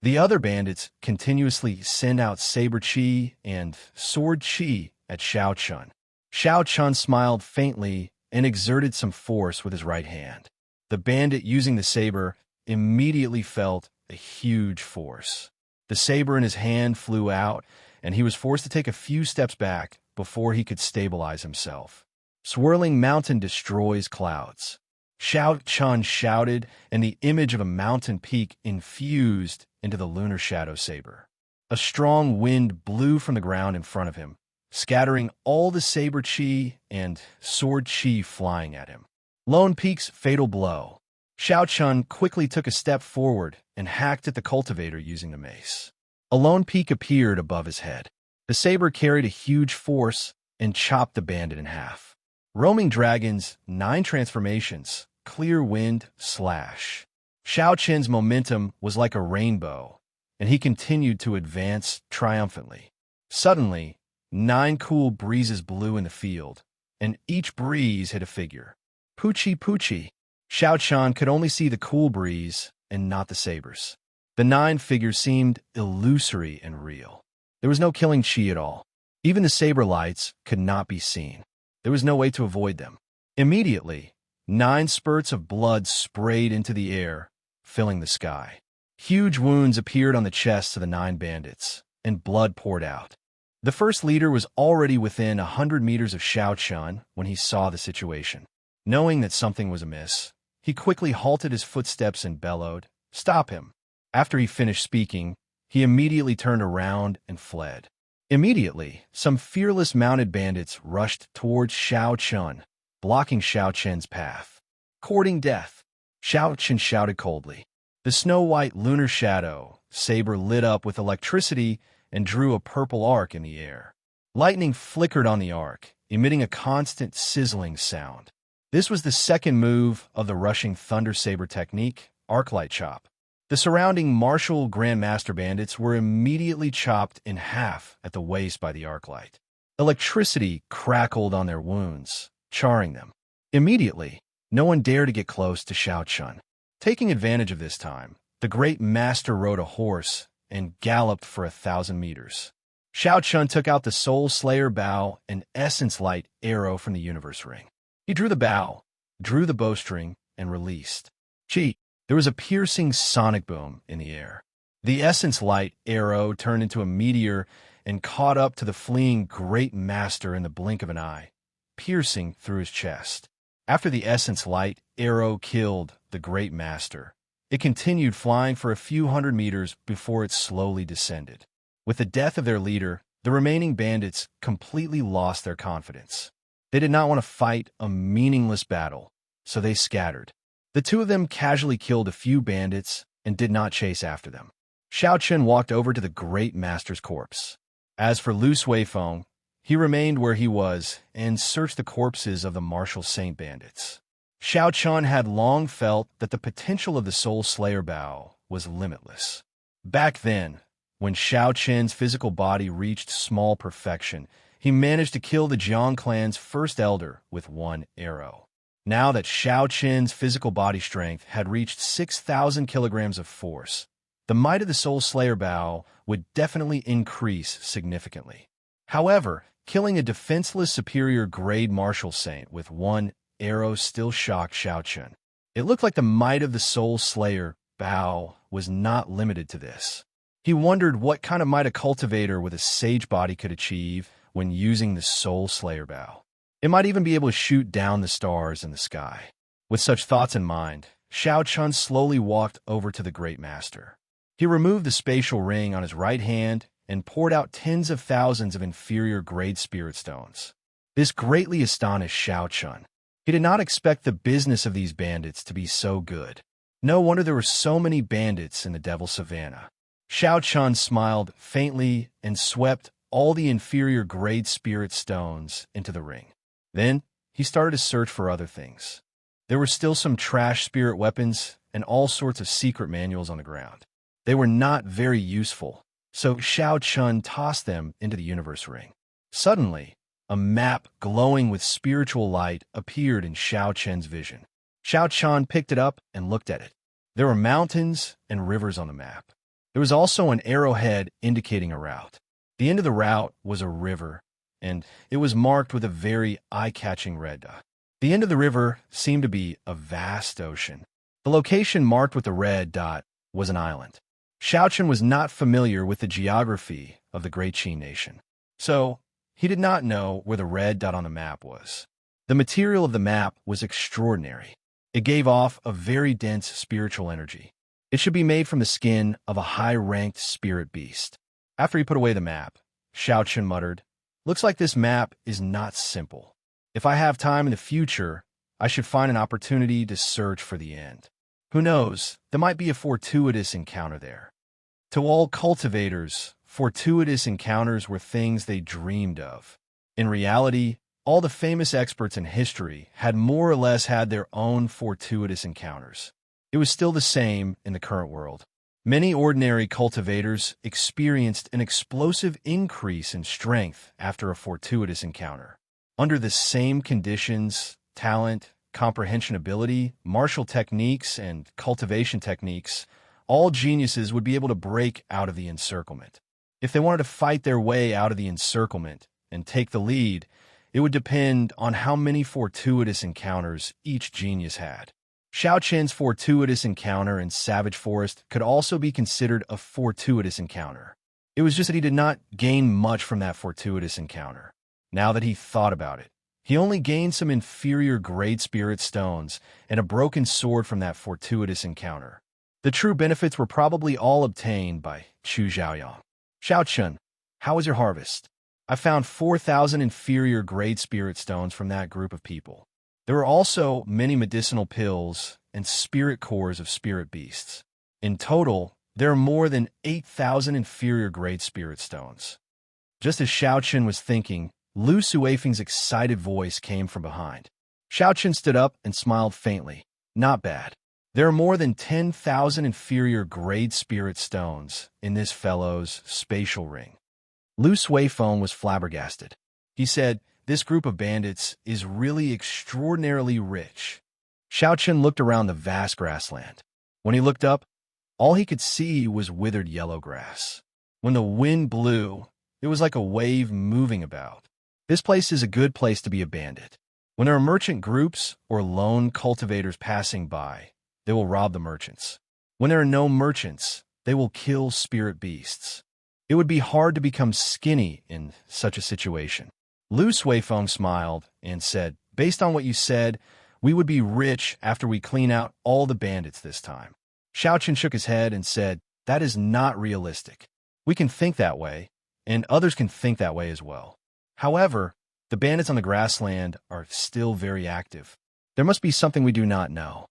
The other bandits continuously sent out saber chi and sword chi at Xiao Qin. Xiao Qin smiled faintly and exerted some force with his right hand. The bandit using the saber immediately felt a huge force. The saber in his hand flew out, and he was forced to take a few steps back before he could stabilize himself. Swirling mountain destroys clouds. Xiao Qin shouted, and the image of a mountain peak infused into the lunar shadow saber. A strong wind blew from the ground in front of him, scattering all the saber chi and sword chi flying at him. Lone Peak's fatal blow. Xiao Qin quickly took a step forward and hacked at the cultivator using the mace. A lone peak appeared above his head. The saber carried a huge force and chopped the bandit in half. Roaming Dragon's 9 transformations, clear wind, slash. Xiao Qin's momentum was like a rainbow, and he continued to advance triumphantly. Suddenly, 9 cool breezes blew in the field, and each breeze hit a figure. Puxi Puxi. Xiao Qin could only see the cool breeze and not the sabers. The 9 figures seemed illusory and real. There was no killing chi at all. Even the saber lights could not be seen. There was no way to avoid them. Immediately, 9 spurts of blood sprayed into the air, filling the sky. Huge wounds appeared on the chests of the 9 bandits, and blood poured out. The first leader was already within 100 meters of Xiao Qin when he saw the situation. Knowing that something was amiss, he quickly halted his footsteps and bellowed, "Stop him!" After he finished speaking, he immediately turned around and fled. Immediately, some fearless mounted bandits rushed towards Xiao Qin, blocking Xiao Qin's path. Courting death, Xiao Qin shouted coldly. The snow-white lunar shadow saber lit up with electricity and drew a purple arc in the air. Lightning flickered on the arc, emitting a constant sizzling sound. This was the second move of the rushing Thunder Saber technique, Arclight Chop. The surrounding martial Grandmaster bandits were immediately chopped in half at the waist by the Arclight. Electricity crackled on their wounds, charring them. Immediately, no one dared to get close to Xiao Qin. Taking advantage of this time, the great master rode a horse and galloped for 1,000 meters. Xiao Qin took out the Soul Slayer bow and Essence Light arrow from the Universe Ring. He drew the bow, drew the bowstring, and released. Gee! There was a piercing sonic boom in the air. The essence light arrow turned into a meteor and caught up to the fleeing great master in the blink of an eye, piercing through his chest. After the essence light arrow killed the great master, it continued flying for a few hundred meters before it slowly descended. With the death of their leader, the remaining bandits completely lost their confidence. They did not want to fight a meaningless battle, so they scattered. The two of them casually killed a few bandits and did not chase after them. Xiao Chen walked over to the great master's corpse. As for Lu Suifeng, he remained where he was and searched the corpses of the martial saint bandits. Xiao Chen had long felt that the potential of the Soul Slayer Bao was limitless. Back then, when Xiao Chen's physical body reached small perfection, he managed to kill the Jiang clan's first elder with one arrow. Now that Xiao Chen's physical body strength had reached 6,000 kilograms of force, the might of the Soul Slayer Bao would definitely increase significantly. However, killing a defenseless superior grade martial saint with one arrow still shocked Xiao Chen. It looked like the might of the Soul Slayer Bao was not limited to this. He wondered what kind of might a cultivator with a sage body could achieve when using the Soul Slayer Bao. It might even be able to shoot down the stars in the sky. With such thoughts in mind, Xiao Chen slowly walked over to the Great Master. He removed the spatial ring on his right hand and poured out tens of thousands of inferior grade spirit stones. This greatly astonished Xiao Chen. He did not expect the business of these bandits to be so good. No wonder there were so many bandits in the Devil Savannah. Xiao Chen smiled faintly and swept all the inferior grade spirit stones into the ring. Then, he started to search for other things. There were still some trash spirit weapons and all sorts of secret manuals on the ground. They were not very useful, so Xiao Chen tossed them into the universe ring. Suddenly, a map glowing with spiritual light appeared in Xiao Chen's vision. Xiao Chen picked it up and looked at it. There were mountains and rivers on the map. There was also an arrowhead indicating a route. The end of the route was a river, and it was marked with a very eye-catching red dot. The end of the river seemed to be a vast ocean. The location marked with the red dot was an island. Xiao Chen was not familiar with the geography of the Great Qin nation, so he did not know where the red dot on the map was. The material of the map was extraordinary. It gave off a very dense spiritual energy. It should be made from the skin of a high-ranked spirit beast. After he put away the map, Xiao Chen muttered, "Looks like this map is not simple. If I have time in the future, I should find an opportunity to search for the end. Who knows, there might be a fortuitous encounter there." To all cultivators, fortuitous encounters were things they dreamed of. In reality, all the famous experts in history had more or less had their own fortuitous encounters. It was still the same in the current world. Many ordinary cultivators experienced an explosive increase in strength after a fortuitous encounter. Under the same conditions, talent, comprehension ability, martial techniques, and cultivation techniques, all geniuses would be able to break out of the encirclement. If they wanted to fight their way out of the encirclement and take the lead, it would depend on how many fortuitous encounters each genius had. Xiao Chen's fortuitous encounter in Savage Forest could also be considered a fortuitous encounter. It was just that he did not gain much from that fortuitous encounter. Now that he thought about it, he only gained some inferior grade spirit stones and a broken sword from that fortuitous encounter. The true benefits were probably all obtained by Chu Xiaoyang. "Xiao Chen, how was your harvest?" "I found 4,000 inferior grade spirit stones from that group of people. There were also many medicinal pills and spirit cores of spirit beasts. In total, there are more than 8,000 inferior grade spirit stones." Just as Xiao Chen was thinking, Lu Suifeng's excited voice came from behind. Xiao Chen stood up and smiled faintly. "Not bad. There are more than 10,000 inferior grade spirit stones in this fellow's spatial ring." Lu Suifeng was flabbergasted. He said, "This group of bandits is really extraordinarily rich." Xiao Chen looked around the vast grassland. When he looked up, all he could see was withered yellow grass. When the wind blew, it was like a wave moving about. This place is a good place to be a bandit. When there are merchant groups or lone cultivators passing by, they will rob the merchants. When there are no merchants, they will kill spirit beasts. It would be hard to become skinny in such a situation. Lu Suifeng smiled and said, based on what you said, we would be rich after we clean out all the bandits this time. Xiao Chen shook his head and said, that is not realistic. We can think that way, and others can think that way as well. However, the bandits on the grassland are still very active. There must be something we do not know.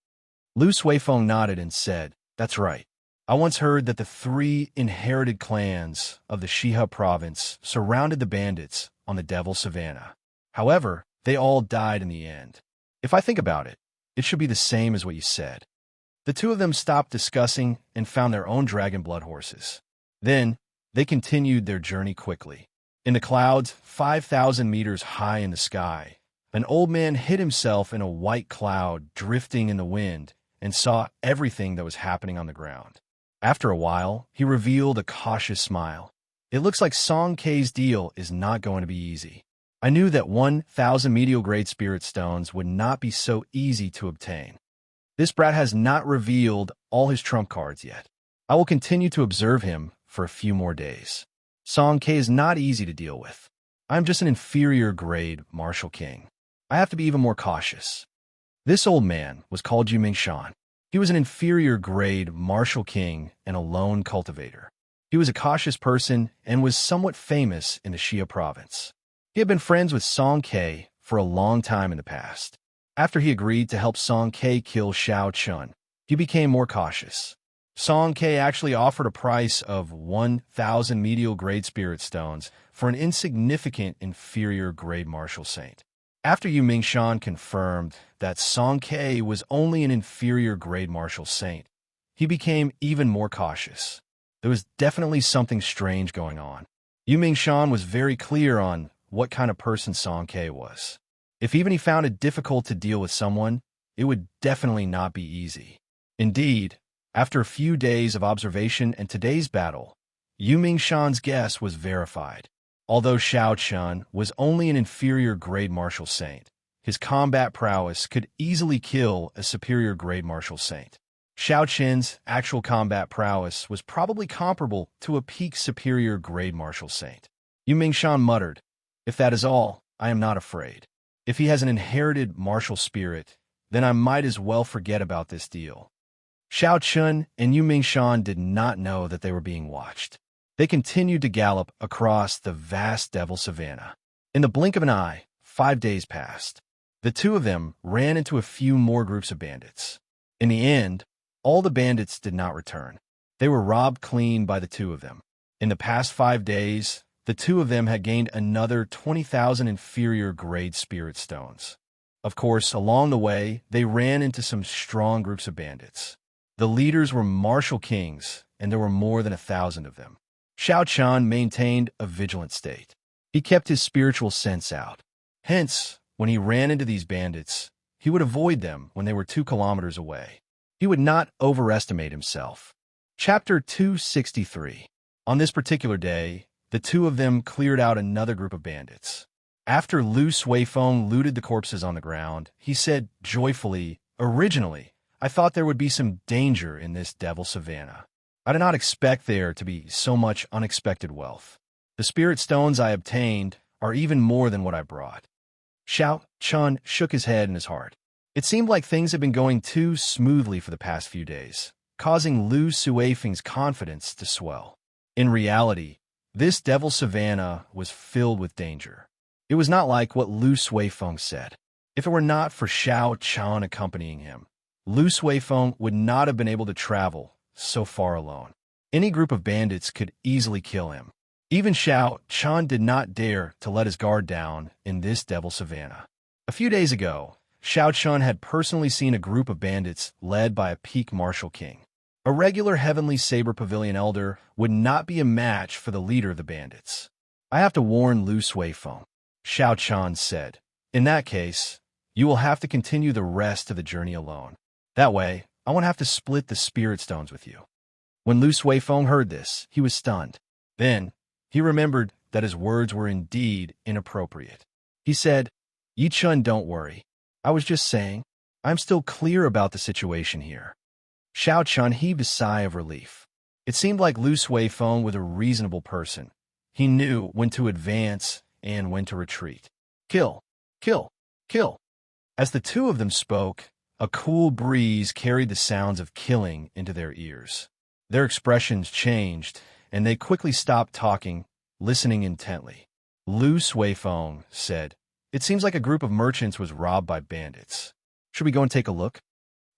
Lu Suifeng nodded and said, that's right. I once heard that the 3 inherited clans of the Shihe province surrounded the bandits on the Devil Savannah. However, they all died in the end. If I think about it, it should be the same as what you said. The 2 of them stopped discussing and found their own dragon blood horses. Then, they continued their journey quickly. In the clouds, 5,000 meters high in the sky, an old man hid himself in a white cloud drifting in the wind and saw everything that was happening on the ground. After a while, he revealed a cautious smile. It looks like Song Kei's deal is not going to be easy. I knew that 1,000 medial grade spirit stones would not be so easy to obtain. This brat has not revealed all his trump cards yet. I will continue to observe him for a few more days. Song Kei is not easy to deal with. I am just an inferior grade martial king. I have to be even more cautious. This old man was called Yu Mingshan. He was an inferior grade martial king and a lone cultivator. He was a cautious person and was somewhat famous in the Shihe province. He had been friends with Song Kei for a long time in the past. After he agreed to help Song Kei kill Xiao Chun, he became more cautious. Song Kei actually offered a price of 1,000 medial grade spirit stones for an insignificant inferior grade martial saint. After Yu Mingshan confirmed that Song Kei was only an inferior grade martial saint, he became even more cautious. There was definitely something strange going on. Yu Mingshan was very clear on what kind of person Song Kei was. If even he found it difficult to deal with someone, it would definitely not be easy. Indeed, after a few days of observation and today's battle, Yu Mingshan's guess was verified. Although Xiao Chun was only an inferior grade martial saint, his combat prowess could easily kill a superior grade martial saint. Xiao Chun's actual combat prowess was probably comparable to a peak superior grade martial saint. Yu Mingshan muttered, if that is all, I am not afraid. If he has an inherited martial spirit, then I might as well forget about this deal. Xiao Chun and Yu Mingshan did not know that they were being watched. They continued to gallop across the vast Devil Savannah. In the blink of an eye, 5 days passed. The 2 of them ran into a few more groups of bandits. In the end, all the bandits did not return. They were robbed clean by the 2 of them. In the past 5 days, the 2 of them had gained another 20,000 inferior grade spirit stones. Of course, along the way, they ran into some strong groups of bandits. The leaders were martial kings, and there were more than 1,000 of them. Xiao Chun maintained a vigilant state. He kept his spiritual sense out. Hence, when he ran into these bandits, he would avoid them when they were 2 kilometers away. He would not overestimate himself. Chapter 263. On this particular day, the 2 of them cleared out another group of bandits. After Lu Suifeng looted the corpses on the ground, he said joyfully, originally, I thought there would be some danger in this Devil Savannah. I did not expect there to be so much unexpected wealth. The spirit stones I obtained are even more than what I brought. Xiao Chun shook his head in his heart. It seemed like things had been going too smoothly for the past few days, causing Lu Suifeng's confidence to swell. In reality, this Devil Savannah was filled with danger. It was not like what Lu Suifeng said. If it were not for Xiao Chun accompanying him, Lu Suifeng would not have been able to travel so far alone. Any group of bandits could easily kill him. Even Xiao Chun did not dare to let his guard down in this Devil Savannah. A few days ago, Xiao Chun had personally seen a group of bandits led by a peak martial king. A regular Heavenly Saber Pavilion elder would not be a match for the leader of the bandits. I have to warn Lu Suifeng, Xiao Chun said. In that case, you will have to continue the rest of the journey alone. That way, I won't have to split the spirit stones with you. When Lu Suifeng heard this, he was stunned. Then, he remembered that his words were indeed inappropriate. He said, Yi Chun, don't worry. I was just saying, I'm still clear about the situation here. Xiao Chun heaved a sigh of relief. It seemed like Lu Suifeng was a reasonable person. He knew when to advance and when to retreat. Kill, kill, kill. As the two of them spoke, a cool breeze carried the sounds of killing into their ears. Their expressions changed, and they quickly stopped talking, listening intently. Lu Suifeng said, "It seems like a group of merchants was robbed by bandits. Should we go and take a look?"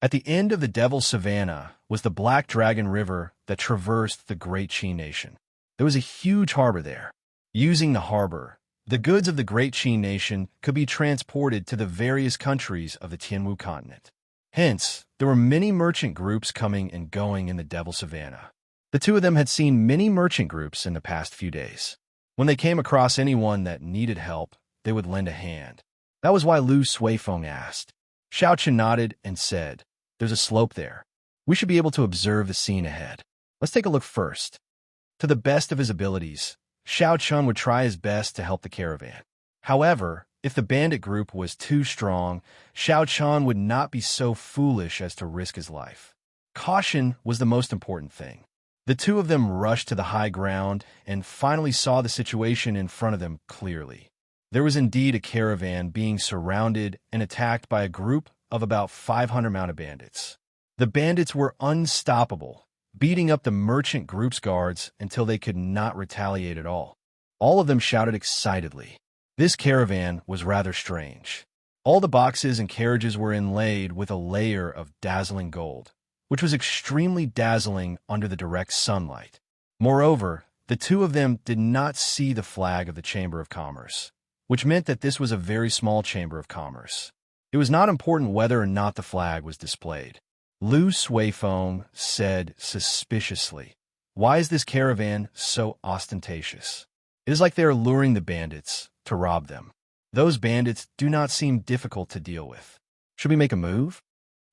At the end of the Devil's Savannah was the Black Dragon River that traversed the Great Qi Nation. There was a huge harbor there. Using the harbor, the goods of the Great Qi Nation could be transported to the various countries of the Tianwu continent. Hence, there were many merchant groups coming and going in the Devil's Savannah. The two of them had seen many merchant groups in the past few days. When they came across anyone that needed help, they would lend a hand. That was why Lu Suifeng asked. Xiao Chen nodded and said, "There's a slope there. We should be able to observe the scene ahead. Let's take a look first." To the best of his abilities, Xiao Chen would try his best to help the caravan. However, if the bandit group was too strong, Xiao Chen would not be so foolish as to risk his life. Caution was the most important thing. The two of them rushed to the high ground and finally saw the situation in front of them clearly. There was indeed a caravan being surrounded and attacked by a group of about 500 mounted bandits. The bandits were unstoppable, beating up the merchant group's guards until they could not retaliate at all. All of them shouted excitedly. This caravan was rather strange. All the boxes and carriages were inlaid with a layer of dazzling gold, which was extremely dazzling under the direct sunlight. Moreover, the two of them did not see the flag of the Chamber of Commerce, which meant that this was a very small Chamber of Commerce. It was not important whether or not the flag was displayed. Lu Suifeng said suspiciously, "Why is this caravan so ostentatious? It is like they are luring the bandits to rob them. Those bandits do not seem difficult to deal with. Should we make a move?"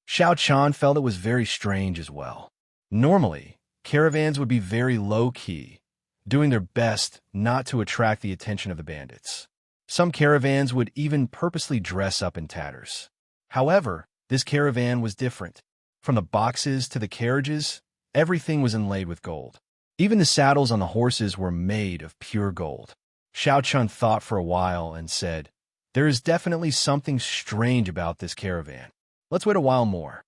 Xiao Chen felt it was very strange as well. Normally, caravans would be very low-key, doing their best not to attract the attention of the bandits. Some caravans would even purposely dress up in tatters. However, this caravan was different. From the boxes to the carriages, everything was inlaid with gold. Even the saddles on the horses were made of pure gold. Xiao Chen thought for a while and said, "There is definitely something strange about this caravan. Let's wait a while more."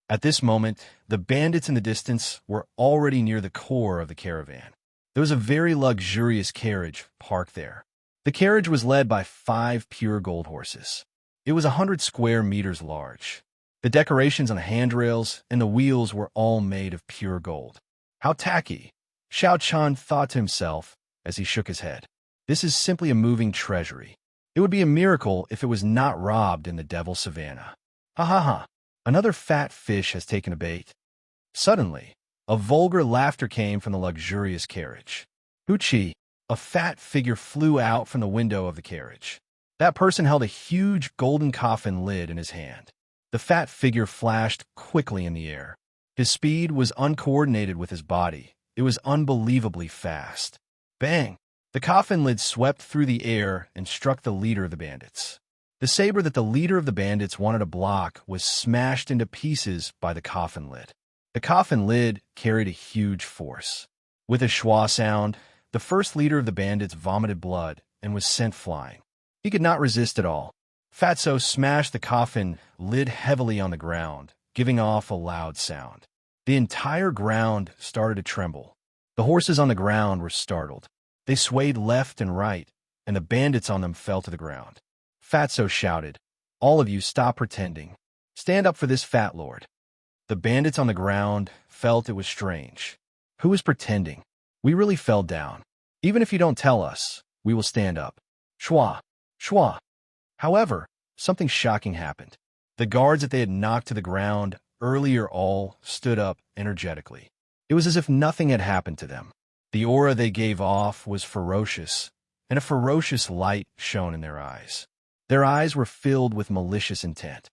At this moment, the bandits in the distance were already near the core of the caravan. There was a very luxurious carriage parked there. The carriage was led by 5 pure gold horses. It was 100 square meters large. The decorations on the handrails and the wheels were all made of pure gold. How tacky, Xiao Chen thought to himself as he shook his head. This is simply a moving treasury. It would be a miracle if it was not robbed in the Devil's Savannah. Ha ha ha, another fat fish has taken a bait. Suddenly, a vulgar laughter came from the luxurious carriage. Huchi, a fat figure flew out from the window of the carriage. That person held a huge golden coffin lid in his hand. The fat figure flashed quickly in the air. His speed was uncoordinated with his body. It was unbelievably fast. Bang! The coffin lid swept through the air and struck the leader of the bandits. The saber that the leader of the bandits wanted to block was smashed into pieces by the coffin lid. The coffin lid carried a huge force. With a schwa sound, the first leader of the bandits vomited blood and was sent flying. He could not resist at all. Fatso smashed the coffin lid heavily on the ground, giving off a loud sound. The entire ground started to tremble. The horses on the ground were startled. They swayed left and right, and the bandits on them fell to the ground. Fatso shouted, "All of you stop pretending. Stand up for this fat lord." The bandits on the ground felt it was strange. Who was pretending? We really fell down. Even if you don't tell us, we will stand up. Schwa, schwa. However, something shocking happened. The guards that they had knocked to the ground earlier all stood up energetically. It was as if nothing had happened to them. The aura they gave off was ferocious, and a ferocious light shone in their eyes. Their eyes were filled with malicious intent.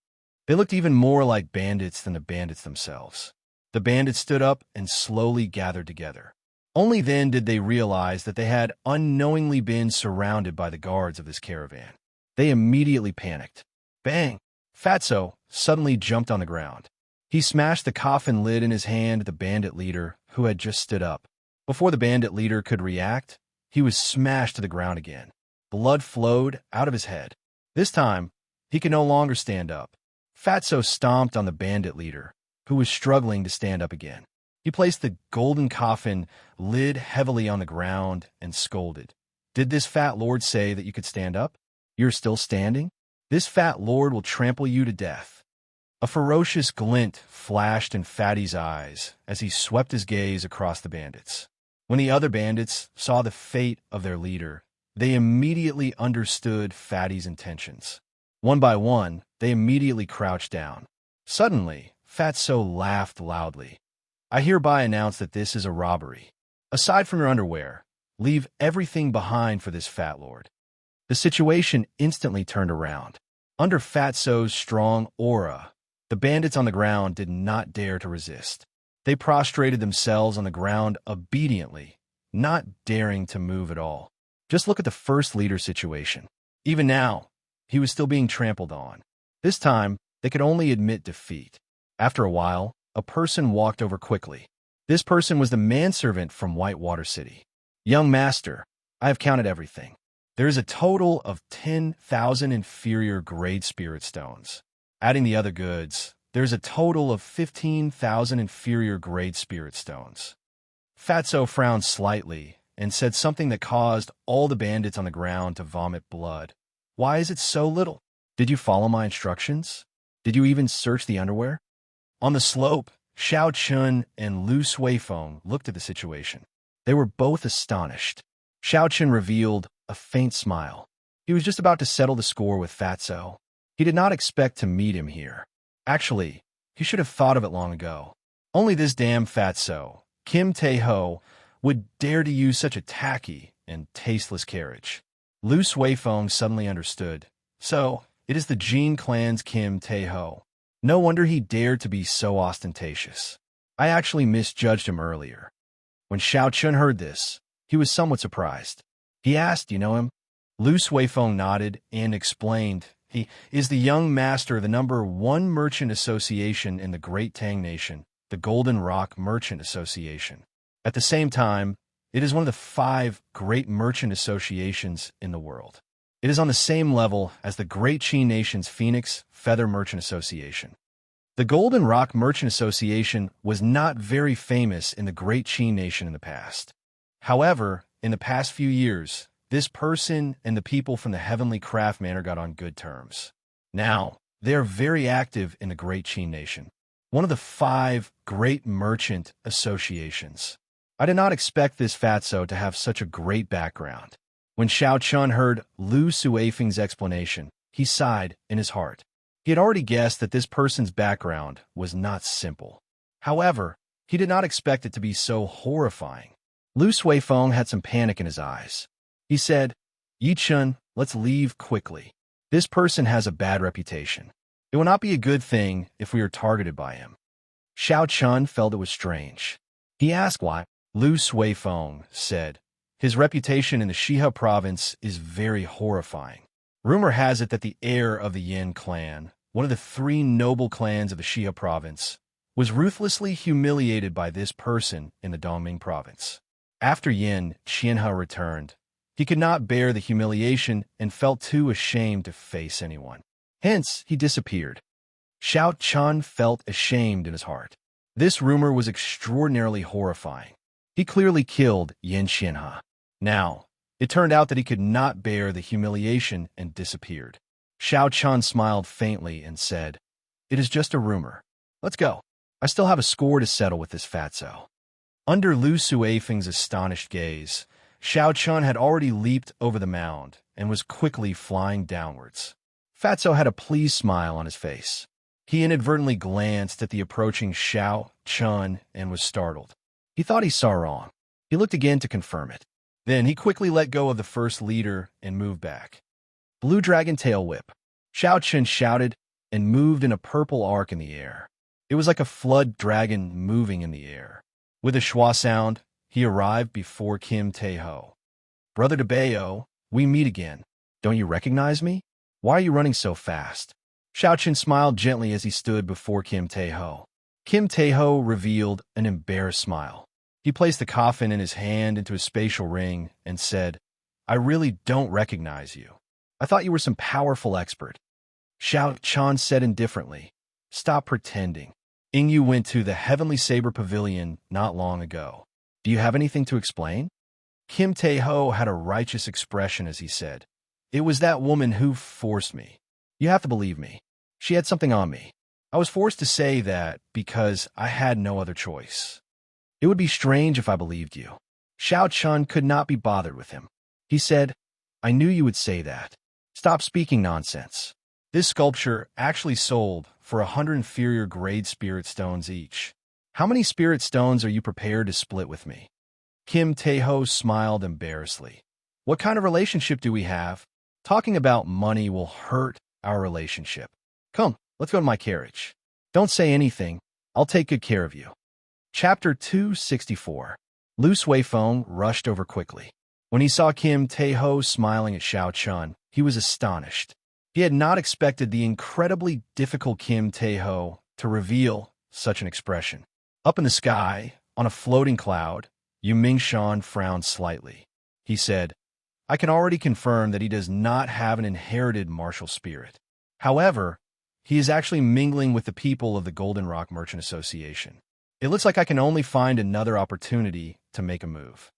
They looked even more like bandits than the bandits themselves. The bandits stood up and slowly gathered together. Only then did they realize that they had unknowingly been surrounded by the guards of this caravan. They immediately panicked. Bang! Fatso suddenly jumped on the ground. He smashed the coffin lid in his hand at the bandit leader, who had just stood up. Before the bandit leader could react, he was smashed to the ground again. Blood flowed out of his head. This time, he could no longer stand up. Fatso stomped on the bandit leader, who was struggling to stand up again. He placed the golden coffin lid heavily on the ground and scolded. "Did this fat lord say that you could stand up? You're still standing? This fat lord will trample you to death." A ferocious glint flashed in Fatty's eyes as he swept his gaze across the bandits. When the other bandits saw the fate of their leader, they immediately understood Fatty's intentions. One by one, they immediately crouched down. Suddenly, Fatso laughed loudly. "I hereby announce that this is a robbery. Aside from your underwear, leave everything behind for this fat lord." The situation instantly turned around. Under Fatso's strong aura, the bandits on the ground did not dare to resist. They prostrated themselves on the ground obediently, not daring to move at all. Just look at the first leader situation. Even now, he was still being trampled on. This time, they could only admit defeat. After a while, a person walked over quickly. This person was the manservant from Whitewater City. "Young master, I have counted everything. There is a total of 10,000 inferior grade spirit stones. Adding the other goods, there's a total of 15,000 inferior grade spirit stones." Fatso frowned slightly and said something that caused all the bandits on the ground to vomit blood. "Why is it so little? Did you follow my instructions? Did you even search the underwear?" On the slope, Xiao Chun and Lu Suifeng looked at the situation. They were both astonished. Xiao Chun revealed a faint smile. He was just about to settle the score with Fatso. He did not expect to meet him here. Actually, he should have thought of it long ago. Only this damn Fatso, Kim Tae-ho, would dare to use such a tacky and tasteless carriage. Lu Suifeng suddenly understood. So, it is the Jin clan's Kim Tae-ho. No wonder he dared to be so ostentatious. I actually misjudged him earlier. When Xiao Chun heard this, he was somewhat surprised. He asked, "You know him?" Lu Suifeng nodded and explained, "He is the young master of the #1 merchant association in the Great Tang Nation, the Golden Rock Merchant Association. At the same time, it is one of the 5 great merchant associations in the world. It is on the same level as the Great Qi Nation's Phoenix Feather Merchant Association." The Golden Rock Merchant Association was not very famous in the Great Qi Nation in the past. However, in the past few years, this person and the people from the Heavenly Craft Manor got on good terms. Now, they are very active in the Great Qi Nation, one of the 5 great merchant associations. I did not expect this Fatso to have such a great background. When Xiao Chun heard Lu Suifeng's explanation, he sighed in his heart. He had already guessed that this person's background was not simple. However, he did not expect it to be so horrifying. Lu Suifeng had some panic in his eyes. He said, "Yi Chun, let's leave quickly. This person has a bad reputation. It will not be a good thing if we are targeted by him." Xiao Chun felt it was strange. He asked why. Lu Suifeng said, "His reputation in the Shiha province is very horrifying. Rumor has it that the heir of the Yin clan, one of the 3 noble clans of the Shiha province, was ruthlessly humiliated by this person in the Dongming province. After Yin Qianhe returned, he could not bear the humiliation and felt too ashamed to face anyone. Hence, he disappeared." Xiao Chun felt ashamed in his heart. This rumor was extraordinarily horrifying. He clearly killed Yin Qianhe. Now, it turned out that he could not bear the humiliation and disappeared. Xiao Chun smiled faintly and said, "It is just a rumor. Let's go. I still have a score to settle with this Fatso." Under Lu Suifeng's astonished gaze, Xiao Chun had already leaped over the mound and was quickly flying downwards. Fatso had a pleased smile on his face. He inadvertently glanced at the approaching Xiao Chun and was startled. He thought he saw wrong. He looked again to confirm it. Then he quickly let go of the first leader and moved back. Blue Dragon Tail Whip. Xiao Chun shouted and moved in a purple arc in the air. It was like a flood dragon moving in the air. With a schwa sound, he arrived before Kim Tae-ho. "Brother Debeo, we meet again. Don't you recognize me? Why are you running so fast?" Xiao Chun smiled gently as he stood before Kim Tae-ho. Kim Tae-ho revealed an embarrassed smile. He placed the coffin in his hand into a spatial ring and said, I really don't recognize you. I thought you were some powerful expert. Xiao Chan said indifferently, Stop pretending. Ingyu went to the Heavenly Saber Pavilion not long ago. Do you have anything to explain? Kim Tae-ho had a righteous expression as he said, It was that woman who forced me. You have to believe me. She had something on me. I was forced to say that because I had no other choice. It would be strange if I believed you. Xiao Chun could not be bothered with him. He said, I knew you would say that. Stop speaking nonsense. This sculpture actually sold for 100 inferior grade spirit stones each. How many spirit stones are you prepared to split with me? Kim Tae-ho smiled embarrassedly. What kind of relationship do we have? Talking about money will hurt our relationship. Come, let's go to my carriage. Don't say anything. I'll take good care of you. Chapter 264. Lu Suifeng rushed over quickly. When he saw Kim Tae-ho smiling at Xiao Chun, he was astonished. He had not expected the incredibly difficult Kim Tae-ho to reveal such an expression. Up in the sky, on a floating cloud, Yu Mingshan frowned slightly. He said, I can already confirm that he does not have an inherited martial spirit. However, he is actually mingling with the people of the Golden Rock Merchant Association. It looks like I can only find another opportunity to make a move.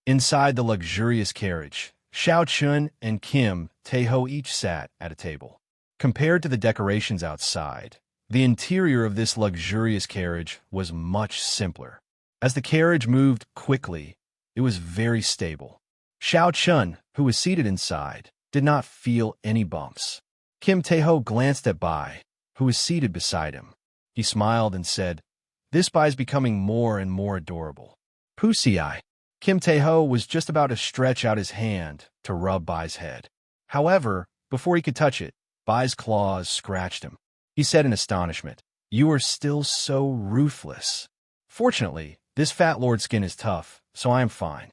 Inside the luxurious carriage, Xiao Chun and Kim Tae-ho each sat at a table. Compared to the decorations outside, the interior of this luxurious carriage was much simpler. As the carriage moved quickly, it was very stable. Xiao Chun, who was seated inside, did not feel any bumps. Kim Tae-ho glanced at Bai, who was seated beside him. He smiled and said, This Bai is becoming more and more adorable. Pussy-eye. Kim Tae-ho was just about to stretch out his hand to rub Bai's head. However, before he could touch it, Bai's claws scratched him. He said in astonishment, You are still so ruthless. Fortunately, this fat lord's skin is tough, so I am fine.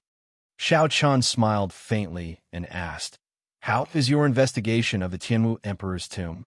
Xiao Chun smiled faintly and asked, How is your investigation of the Tianwu Emperor's tomb?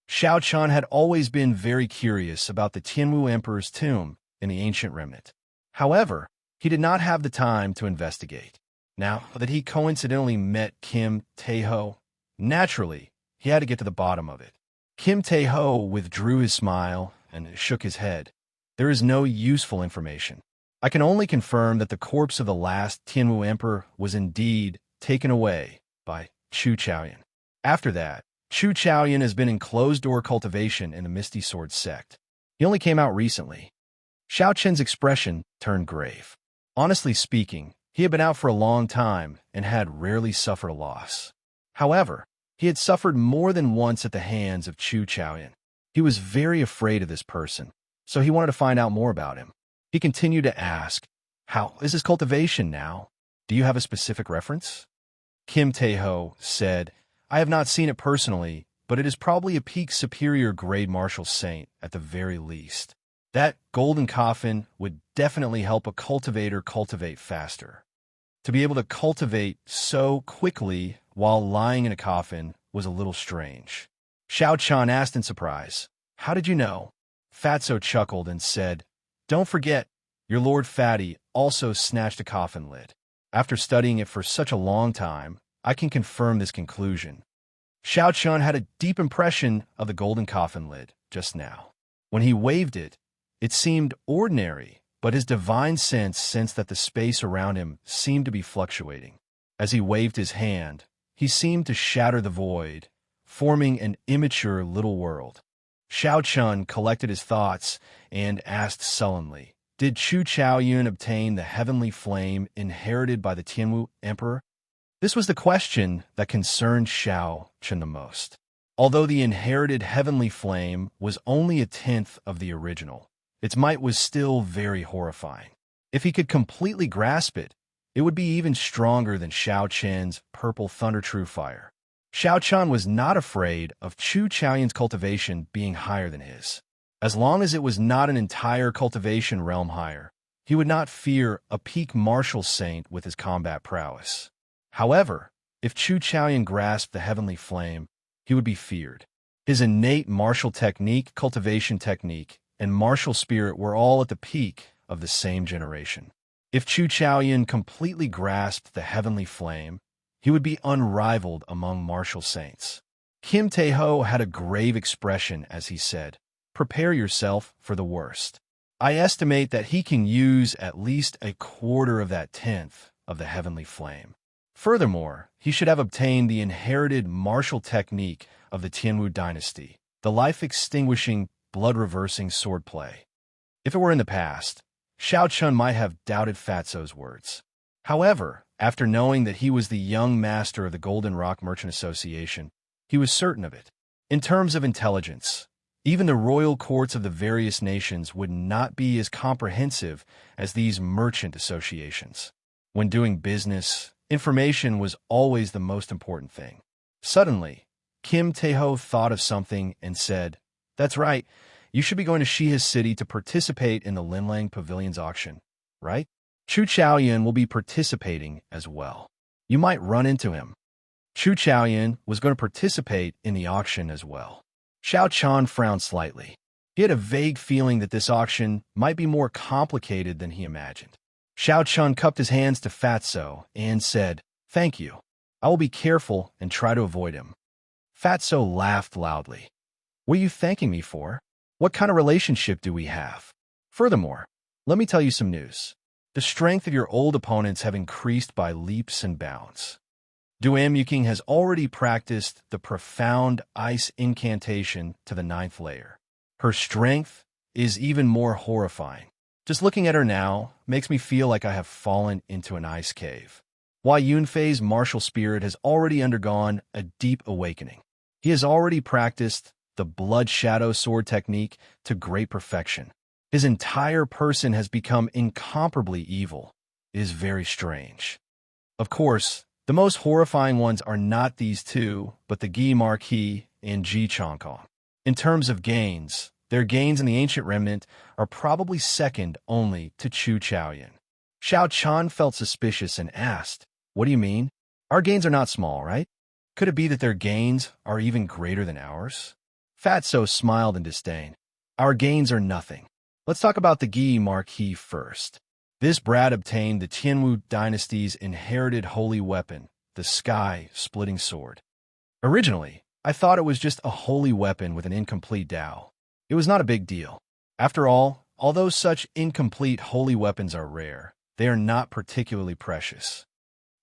Xiao Chun had always been very curious about the Tianwu Emperor's tomb in the ancient remnant. However, he did not have the time to investigate. Now that he coincidentally met Kim Tae-ho, naturally, he had to get to the bottom of it. Kim Tae-ho withdrew his smile and shook his head. There is no useful information. I can only confirm that the corpse of the last Tianwu Emperor was indeed taken away by Chu Chaoyan. After that, Chu Chaoyan has been in closed-door cultivation in the Misty Sword sect. He only came out recently. Xiao Chen's expression turned grave. Honestly speaking, he had been out for a long time and had rarely suffered a loss. However, he had suffered more than once at the hands of Chu Chaoyan. He was very afraid of this person, so he wanted to find out more about him. He continued to ask, How is his cultivation now? Do you have a specific reference? Kim Tae-ho said, I have not seen it personally, but it is probably a peak superior grade martial saint at the very least. That golden coffin would definitely help a cultivator cultivate faster. To be able to cultivate so quickly while lying in a coffin was a little strange. Xiao Chan asked in surprise, How did you know? Fatso chuckled and said, Don't forget, your Lord Fatty also snatched a coffin lid. After studying it for such a long time, I can confirm this conclusion. Xiao Chun had a deep impression of the golden coffin lid just now. When he waved it, it seemed ordinary, but his divine sense sensed that the space around him seemed to be fluctuating. As he waved his hand, he seemed to shatter the void, forming an immature little world. Xiao Chun collected his thoughts and asked sullenly, Did Chu Chaoyun obtain the heavenly flame inherited by the Tianwu Emperor? This was the question that concerned Xiao Chun the most. Although the inherited heavenly flame was only a tenth of the original, its might was still very horrifying. If he could completely grasp it, it would be even stronger than Xiao Chen's purple thunder true fire. Xiao Chun was not afraid of Chu Chaoyun's cultivation being higher than his. As long as it was not an entire cultivation realm higher, he would not fear a peak martial saint with his combat prowess. However, if Chu Chaoyun grasped the heavenly flame, he would be feared. His innate martial technique, cultivation technique, and martial spirit were all at the peak of the same generation. If Chu Chaoyan completely grasped the heavenly flame, he would be unrivaled among martial saints. Kim Tae-ho had a grave expression as he said, "Prepare yourself for the worst." I estimate that he can use at least a quarter of that tenth of the heavenly flame. Furthermore, he should have obtained the inherited martial technique of the Tianwu dynasty, the life-extinguishing, blood-reversing swordplay. If it were in the past, Xiao Chun might have doubted Fatso's words. However, after knowing that he was the young master of the Golden Rock Merchant Association, he was certain of it. In terms of intelligence, even the royal courts of the various nations would not be as comprehensive as these merchant associations. When doing business, information was always the most important thing. Suddenly, Kim Tae-ho thought of something and said, "That's right, you should be going to Shiha's city to participate in the Linlang Pavilion's auction, right? Chu Chaoyan will be participating as well. You might run into him." Chu Chaoyan was going to participate in the auction as well. Xiao Chan frowned slightly. He had a vague feeling that this auction might be more complicated than he imagined. Xiao Chun cupped his hands to Fatso and said, "Thank you. I will be careful and try to avoid him." Fatso laughed loudly. "What are you thanking me for? What kind of relationship do we have? Furthermore, let me tell you some news. The strength of your old opponents have increased by leaps and bounds. Duan Muking has already practiced the profound ice incantation to the 9th layer. Her strength is even more horrifying. Just looking at her now makes me feel like I have fallen into an ice cave. Wai Yunfei's martial spirit has already undergone a deep awakening. He has already practiced the blood shadow sword technique to great perfection. His entire person has become incomparably evil. It is very strange. Of course, the most horrifying ones are not these two, but the Gi Marquis and Ji Chongkong. In terms of gains, their gains in the ancient remnant are probably second only to Chu Chaoyan. Xiao Chan felt suspicious and asked, "What do you mean? Our gains are not small, right? Could it be that their gains are even greater than ours?" Fatso smiled in disdain. "Our gains are nothing. Let's talk about the Gi Marquis first. This brat obtained the Tianwu dynasty's inherited holy weapon, the sky-splitting sword. Originally, I thought it was just a holy weapon with an incomplete Dao. It was not a big deal. After all, although such incomplete holy weapons are rare, they are not particularly precious.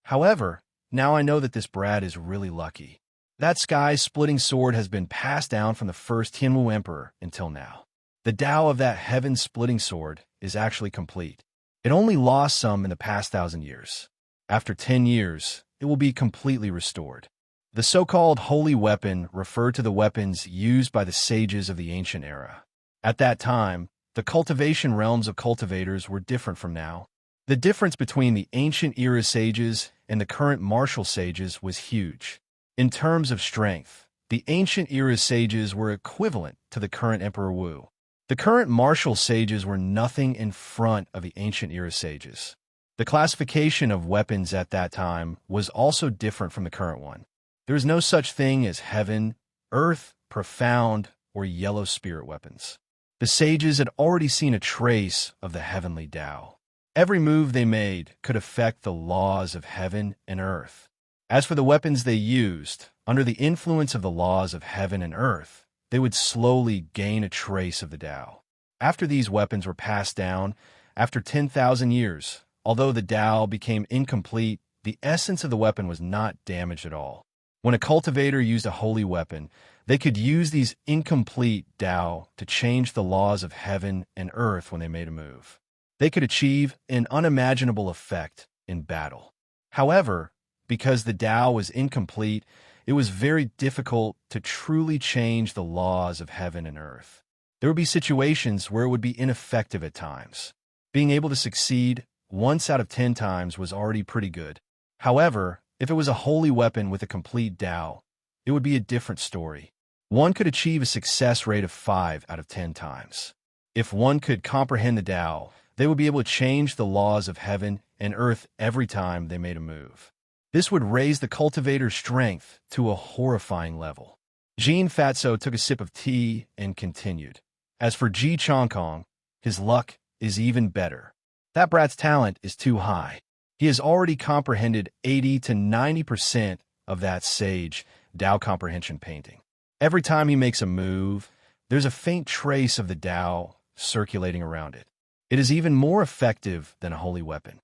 However, now I know that this brat is really lucky. That sky-splitting sword has been passed down from the first Tianwu emperor until now. The Dao of that heaven-splitting sword is actually complete. It only lost some in the past 1,000 years. After 10 years, it will be completely restored. The so-called holy weapon referred to the weapons used by the sages of the ancient era. At that time, the cultivation realms of cultivators were different from now. The difference between the ancient era sages and the current martial sages was huge. In terms of strength, the ancient era sages were equivalent to the current Emperor Wu. The current martial sages were nothing in front of the ancient era sages. The classification of weapons at that time was also different from the current one. There is no such thing as heaven, earth, profound, or yellow spirit weapons. The sages had already seen a trace of the heavenly Tao. Every move they made could affect the laws of heaven and earth. As for the weapons they used, under the influence of the laws of heaven and earth, they would slowly gain a trace of the Tao. After these weapons were passed down, after 10,000 years, although the Tao became incomplete, the essence of the weapon was not damaged at all. When a cultivator used a holy weapon, they could use these incomplete Tao to change the laws of heaven and earth when they made a move. They could achieve an unimaginable effect in battle. However, because the Tao was incomplete, it was very difficult to truly change the laws of heaven and earth. There would be situations where it would be ineffective at times. Being able to succeed once out of 10 times was already pretty good. However, if it was a holy weapon with a complete Tao, it would be a different story. One could achieve a success rate of 5 out of 10 times. If one could comprehend the Tao, they would be able to change the laws of heaven and earth every time they made a move. This would raise the cultivator's strength to a horrifying level. Jean Fatso took a sip of tea and continued. As for Ji Chongkong, his luck is even better. That brat's talent is too high. He has already comprehended 80 to 90% of that sage Tao comprehension painting. Every time he makes a move, there's a faint trace of the Tao circulating around it. It is even more effective than a holy weapon.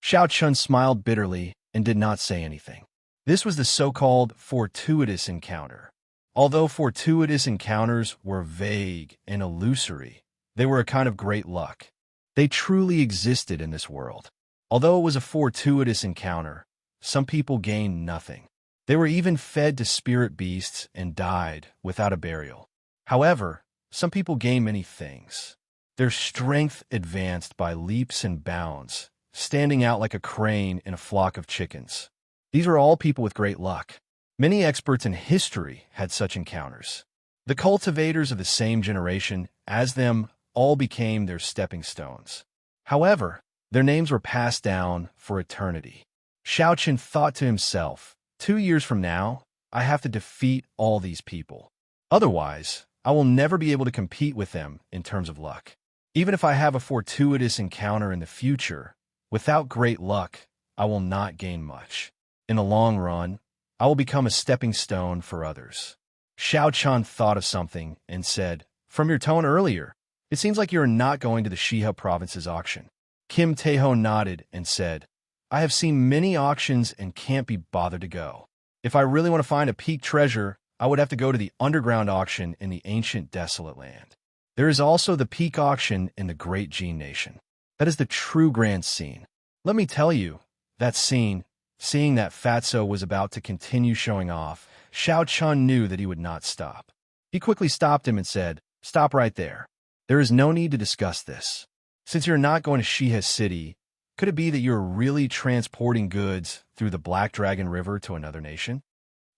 Xiao Chun smiled bitterly and did not say anything. This was the so-called fortuitous encounter. Although fortuitous encounters were vague and illusory, they were a kind of great luck. They truly existed in this world. Although it was a fortuitous encounter, some people gained nothing. They were even fed to spirit beasts and died without a burial. However, some people gained many things. Their strength advanced by leaps and bounds, standing out like a crane in a flock of chickens. These were all people with great luck. Many experts in history had such encounters. The cultivators of the same generation as them all became their stepping stones. However, their names were passed down for eternity. Xiao Qin thought to himself, 2 years from now, I have to defeat all these people. Otherwise, I will never be able to compete with them in terms of luck. Even if I have a fortuitous encounter in the future, without great luck, I will not gain much. In the long run, I will become a stepping stone for others. Xiao Chun thought of something and said, from your tone earlier, it seems like you are not going to the Shihe province's auction. Kim Taeho nodded and said, I have seen many auctions and can't be bothered to go. If I really want to find a peak treasure, I would have to go to the underground auction in the ancient desolate land. There is also the peak auction in the great Jin nation. That is the true grand scene. Let me tell you, that scene, seeing that Fatso was about to continue showing off, Xiao Chun knew that he would not stop. He quickly stopped him and said, stop right there. There is no need to discuss this. Since you're not going to Shihe City, could it be that you're really transporting goods through the Black Dragon River to another nation?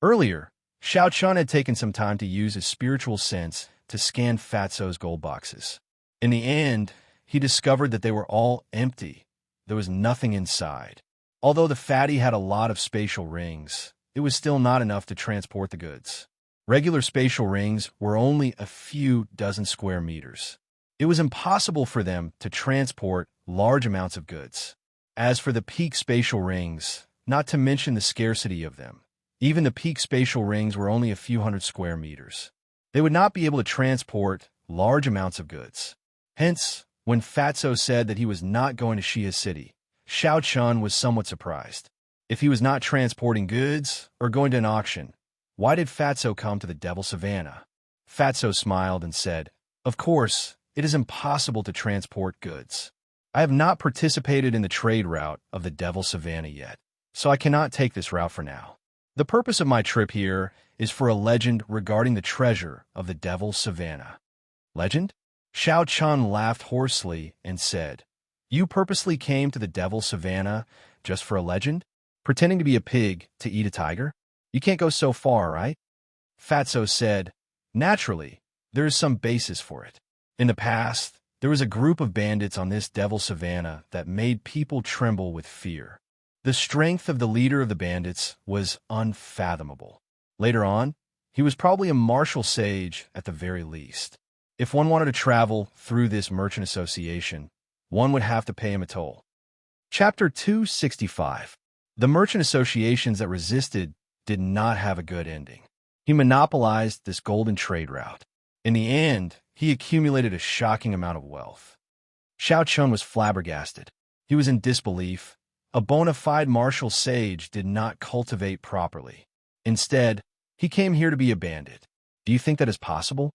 Earlier, Xiao Chun had taken some time to use his spiritual sense to scan Fatso's gold boxes. In the end, he discovered that they were all empty. There was nothing inside. Although the fatty had a lot of spatial rings, it was still not enough to transport the goods. Regular spatial rings were only a few dozen square meters. It was impossible for them to transport large amounts of goods. As for the peak spatial rings, not to mention the scarcity of them, even the peak spatial rings were only a few hundred square meters. They would not be able to transport large amounts of goods. Hence, when Fatso said that he was not going to Shihe City, Xiao Chun was somewhat surprised. If he was not transporting goods or going to an auction, why did Fatso come to the Devil Savannah? Fatso smiled and said, of course, it is impossible to transport goods. I have not participated in the trade route of the Devil Savannah yet, so I cannot take this route for now. The purpose of my trip here is for a legend regarding the treasure of the Devil Savannah. Legend? Xiao Chun laughed hoarsely and said, you purposely came to the Devil Savannah just for a legend? Pretending to be a pig to eat a tiger? You can't go so far, right? Fatso said, naturally, there is some basis for it. In the past, there was a group of bandits on this Devil Savannah that made people tremble with fear. The strength of the leader of the bandits was unfathomable. Later on, he was probably a martial sage at the very least. If one wanted to travel through this merchant association, one would have to pay him a toll. Chapter 265. The merchant associations that resisted did not have a good ending. He monopolized this golden trade route. In the end, he accumulated a shocking amount of wealth. Xiao Chun was flabbergasted. He was in disbelief. A bona fide martial sage did not cultivate properly. Instead, he came here to be a bandit. Do you think that is possible?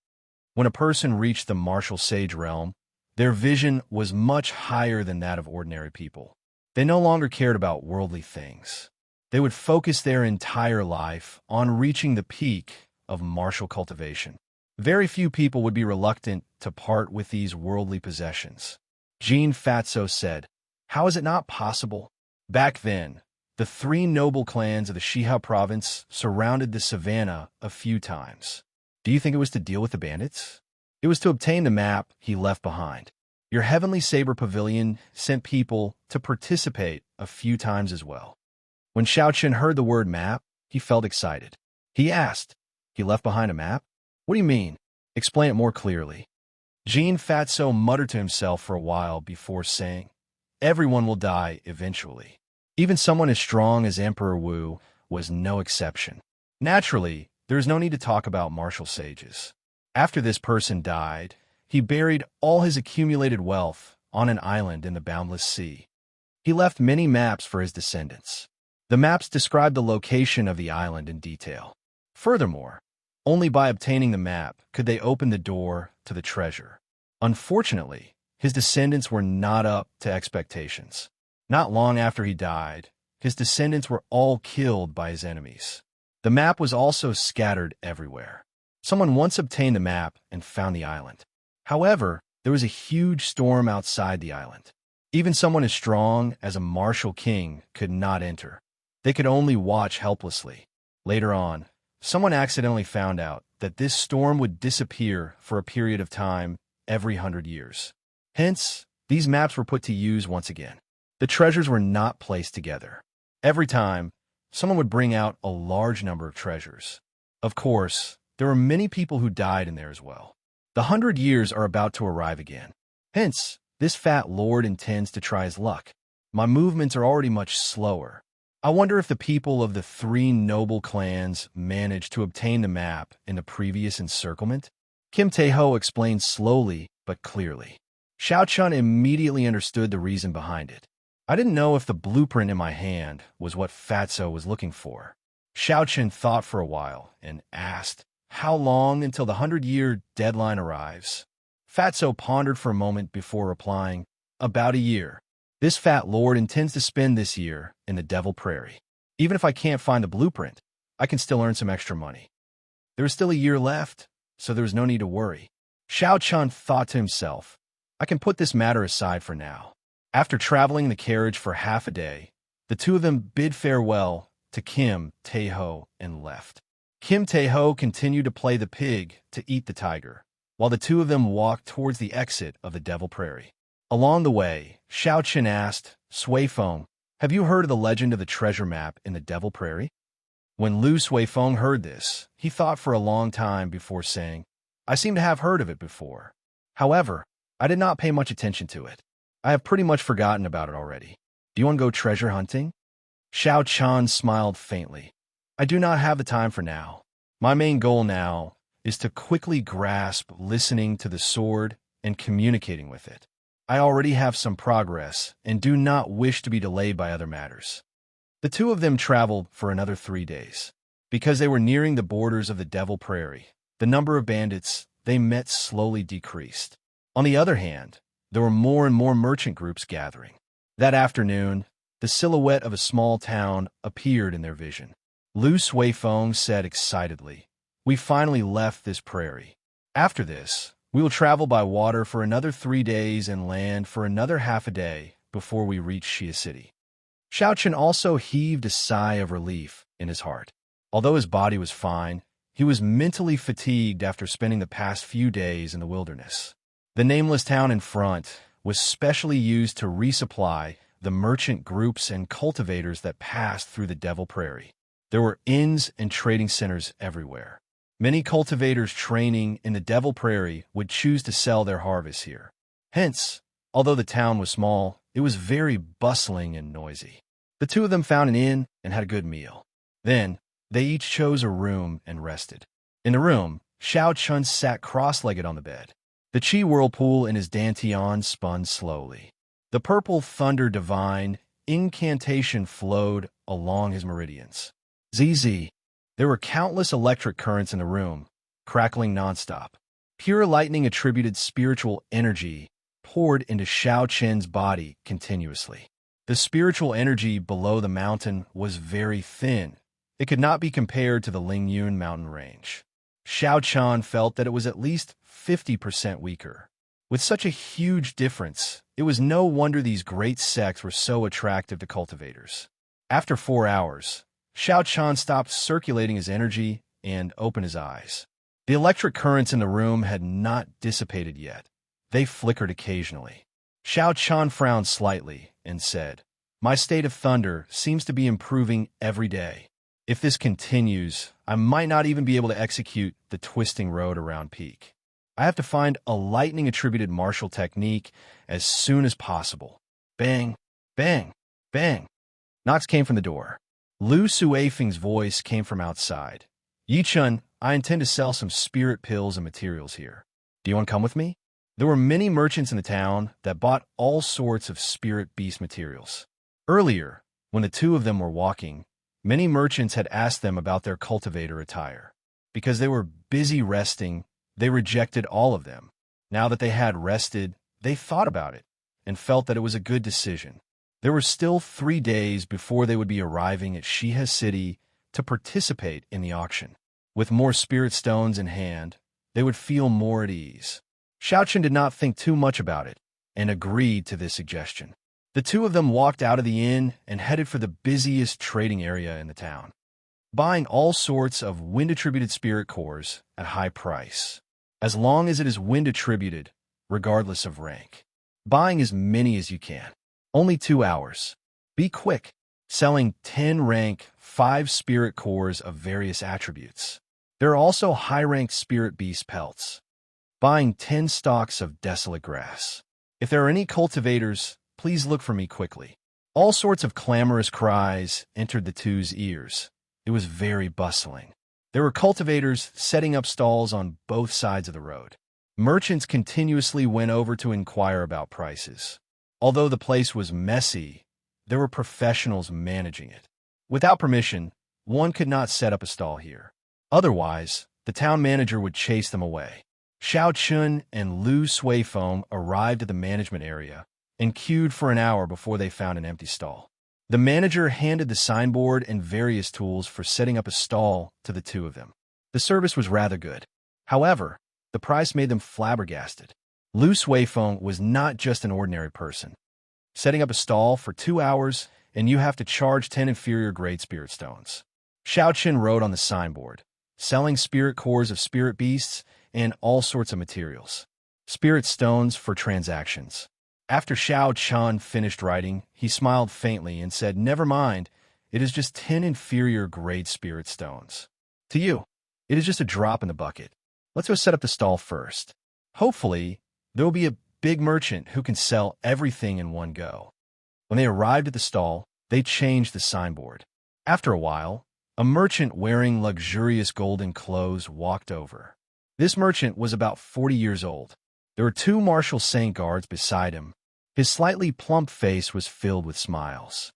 When a person reached the martial sage realm, their vision was much higher than that of ordinary people. They no longer cared about worldly things. They would focus their entire life on reaching the peak of martial cultivation. Very few people would be reluctant to part with these worldly possessions. Jean Fatso said, how is it not possible? Back then, the 3 noble clans of the Shihe province surrounded the savannah a few times. Do you think it was to deal with the bandits? It was to obtain the map he left behind. Your Heavenly Saber Pavilion sent people to participate a few times as well. When Xiao Chun heard the word map, he felt excited. He asked, he left behind a map? What do you mean? Explain it more clearly. Jean Fatso muttered to himself for a while before saying, Everyone will die eventually. Even someone as strong as Emperor Wu was no exception. Naturally, there is no need to talk about martial sages. After this person died, he buried all his accumulated wealth on an island in the boundless sea. He left many maps for his descendants. The maps describe the location of the island in detail. Furthermore, only by obtaining the map could they open the door to the treasure. Unfortunately, his descendants were not up to expectations. Not long after he died, his descendants were all killed by his enemies. The map was also scattered everywhere. Someone once obtained the map and found the island. However, there was a huge storm outside the island. Even someone as strong as a martial king could not enter. They could only watch helplessly. Later on, someone accidentally found out that this storm would disappear for a period of time every 100 years. Hence, these maps were put to use once again. The treasures were not placed together. Every time, someone would bring out a large number of treasures. Of course, there were many people who died in there as well. The 100 years are about to arrive again. Hence, this fat lord intends to try his luck. My movements are already much slower. I wonder if the people of the 3 noble clans managed to obtain the map in the previous encirclement. Kim Tae-ho explained slowly but clearly. Xiao Chun immediately understood the reason behind it. I didn't know if the blueprint in my hand was what Fatso was looking for. Xiao Chun thought for a while and asked, "How long until the 100-year deadline arrives?" Fatso pondered for a moment before replying, "About a year. This fat lord intends to spend this year in the Devil Prairie. Even if I can't find the blueprint, I can still earn some extra money. There is still a year left, so there is no need to worry." Xiao Chun thought to himself, "I can put this matter aside for now." After traveling in the carriage for half a day, the two of them bid farewell to Kim Tae-ho and left. Kim Tae-ho continued to play the pig to eat the tiger, while the two of them walked towards the exit of the Devil Prairie. Along the way, Xiao Chun asked, "Sui Feng, have you heard of the legend of the treasure map in the Devil Prairie?" When Lu Sui Feng heard this, he thought for a long time before saying, "I seem to have heard of it before. However, I did not pay much attention to it. I have pretty much forgotten about it already. Do you want to go treasure hunting?" Xiao Chun smiled faintly. "I do not have the time for now. My main goal now is to quickly grasp listening to the sword and communicating with it. I already have some progress and do not wish to be delayed by other matters." The two of them traveled for another 3 days. Because they were nearing the borders of the Devil Prairie, the number of bandits they met slowly decreased. On the other hand, there were more and more merchant groups gathering. That afternoon, the silhouette of a small town appeared in their vision. Lu Sui Feng said excitedly, "We finally left this prairie. After this, we will travel by water for another 3 days and land for another half a day before we reach Xia City." Xiao Chun also heaved a sigh of relief in his heart. Although his body was fine, he was mentally fatigued after spending the past few days in the wilderness. The nameless town in front was specially used to resupply the merchant groups and cultivators that passed through the Devil Prairie. There were inns and trading centers everywhere. Many cultivators training in the Devil Prairie would choose to sell their harvests here. Hence, although the town was small, it was very bustling and noisy. The two of them found an inn and had a good meal. Then, they each chose a room and rested. In the room, Xiao Chun sat cross-legged on the bed. The chi whirlpool in his dantian spun slowly. The purple thunder divine incantation flowed along his meridians. ZZ. There were countless electric currents in the room, crackling nonstop. Pure lightning attributed spiritual energy poured into Xiao Chun's body continuously. The spiritual energy below the mountain was very thin. It could not be compared to the Lingyun mountain range. Xiao Chun felt that it was at least 50% weaker. With such a huge difference, it was no wonder these great sects were so attractive to cultivators. After 4 hours, Xiao Chun stopped circulating his energy and opened his eyes. The electric currents in the room had not dissipated yet. They flickered occasionally. Xiao Chun frowned slightly and said, "My state of thunder seems to be improving every day. If this continues, I might not even be able to execute the twisting road around peak. I have to find a lightning-attributed martial technique as soon as possible." Bang, bang, bang. Knocks came from the door. Lu Suifeng's voice came from outside. Yichun, I intend to sell some spirit pills and materials here. Do you want to come with me? There were many merchants in the town that bought all sorts of spirit beast materials. Earlier, when the two of them were walking, many merchants had asked them about their cultivator attire. Because they were busy resting, they rejected all of them. Now that they had rested, they thought about it and felt that it was a good decision. There were still 3 days before they would be arriving at Shihe City to participate in the auction. With more spirit stones in hand, they would feel more at ease. Xiaochen did not think too much about it and agreed to this suggestion. The two of them walked out of the inn and headed for the busiest trading area in the town, buying all sorts of wind-attributed spirit cores at high price, as long as it is wind-attributed, regardless of rank. Buying as many as you can. Only 2 hours. Be quick. Selling 10 rank 5 spirit cores of various attributes. There are also high-ranked spirit beast pelts. Buying 10 stalks of desolate grass. If there are any cultivators, please look for me quickly. All sorts of clamorous cries entered the two's ears. It was very bustling. There were cultivators setting up stalls on both sides of the road. Merchants continuously went over to inquire about prices. Although the place was messy, there were professionals managing it. Without permission, one could not set up a stall here. Otherwise, the town manager would chase them away. Xiao Chun and Lu Suifeng arrived at the management area and queued for an hour before they found an empty stall. The manager handed the signboard and various tools for setting up a stall to the two of them. The service was rather good. However, the price made them flabbergasted. Lu Suifeng was not just an ordinary person. Setting up a stall for 2 hours, and you have to charge 10 inferior grade spirit stones. Xiao Chen wrote on the signboard, selling spirit cores of spirit beasts and all sorts of materials. Spirit stones for transactions. After Xiao Chen finished writing, he smiled faintly and said, "Never mind, it is just 10 inferior grade spirit stones. To you, it is just a drop in the bucket. Let's go set up the stall first. Hopefully, there will be a big merchant who can sell everything in one go." When they arrived at the stall, they changed the signboard. After a while, a merchant wearing luxurious golden clothes walked over. This merchant was about 40 years old. There were 2 Marshal Saint guards beside him. His slightly plump face was filled with smiles.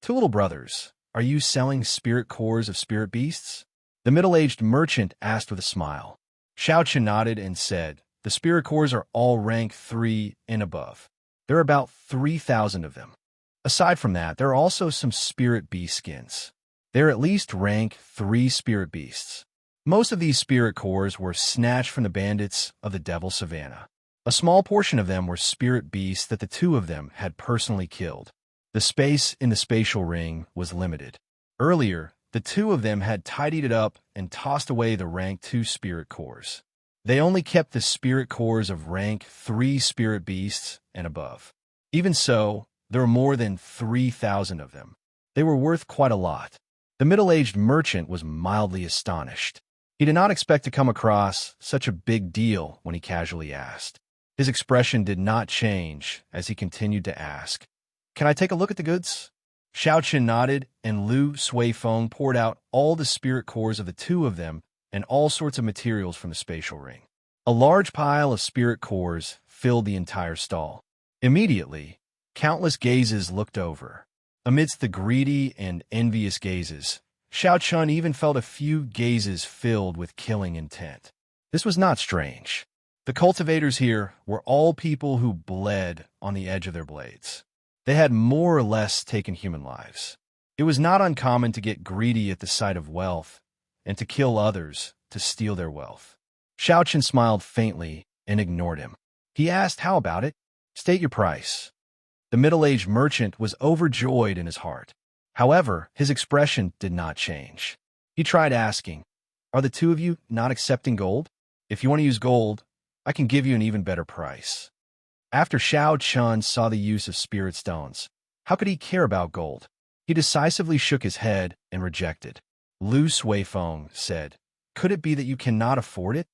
"Two little brothers, are you selling spirit cores of spirit beasts?" The middle-aged merchant asked with a smile. Xiao Chen nodded and said, "The spirit cores are all rank 3 and above. There are about 3,000 of them. Aside from that, there are also some spirit beast skins. They are at least rank 3 spirit beasts. Most of these spirit cores were snatched from the bandits of the Devil Savannah. A small portion of them were spirit beasts that the two of them had personally killed. The space in the spatial ring was limited. Earlier, the two of them had tidied it up and tossed away the rank 2 spirit cores. They only kept the spirit cores of rank 3 spirit beasts and above. Even so, there were more than 3,000 of them. They were worth quite a lot. The middle-aged merchant was mildly astonished. He did not expect to come across such a big deal when he casually asked. His expression did not change as he continued to ask, "Can I take a look at the goods?" Xiao Chen nodded, and Lu Suifeng poured out all the spirit cores of the two of them and all sorts of materials from the spatial ring. A large pile of spirit cores filled the entire stall. Immediately, countless gazes looked over. Amidst the greedy and envious gazes, Xiao Chun even felt a few gazes filled with killing intent. This was not strange. The cultivators here were all people who bled on the edge of their blades. They had more or less taken human lives. It was not uncommon to get greedy at the sight of wealth and to kill others to steal their wealth. Xiao Chen smiled faintly and ignored him. He asked, "How about it? State your price." The middle-aged merchant was overjoyed in his heart. However, his expression did not change. He tried asking, "Are the two of you not accepting gold? If you want to use gold, I can give you an even better price." After Xiao Chun saw the use of spirit stones, how could he care about gold? He decisively shook his head and rejected. Lu Suifeng said, "Could it be that you cannot afford it?"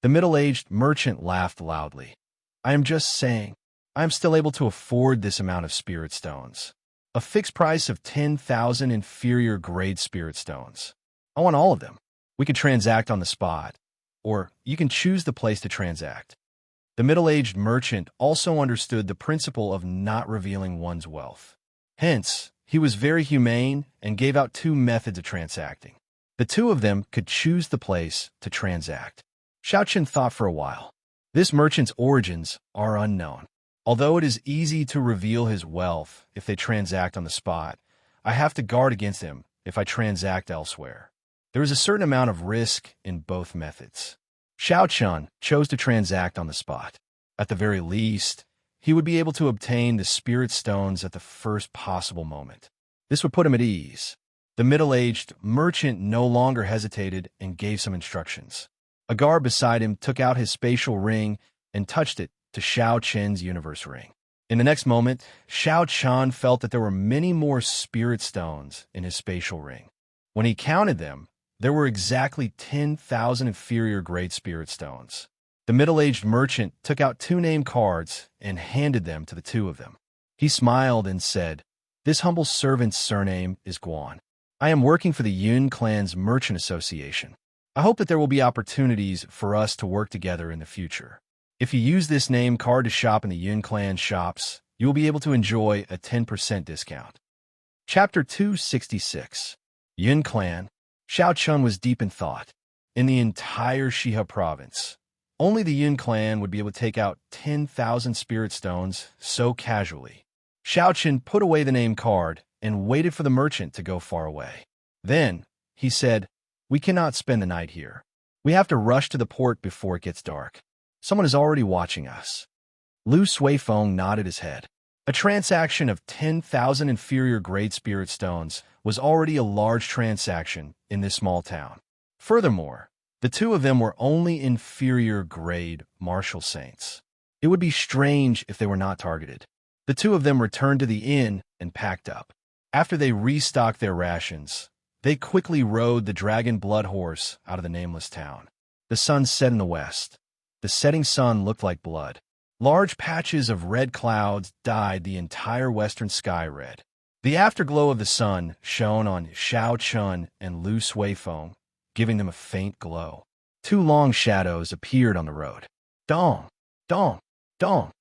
The middle-aged merchant laughed loudly. "I am just saying, I am still able to afford this amount of spirit stones. A fixed price of 10,000 inferior grade spirit stones. I want all of them. We can transact on the spot, or you can choose the place to transact. The middle-aged merchant also understood the principle of not revealing one's wealth. Hence, he was very humane and gave out two methods of transacting. The two of them could choose the place to transact. Xiaochen thought for a while. This merchant's origins are unknown. Although it is easy to reveal his wealth if they transact on the spot, I have to guard against him if I transact elsewhere. There is a certain amount of risk in both methods. Xiaochen chose to transact on the spot. At the very least, he would be able to obtain the spirit stones at the first possible moment. This would put him at ease. The middle-aged merchant no longer hesitated and gave some instructions. A guard beside him took out his spatial ring and touched it to Xiaochen's universe ring. In the next moment, Xiaochen felt that there were many more spirit stones in his spatial ring. When he counted them, there were exactly 10,000 inferior grade spirit stones. The middle-aged merchant took out two name cards and handed them to the two of them. He smiled and said, "This humble servant's surname is Guan. I am working for the Yun Clan's Merchant Association. I hope that there will be opportunities for us to work together in the future. If you use this name card to shop in the Yun Clan shops, you will be able to enjoy a 10% discount." Chapter 266. Yun Clan. Xiaochen was deep in thought. In the entire Shihe province, only the Yun Clan would be able to take out 10,000 spirit stones so casually. Xiaochen put away the name card and waited for the merchant to go far away. Then, he said, "We cannot spend the night here. We have to rush to the port before it gets dark. Someone is already watching us." Lu Suifeng nodded his head. A transaction of 10,000 inferior grade spirit stones was already a large transaction in this small town. Furthermore, the two of them were only inferior grade martial saints. It would be strange if they were not targeted. The two of them returned to the inn and packed up. After they restocked their rations, they quickly rode the dragon blood horse out of the nameless town. The sun set in the west. The setting sun looked like blood. Large patches of red clouds dyed the entire western sky red. The afterglow of the sun shone on Xiaochen and Lu Suifeng, giving them a faint glow. Two long shadows appeared on the road. Dong, dong, dong.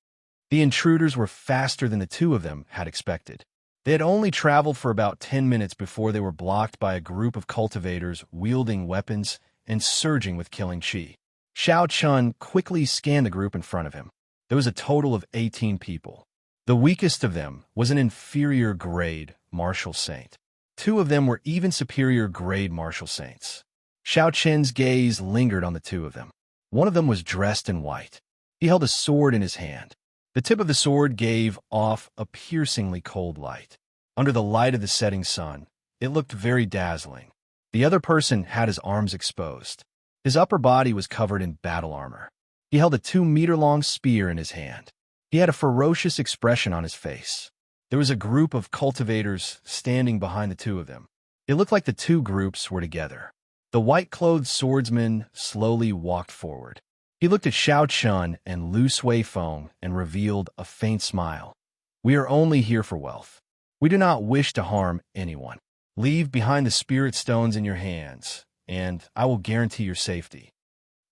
The intruders were faster than the two of them had expected. They had only traveled for about 10 minutes before they were blocked by a group of cultivators wielding weapons and surging with killing chi. Xiaochen quickly scanned the group in front of him. There was a total of 18 people. The weakest of them was an inferior grade martial saint. Two of them were even superior grade martial saints. Xiaochen's gaze lingered on the two of them. One of them was dressed in white. He held a sword in his hand. The tip of the sword gave off a piercingly cold light. Under the light of the setting sun, it looked very dazzling. The other person had his arms exposed. His upper body was covered in battle armor. He held a 2-meter-long spear in his hand. He had a ferocious expression on his face. There was a group of cultivators standing behind the two of them. It looked like the two groups were together. The white-clothed swordsman slowly walked forward. He looked at Xiaochen and Lu Suifeng and revealed a faint smile. "We are only here for wealth. We do not wish to harm anyone. Leave behind the spirit stones in your hands, and I will guarantee your safety."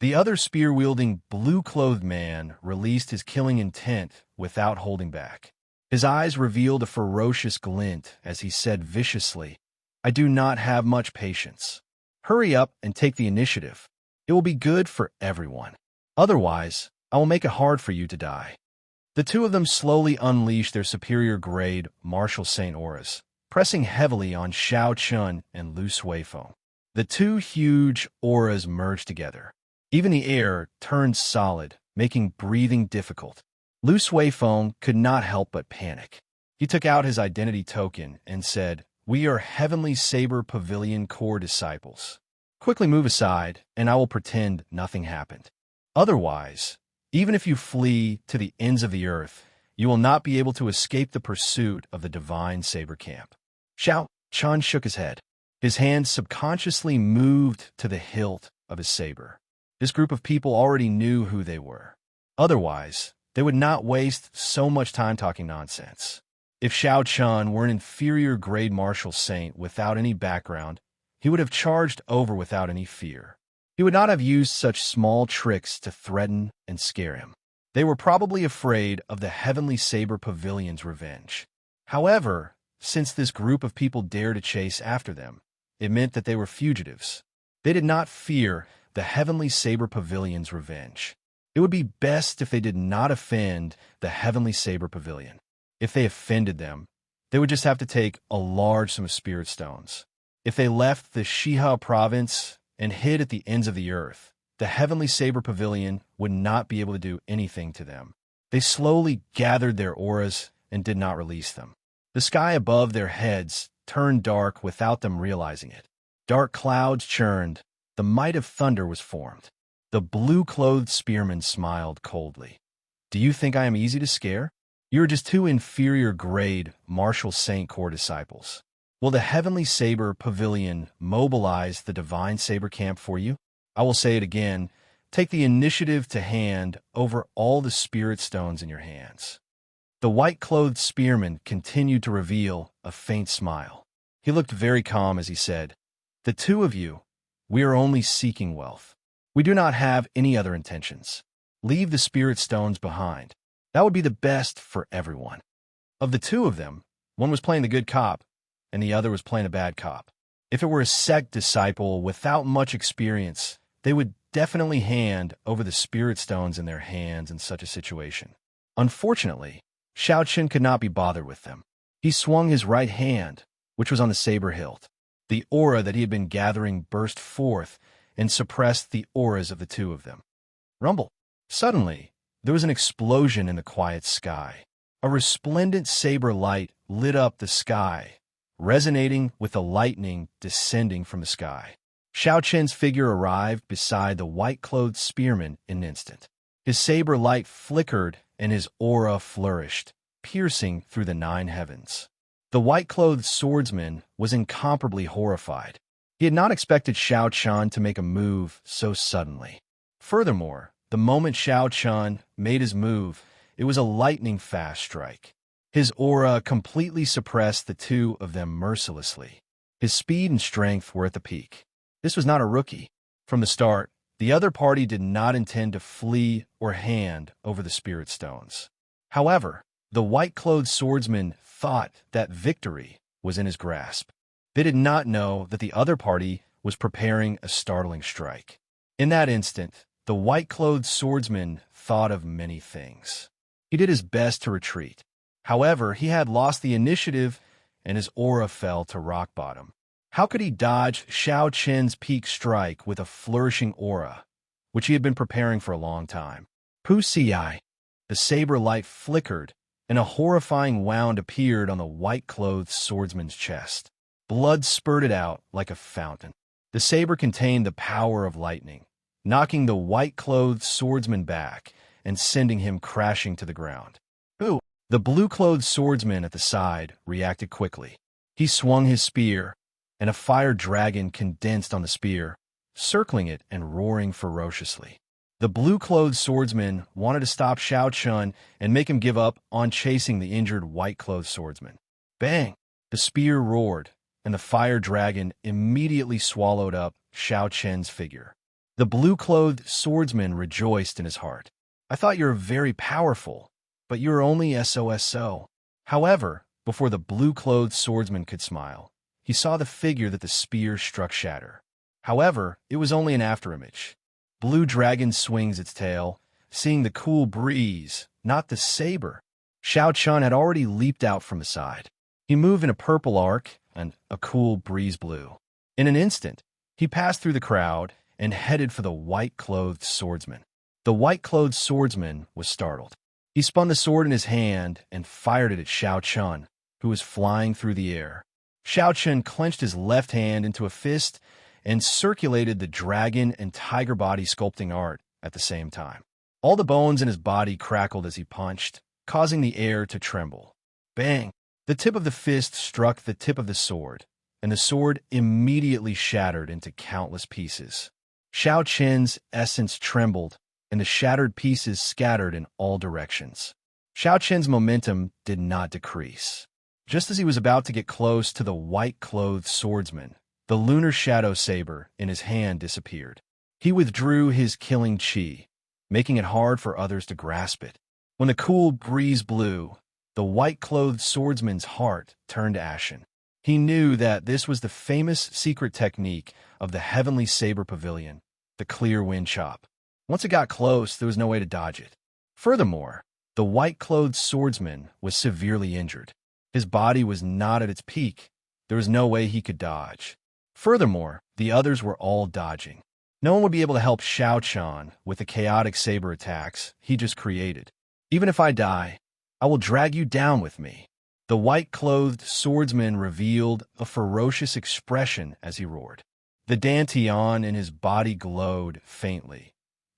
The other spear-wielding, blue-clothed man released his killing intent without holding back. His eyes revealed a ferocious glint as he said viciously, "I do not have much patience. Hurry up and take the initiative. It will be good for everyone. Otherwise, I will make it hard for you to die." The two of them slowly unleashed their superior grade martial saint auras, pressing heavily on Xiaochen and Lu Suifeng. The two huge auras merged together. Even the air turned solid, making breathing difficult. Lu Suifeng could not help but panic. He took out his identity token and said, "We are Heavenly Saber Pavilion Core disciples. Quickly move aside, and I will pretend nothing happened. Otherwise, even if you flee to the ends of the earth, you will not be able to escape the pursuit of the Divine Saber Camp." Xiaochen shook his head. His hand subconsciously moved to the hilt of his saber. This group of people already knew who they were. Otherwise, they would not waste so much time talking nonsense. If Xiao Chun were an inferior-grade martial saint without any background, he would have charged over without any fear. He would not have used such small tricks to threaten and scare him. They were probably afraid of the Heavenly Saber Pavilion's revenge. However, since this group of people dared to chase after them, it meant that they were fugitives. They did not fear the Heavenly Saber Pavilion's revenge. It would be best if they did not offend the Heavenly Saber Pavilion. If they offended them, they would just have to take a large sum of spirit stones. If they left the Shiha province and hid at the ends of the earth, the Heavenly Saber Pavilion would not be able to do anything to them. They slowly gathered their auras and did not release them. The sky above their heads turned dark without them realizing it. Dark clouds churned. The might of thunder was formed. The blue-clothed spearman smiled coldly. "Do you think I am easy to scare? You are just two inferior-grade martial saint core disciples. Will the Heavenly Saber Pavilion mobilize the Divine Saber Camp for you? I will say it again. Take the initiative to hand over all the spirit stones in your hands." The white-clothed spearman continued to reveal a faint smile. He looked very calm as he said, "The two of you, we are only seeking wealth. We do not have any other intentions. Leave the spirit stones behind. That would be the best for everyone." Of the two of them, one was playing the good cop, and the other was playing a bad cop. If it were a sect disciple without much experience, they would definitely hand over the spirit stones in their hands in such a situation. Unfortunately, Xiao Qin could not be bothered with them. He swung his right hand, which was on the saber hilt. The aura that he had been gathering burst forth and suppressed the auras of the two of them. Rumble. Suddenly, there was an explosion in the quiet sky. A resplendent saber light lit up the sky, resonating with the lightning descending from the sky. Xiao Qin's figure arrived beside the white-clothed spearman in an instant. His saber light flickered and his aura flourished, piercing through the 9 heavens. The white-clothed swordsman was incomparably horrified. He had not expected Xiao Chun to make a move so suddenly. Furthermore, the moment Xiao Chun made his move, it was a lightning-fast strike. His aura completely suppressed the two of them mercilessly. His speed and strength were at the peak. This was not a rookie. From the start, the other party did not intend to flee or hand over the spirit stones. However, the white-clothed swordsman thought that victory was in his grasp. They did not know that the other party was preparing a startling strike. In that instant, the white-clothed swordsman thought of many things. He did his best to retreat. However, he had lost the initiative and his aura fell to rock bottom. How could he dodge Xiao Qin's peak strike with a flourishing aura, which he had been preparing for a long time? Pu-si-ai. The saber light flickered, and a horrifying wound appeared on the white-clothed swordsman's chest. Blood spurted out like a fountain. The saber contained the power of lightning, knocking the white-clothed swordsman back and sending him crashing to the ground. Ooh! The blue-clothed swordsman at the side reacted quickly. He swung his spear, and a fire dragon condensed on the spear, circling it and roaring ferociously. The blue-clothed swordsman wanted to stop Xiao Chun and make him give up on chasing the injured white-clothed swordsman. Bang! The spear roared, and the fire dragon immediately swallowed up Xiao Chen's figure. The blue-clothed swordsman rejoiced in his heart. "I thought you were very powerful, but you are only SOSO. However, before the blue-clothed swordsman could smile, he saw the figure that the spear struck shatter. However, it was only an afterimage. Blue dragon swings its tail, seeing the cool breeze, not the saber. Xiao Chun had already leaped out from the side. He moved in a purple arc, and a cool breeze blew. In an instant, he passed through the crowd and headed for the white-clothed swordsman. The white-clothed swordsman was startled. He spun the sword in his hand and fired it at Xiao Chun, who was flying through the air. Xiao Chun clenched his left hand into a fist and circulated the dragon and tiger body sculpting art at the same time. All the bones in his body crackled as he punched, causing the air to tremble. Bang! The tip of the fist struck the tip of the sword, and the sword immediately shattered into countless pieces. Xiao Chen's essence trembled, and the shattered pieces scattered in all directions. Xiao Qin's momentum did not decrease. Just as he was about to get close to the white-clothed swordsman, the lunar shadow saber in his hand disappeared. He withdrew his killing qi, making it hard for others to grasp it. When the cool breeze blew, the white-clothed swordsman's heart turned ashen. He knew that this was the famous secret technique of the heavenly saber pavilion, the clear wind chop. Once it got close, there was no way to dodge it. Furthermore, the white-clothed swordsman was severely injured. His body was not at its peak. There was no way he could dodge. Furthermore, the others were all dodging. No one would be able to help Xiao Chan with the chaotic saber attacks he just created. Even if I die, I will drag you down with me. The white-clothed swordsman revealed a ferocious expression as he roared. The dantian in his body glowed faintly.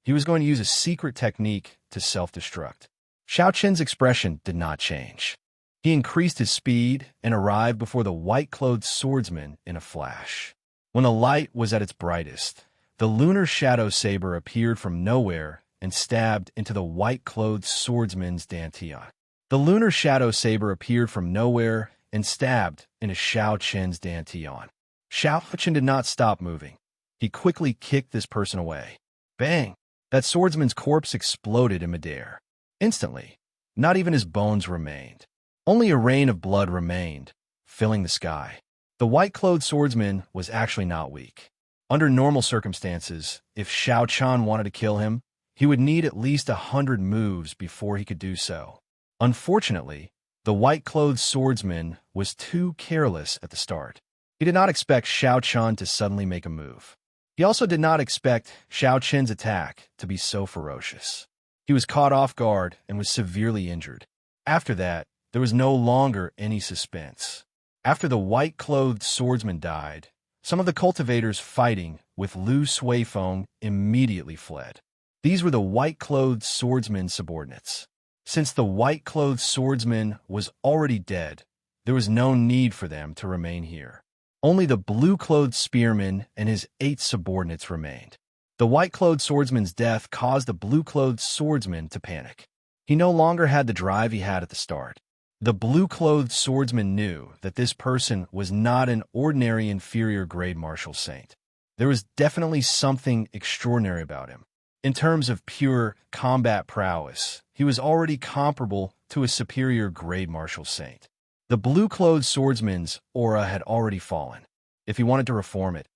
He was going to use a secret technique to self-destruct. Xiao Qin's expression did not change. He increased his speed and arrived before the white-clothed swordsman in a flash. When the light was at its brightest, the lunar shadow saber appeared from nowhere and stabbed into the white-clothed swordsman's dantian. The lunar shadow saber appeared from nowhere and stabbed into Xiao Qin's dantian. Xiao Qin did not stop moving. He quickly kicked this person away. Bang! That swordsman's corpse exploded in midair. Instantly, not even his bones remained. Only a rain of blood remained, filling the sky. The white-clothed swordsman was actually not weak. Under normal circumstances, if Xiao Chan wanted to kill him, he would need at least 100 moves before he could do so. Unfortunately, the white-clothed swordsman was too careless at the start. He did not expect Xiao Chan to suddenly make a move. He also did not expect Xiao Qin's attack to be so ferocious. He was caught off guard and was severely injured. After that, there was no longer any suspense. After the white-clothed swordsman died, some of the cultivators fighting with Lu Suifeng immediately fled. These were the white-clothed swordsman's subordinates. Since the white-clothed swordsman was already dead, there was no need for them to remain here. Only the blue-clothed spearman and his 8 subordinates remained. The white-clothed swordsman's death caused the blue-clothed swordsman to panic. He no longer had the drive he had at the start. The blue-clothed swordsman knew that this person was not an ordinary inferior grade martial saint. There was definitely something extraordinary about him. In terms of pure combat prowess, he was already comparable to a superior grade martial saint. The blue-clothed swordsman's aura had already fallen. If he wanted to reform it,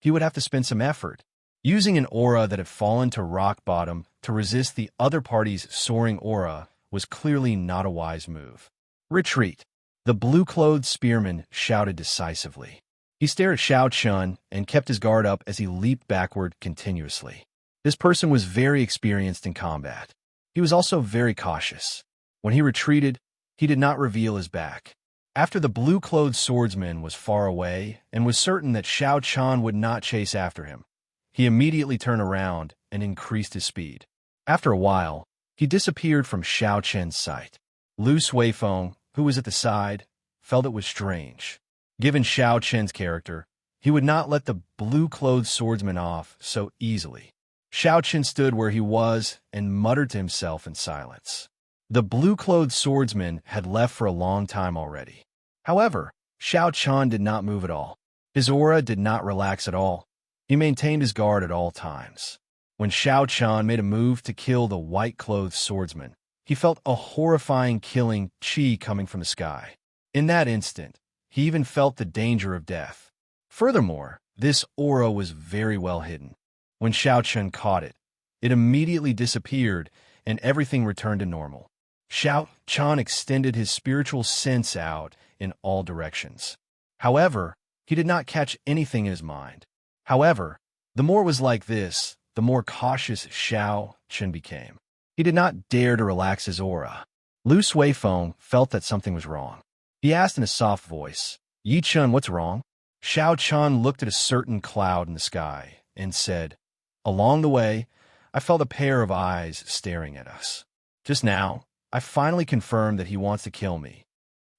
he would have to spend some effort. Using an aura that had fallen to rock bottom to resist the other party's soaring aura was clearly not a wise move. Retreat! The blue-clothed spearman shouted decisively. He stared at Xiao Chun and kept his guard up as he leaped backward continuously. This person was very experienced in combat. He was also very cautious. When he retreated, he did not reveal his back. After the blue-clothed swordsman was far away and was certain that Xiao Chan would not chase after him, he immediately turned around and increased his speed. After a while, he disappeared from Xiao Chen's sight. Lu Suifeng, who was at the side, felt it was strange. Given Xiao Chen's character, he would not let the blue-clothed swordsman off so easily. Xiao Chen stood where he was and muttered to himself in silence. The blue-clothed swordsman had left for a long time already. However, Xiao Chan did not move at all. His aura did not relax at all. He maintained his guard at all times. When Xiao Chan made a move to kill the white-clothed swordsman, he felt a horrifying killing qi coming from the sky. In that instant, he even felt the danger of death. Furthermore, this aura was very well hidden. When Xiao Chen caught it, it immediately disappeared and everything returned to normal. Xiao Chan extended his spiritual sense out in all directions. However, he did not catch anything in his mind. However, the more it was like this, the more cautious Xiao Chen became. He did not dare to relax his aura. Lu Suifeng felt that something was wrong. He asked in a soft voice, "Yi Chun, what's wrong?" Xiao Chan looked at a certain cloud in the sky and said, "Along the way, I felt a pair of eyes staring at us. Just now, I finally confirmed that he wants to kill me.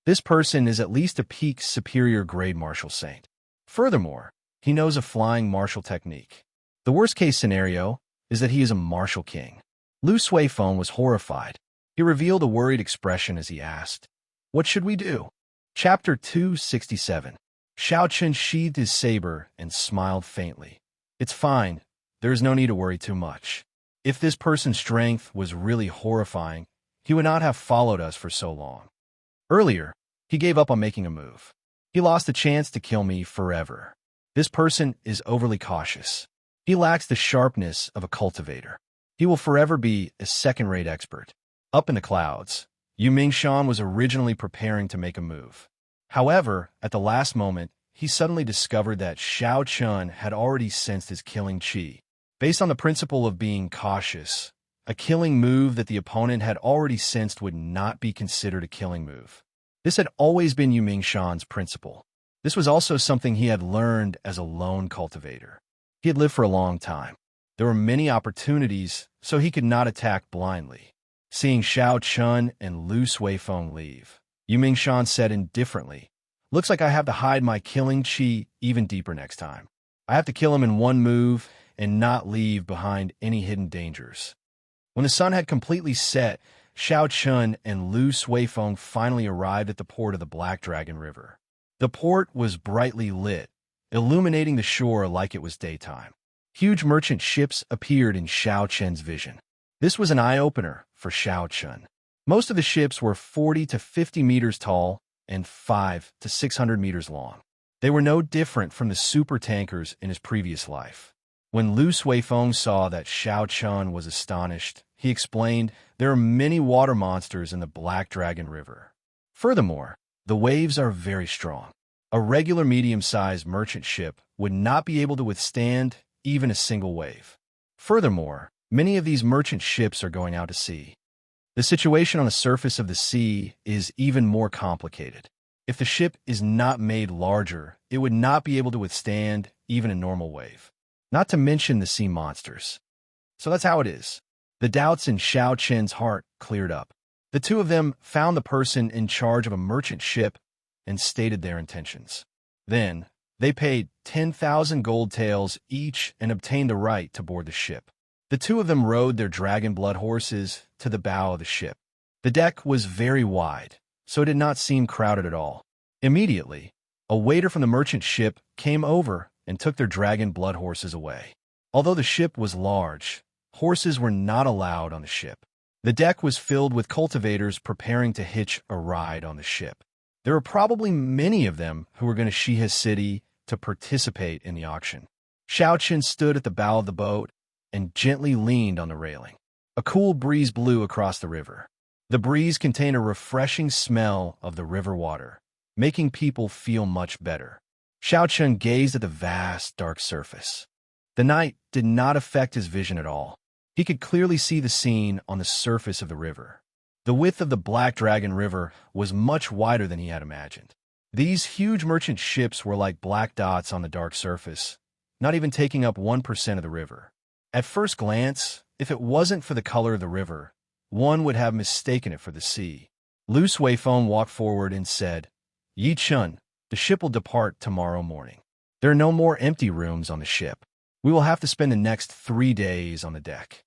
This person is at least a peak superior grade martial saint. Furthermore, he knows a flying martial technique. The worst-case scenario is that he is a martial king. Lu Suifeng was horrified. He revealed a worried expression as he asked, "What should we do?" Chapter 267. Xiao Chen sheathed his saber and smiled faintly. "It's fine. There is no need to worry too much. If this person's strength was really horrifying, he would not have followed us for so long. Earlier, he gave up on making a move. He lost the chance to kill me forever. This person is overly cautious. He lacks the sharpness of a cultivator. He will forever be a second-rate expert." Up in the clouds, Yu Mingshan was originally preparing to make a move. However, at the last moment, he suddenly discovered that Xiao Chun had already sensed his killing qi. Based on the principle of being cautious, a killing move that the opponent had already sensed would not be considered a killing move. This had always been Yu Mingshan's principle. This was also something he had learned as a lone cultivator. He had lived for a long time. There were many opportunities, so he could not attack blindly. Seeing Xiao Chun and Lu Suifeng leave, Yu Mingshan said indifferently, "Looks like I have to hide my killing qi even deeper next time. I have to kill him in one move and not leave behind any hidden dangers." When the sun had completely set, Xiao Chun and Lu Suifeng finally arrived at the port of the Black Dragon River. The port was brightly lit, illuminating the shore like it was daytime. Huge merchant ships appeared in Xiao Chen's vision. This was an eye-opener for Xiao Chun. Most of the ships were 40 to 50 meters tall and 5 to 600 meters long. They were no different from the super tankers in his previous life. When Lu Suifeng saw that Xiao Chun was astonished, he explained, "There are many water monsters in the Black Dragon River. Furthermore, the waves are very strong. A regular medium-sized merchant ship would not be able to withstand even a single wave. Furthermore, many of these merchant ships are going out to sea. The situation on the surface of the sea is even more complicated. If the ship is not made larger, it would not be able to withstand even a normal wave. Not to mention the sea monsters." So that's how it is. The doubts in Xiao Chen's heart cleared up. The two of them found the person in charge of a merchant ship and stated their intentions. Then, they paid 10,000 gold taels each and obtained the right to board the ship. The two of them rode their dragon blood horses to the bow of the ship. The deck was very wide, so it did not seem crowded at all. Immediately, a waiter from the merchant ship came over and took their dragon blood horses away. Although the ship was large, horses were not allowed on the ship. The deck was filled with cultivators preparing to hitch a ride on the ship. There were probably many of them who were going to Shihe City to participate in the auction. Xiao Chen stood at the bow of the boat and gently leaned on the railing. A cool breeze blew across the river. The breeze contained a refreshing smell of the river water, making people feel much better. Xiao Chen gazed at the vast, dark surface. The night did not affect his vision at all. He could clearly see the scene on the surface of the river. The width of the Black Dragon River was much wider than he had imagined. These huge merchant ships were like black dots on the dark surface, not even taking up 1% of the river. At first glance, if it wasn't for the color of the river, one would have mistaken it for the sea. Lu Suifeng walked forward and said, "Yi Chun, the ship will depart tomorrow morning. There are no more empty rooms on the ship. We will have to spend the next 3 days on the deck."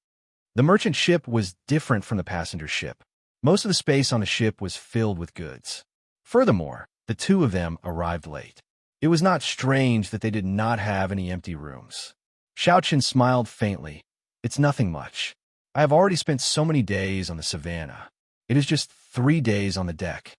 The merchant ship was different from the passenger ship. Most of the space on the ship was filled with goods. Furthermore, the two of them arrived late. It was not strange that they did not have any empty rooms. Xiao Chen smiled faintly. "It's nothing much. I have already spent so many days on the savannah. It is just 3 days on the deck."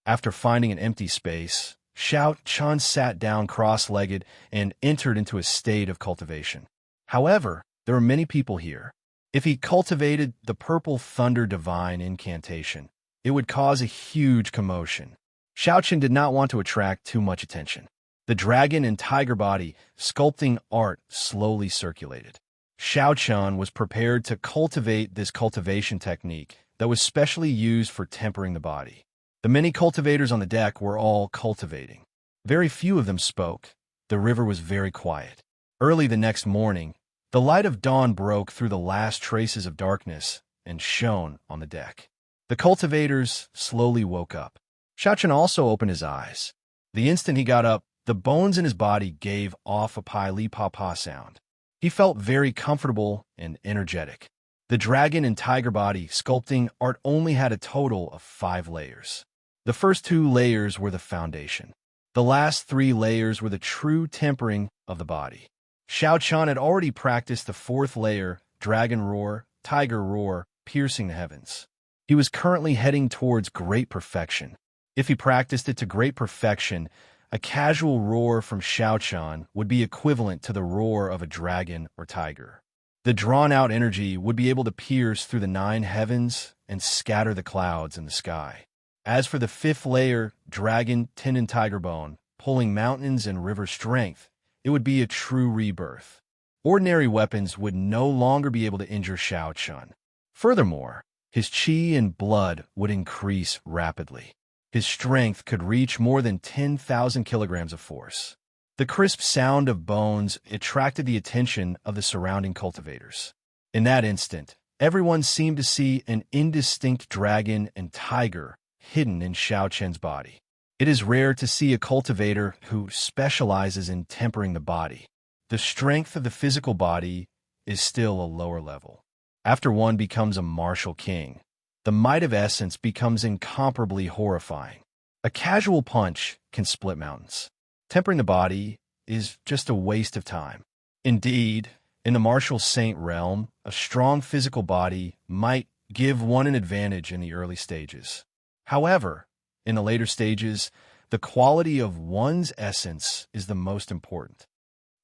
After finding an empty space, Xiao Chen sat down cross-legged and entered into a state of cultivation. However, there were many people here. If he cultivated the Purple Thunder Divine incantation, it would cause a huge commotion. Xiao Chen did not want to attract too much attention. The dragon and tiger body sculpting art slowly circulated. Xiao Chen was prepared to cultivate this cultivation technique that was specially used for tempering the body. The many cultivators on the deck were all cultivating. Very few of them spoke. The river was very quiet. Early the next morning, the light of dawn broke through the last traces of darkness and shone on the deck. The cultivators slowly woke up. Xiao Chen also opened his eyes. The instant he got up, the bones in his body gave off a pi-li-pa-pa sound. He felt very comfortable and energetic. The dragon and tiger body sculpting art only had a total of 5 layers. The first 2 layers were the foundation. The last 3 layers were the true tempering of the body. Xiao Qian had already practiced the 4th layer, dragon roar, tiger roar, piercing the heavens. He was currently heading towards great perfection. If he practiced it to great perfection, a casual roar from Xiao Qian would be equivalent to the roar of a dragon or tiger. The drawn-out energy would be able to pierce through the 9 heavens and scatter the clouds in the sky. As for the 5th layer, dragon, tin and tiger bone, pulling mountains and river strength, it would be a true rebirth. Ordinary weapons would no longer be able to injure Xiao Qian. Furthermore, his qi and blood would increase rapidly. His strength could reach more than 10,000 kilograms of force. The crisp sound of bones attracted the attention of the surrounding cultivators. In that instant, everyone seemed to see an indistinct dragon and tiger hidden in Xiao Qian's body. It is rare to see a cultivator who specializes in tempering the body. The strength of the physical body is still a lower level. After one becomes a martial king, the might of essence becomes incomparably horrifying. A casual punch can split mountains. Tempering the body is just a waste of time. Indeed, in the martial saint realm, a strong physical body might give one an advantage in the early stages. However, in the later stages, the quality of one's essence is the most important.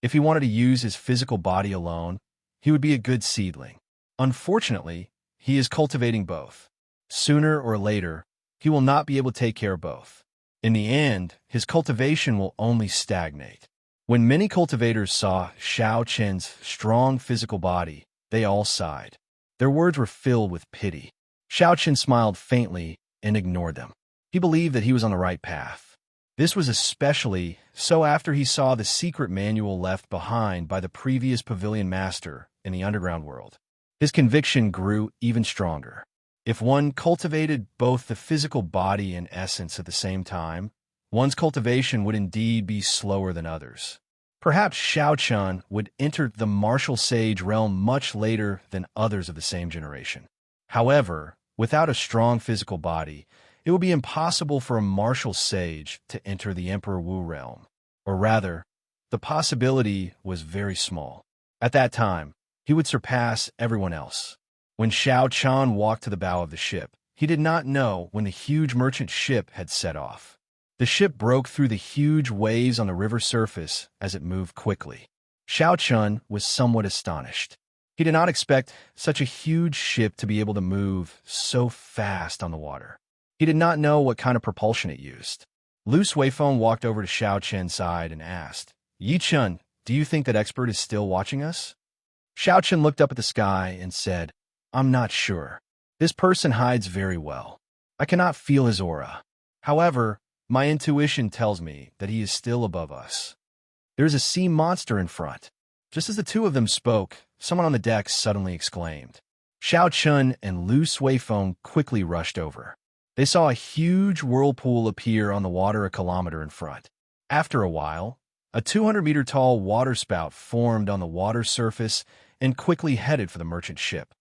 If he wanted to use his physical body alone, he would be a good seedling. Unfortunately, he is cultivating both. Sooner or later, he will not be able to take care of both. In the end, his cultivation will only stagnate. When many cultivators saw Xiao Qian's strong physical body, they all sighed. Their words were filled with pity. Xiao Qian smiled faintly and ignored them. He believed that he was on the right path. This was especially so after he saw the secret manual left behind by the previous pavilion master in the underground world. His conviction grew even stronger. If one cultivated both the physical body and essence at the same time, one's cultivation would indeed be slower than others. Perhaps Xiao Qian would enter the martial sage realm much later than others of the same generation. However, without a strong physical body, it would be impossible for a martial sage to enter the Emperor Wu realm. Or rather, the possibility was very small. At that time, he would surpass everyone else. When Xiao Qian walked to the bow of the ship, he did not know when the huge merchant ship had set off. The ship broke through the huge waves on the river surface as it moved quickly. Xiao Qian was somewhat astonished. He did not expect such a huge ship to be able to move so fast on the water. He did not know what kind of propulsion it used. Lu Suifeng walked over to Xiao Qian's side and asked, "Yi Chen, do you think that expert is still watching us?" Xiao Qian looked up at the sky and said, "I'm not sure. This person hides very well. I cannot feel his aura. However, my intuition tells me that he is still above us. There is a sea monster in front." Just as the two of them spoke, someone on the deck suddenly exclaimed. Xiao Qian and Lu Suifeng quickly rushed over. They saw a huge whirlpool appear on the water a kilometer in front. After a while, a 200-meter-tall waterspout formed on the water surface and quickly headed for the merchant ship.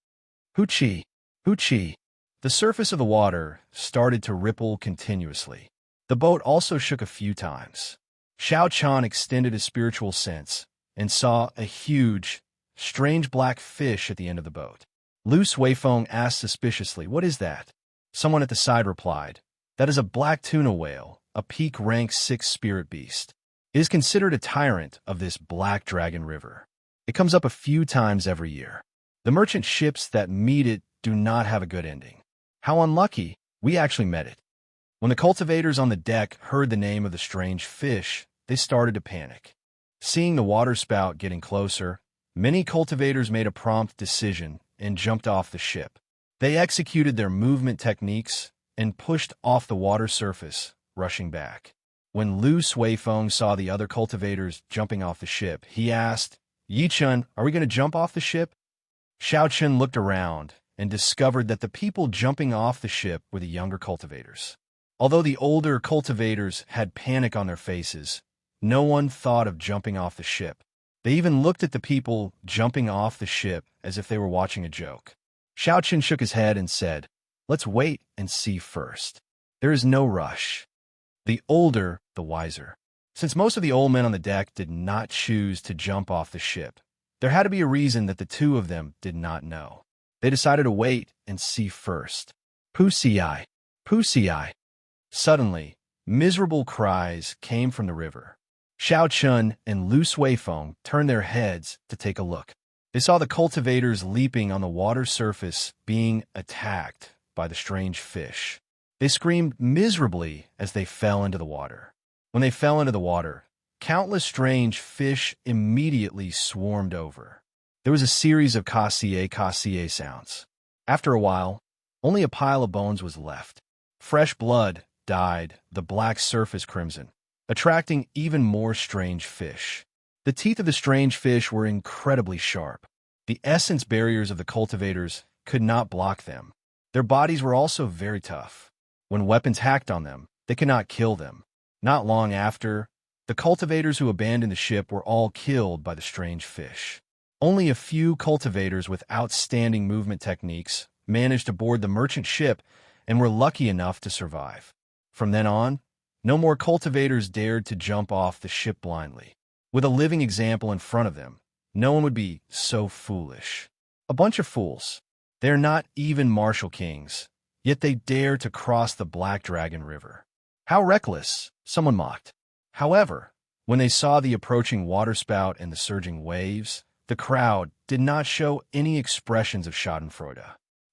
Hoochie! Hoochie! The surface of the water started to ripple continuously. The boat also shook a few times. Xiao Qian extended his spiritual sense and saw a huge, strange black fish at the end of the boat. Lu Suifeng asked suspiciously, "What is that?" Someone at the side replied, "That is a black tuna whale, a peak rank 6 spirit beast. It is considered a tyrant of this black dragon river. It comes up a few times every year. The merchant ships that meet it do not have a good ending. How unlucky, we actually met it." When the cultivators on the deck heard the name of the strange fish, they started to panic. Seeing the waterspout getting closer, many cultivators made a prompt decision and jumped off the ship. They executed their movement techniques and pushed off the water surface, rushing back. When Lu Suifeng saw the other cultivators jumping off the ship, he asked, "Yi Chen, are we going to jump off the ship?" Xiao Qian looked around and discovered that the people jumping off the ship were the younger cultivators. Although the older cultivators had panic on their faces, no one thought of jumping off the ship. They even looked at the people jumping off the ship as if they were watching a joke. Xiao Chen shook his head and said, "Let's wait and see first. There is no rush." The older, the wiser. Since most of the old men on the deck did not choose to jump off the ship, there had to be a reason that the two of them did not know. They decided to wait and see first. Pussy-eye, pussy-eye. Suddenly, miserable cries came from the river. Xiao Chun and Lu Suifeng turned their heads to take a look. They saw the cultivators leaping on the water surface being attacked by the strange fish. They screamed miserably as they fell into the water. When they fell into the water, countless strange fish immediately swarmed over. There was a series of cassier sounds. After a while, only a pile of bones was left. Fresh blood dyed the black surface crimson, attracting even more strange fish. The teeth of the strange fish were incredibly sharp. The essence barriers of the cultivators could not block them. Their bodies were also very tough. When weapons hacked on them, they could not kill them. Not long after, the cultivators who abandoned the ship were all killed by the strange fish. Only a few cultivators with outstanding movement techniques managed to board the merchant ship and were lucky enough to survive. From then on, no more cultivators dared to jump off the ship blindly. With a living example in front of them, no one would be so foolish. A bunch of fools. They are not even martial kings, yet they dare to cross the Black Dragon River. How reckless, someone mocked. However, when they saw the approaching waterspout and the surging waves, the crowd did not show any expressions of schadenfreude.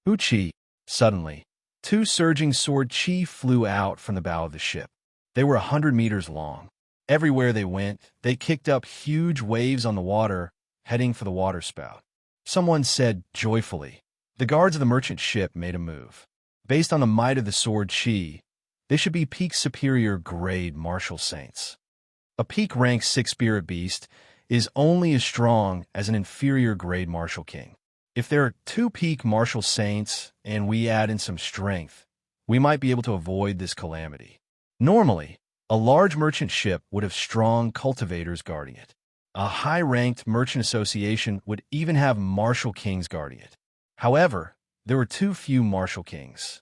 Uchi. Suddenly, two surging sword chi flew out from the bow of the ship. They were 100 meters long. Everywhere they went, they kicked up huge waves on the water, heading for the waterspout. Someone said joyfully. The guards of the merchant ship made a move. Based on the might of the sword chi, they should be peak superior grade martial saints. A peak rank 6 spirit beast is only as strong as an inferior grade martial king. If there are 2 peak martial saints and we add in some strength, we might be able to avoid this calamity. Normally, a large merchant ship would have strong cultivators guarding it. A high-ranked merchant association would even have martial kings guarding it. However, there were too few martial kings.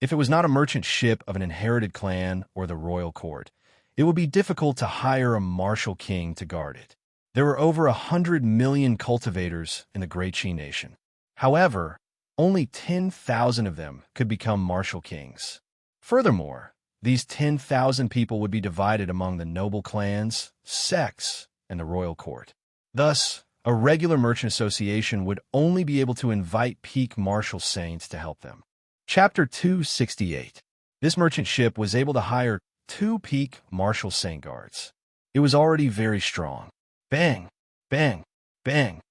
If it was not a merchant ship of an inherited clan or the royal court, it would be difficult to hire a martial king to guard it. There were over 100 million cultivators in the Great Qi nation. However, only 10,000 of them could become martial kings. Furthermore, these 10,000 people would be divided among the noble clans, sects, and the royal court. Thus, a regular merchant association would only be able to invite peak martial saints to help them. Chapter 268. This merchant ship was able to hire 2 peak martial saint guards. It was already very strong. Bang, bang, bang.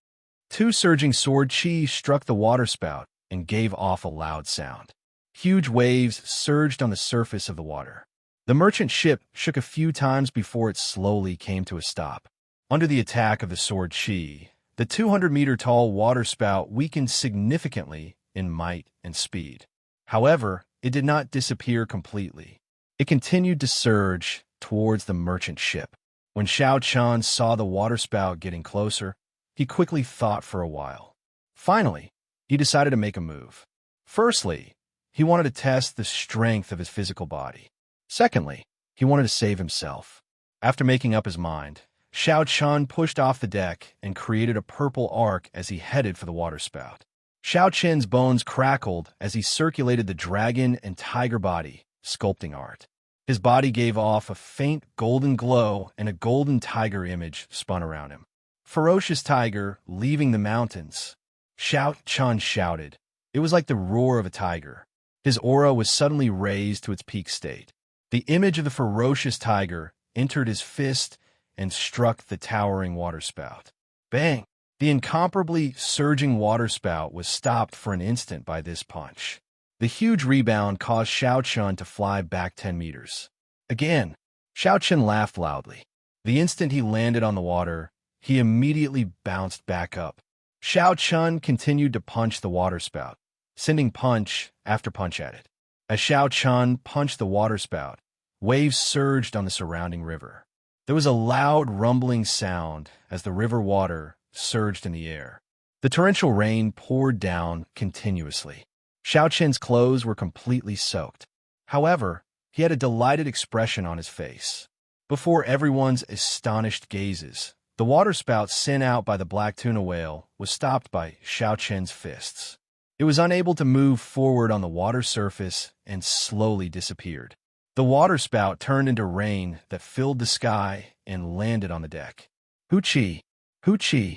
2 surging sword chi struck the waterspout and gave off a loud sound. Huge waves surged on the surface of the water. The merchant ship shook a few times before it slowly came to a stop. Under the attack of the sword chi, the 200-meter-tall waterspout weakened significantly in might and speed. However, it did not disappear completely. It continued to surge towards the merchant ship. When Xiao Chan saw the waterspout getting closer, he quickly thought for a while. Finally, he decided to make a move. Firstly, he wanted to test the strength of his physical body. Secondly, he wanted to save himself. After making up his mind, Xiao Chan pushed off the deck and created a purple arc as he headed for the waterspout. Xiao Chen's bones crackled as he circulated the dragon and tiger body, sculpting art. His body gave off a faint golden glow and a golden tiger image spun around him. Ferocious tiger leaving the mountains. Xiao Chan shouted. It was like the roar of a tiger. His aura was suddenly raised to its peak state. The image of the ferocious tiger entered his fist and struck the towering waterspout. Bang! The incomparably surging waterspout was stopped for an instant by this punch. The huge rebound caused Xiao Chun to fly back 10 meters. Again, Xiao Chun laughed loudly. The instant he landed on the water, he immediately bounced back up. Xiao Chun continued to punch the waterspout, sending punch after punch at it. As Xiao Chun punched the waterspout, waves surged on the surrounding river. There was a loud rumbling sound as the river water surged in the air. The torrential rain poured down continuously. Xiao Qian's clothes were completely soaked. However, he had a delighted expression on his face. Before everyone's astonished gazes, the waterspout sent out by the black tuna whale was stopped by Xiao Qian's fists. It was unable to move forward on the water surface and slowly disappeared. The waterspout turned into rain that filled the sky and landed on the deck. Hoochie! Hoochie!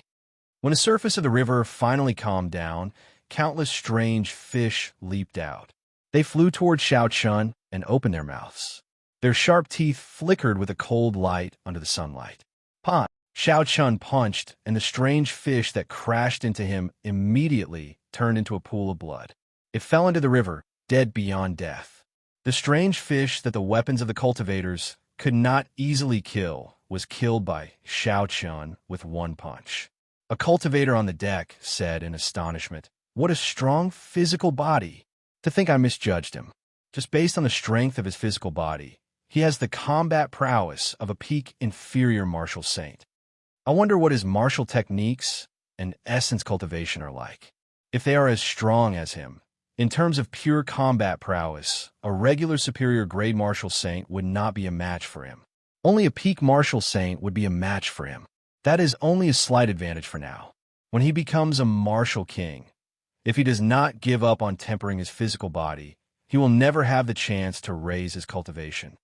When the surface of the river finally calmed down, countless strange fish leaped out. They flew toward Xiao Qian and opened their mouths. Their sharp teeth flickered with a cold light under the sunlight. Pon! Xiao Qian punched, and the strange fish that crashed into him immediately turned into a pool of blood. It fell into the river, dead beyond death. The strange fish that the weapons of the cultivators could not easily kill was killed by Xiao Qian with one punch. A cultivator on the deck said in astonishment, "What a strong physical body! To think I misjudged him. Just based on the strength of his physical body, he has the combat prowess of a peak inferior martial saint. I wonder what his martial techniques and essence cultivation are like. If they are as strong as him. In terms of pure combat prowess, a regular superior grade martial saint would not be a match for him. Only a peak martial saint would be a match for him. That is only a slight advantage for now. When he becomes a martial king, if he does not give up on tempering his physical body, he will never have the chance to raise his cultivation."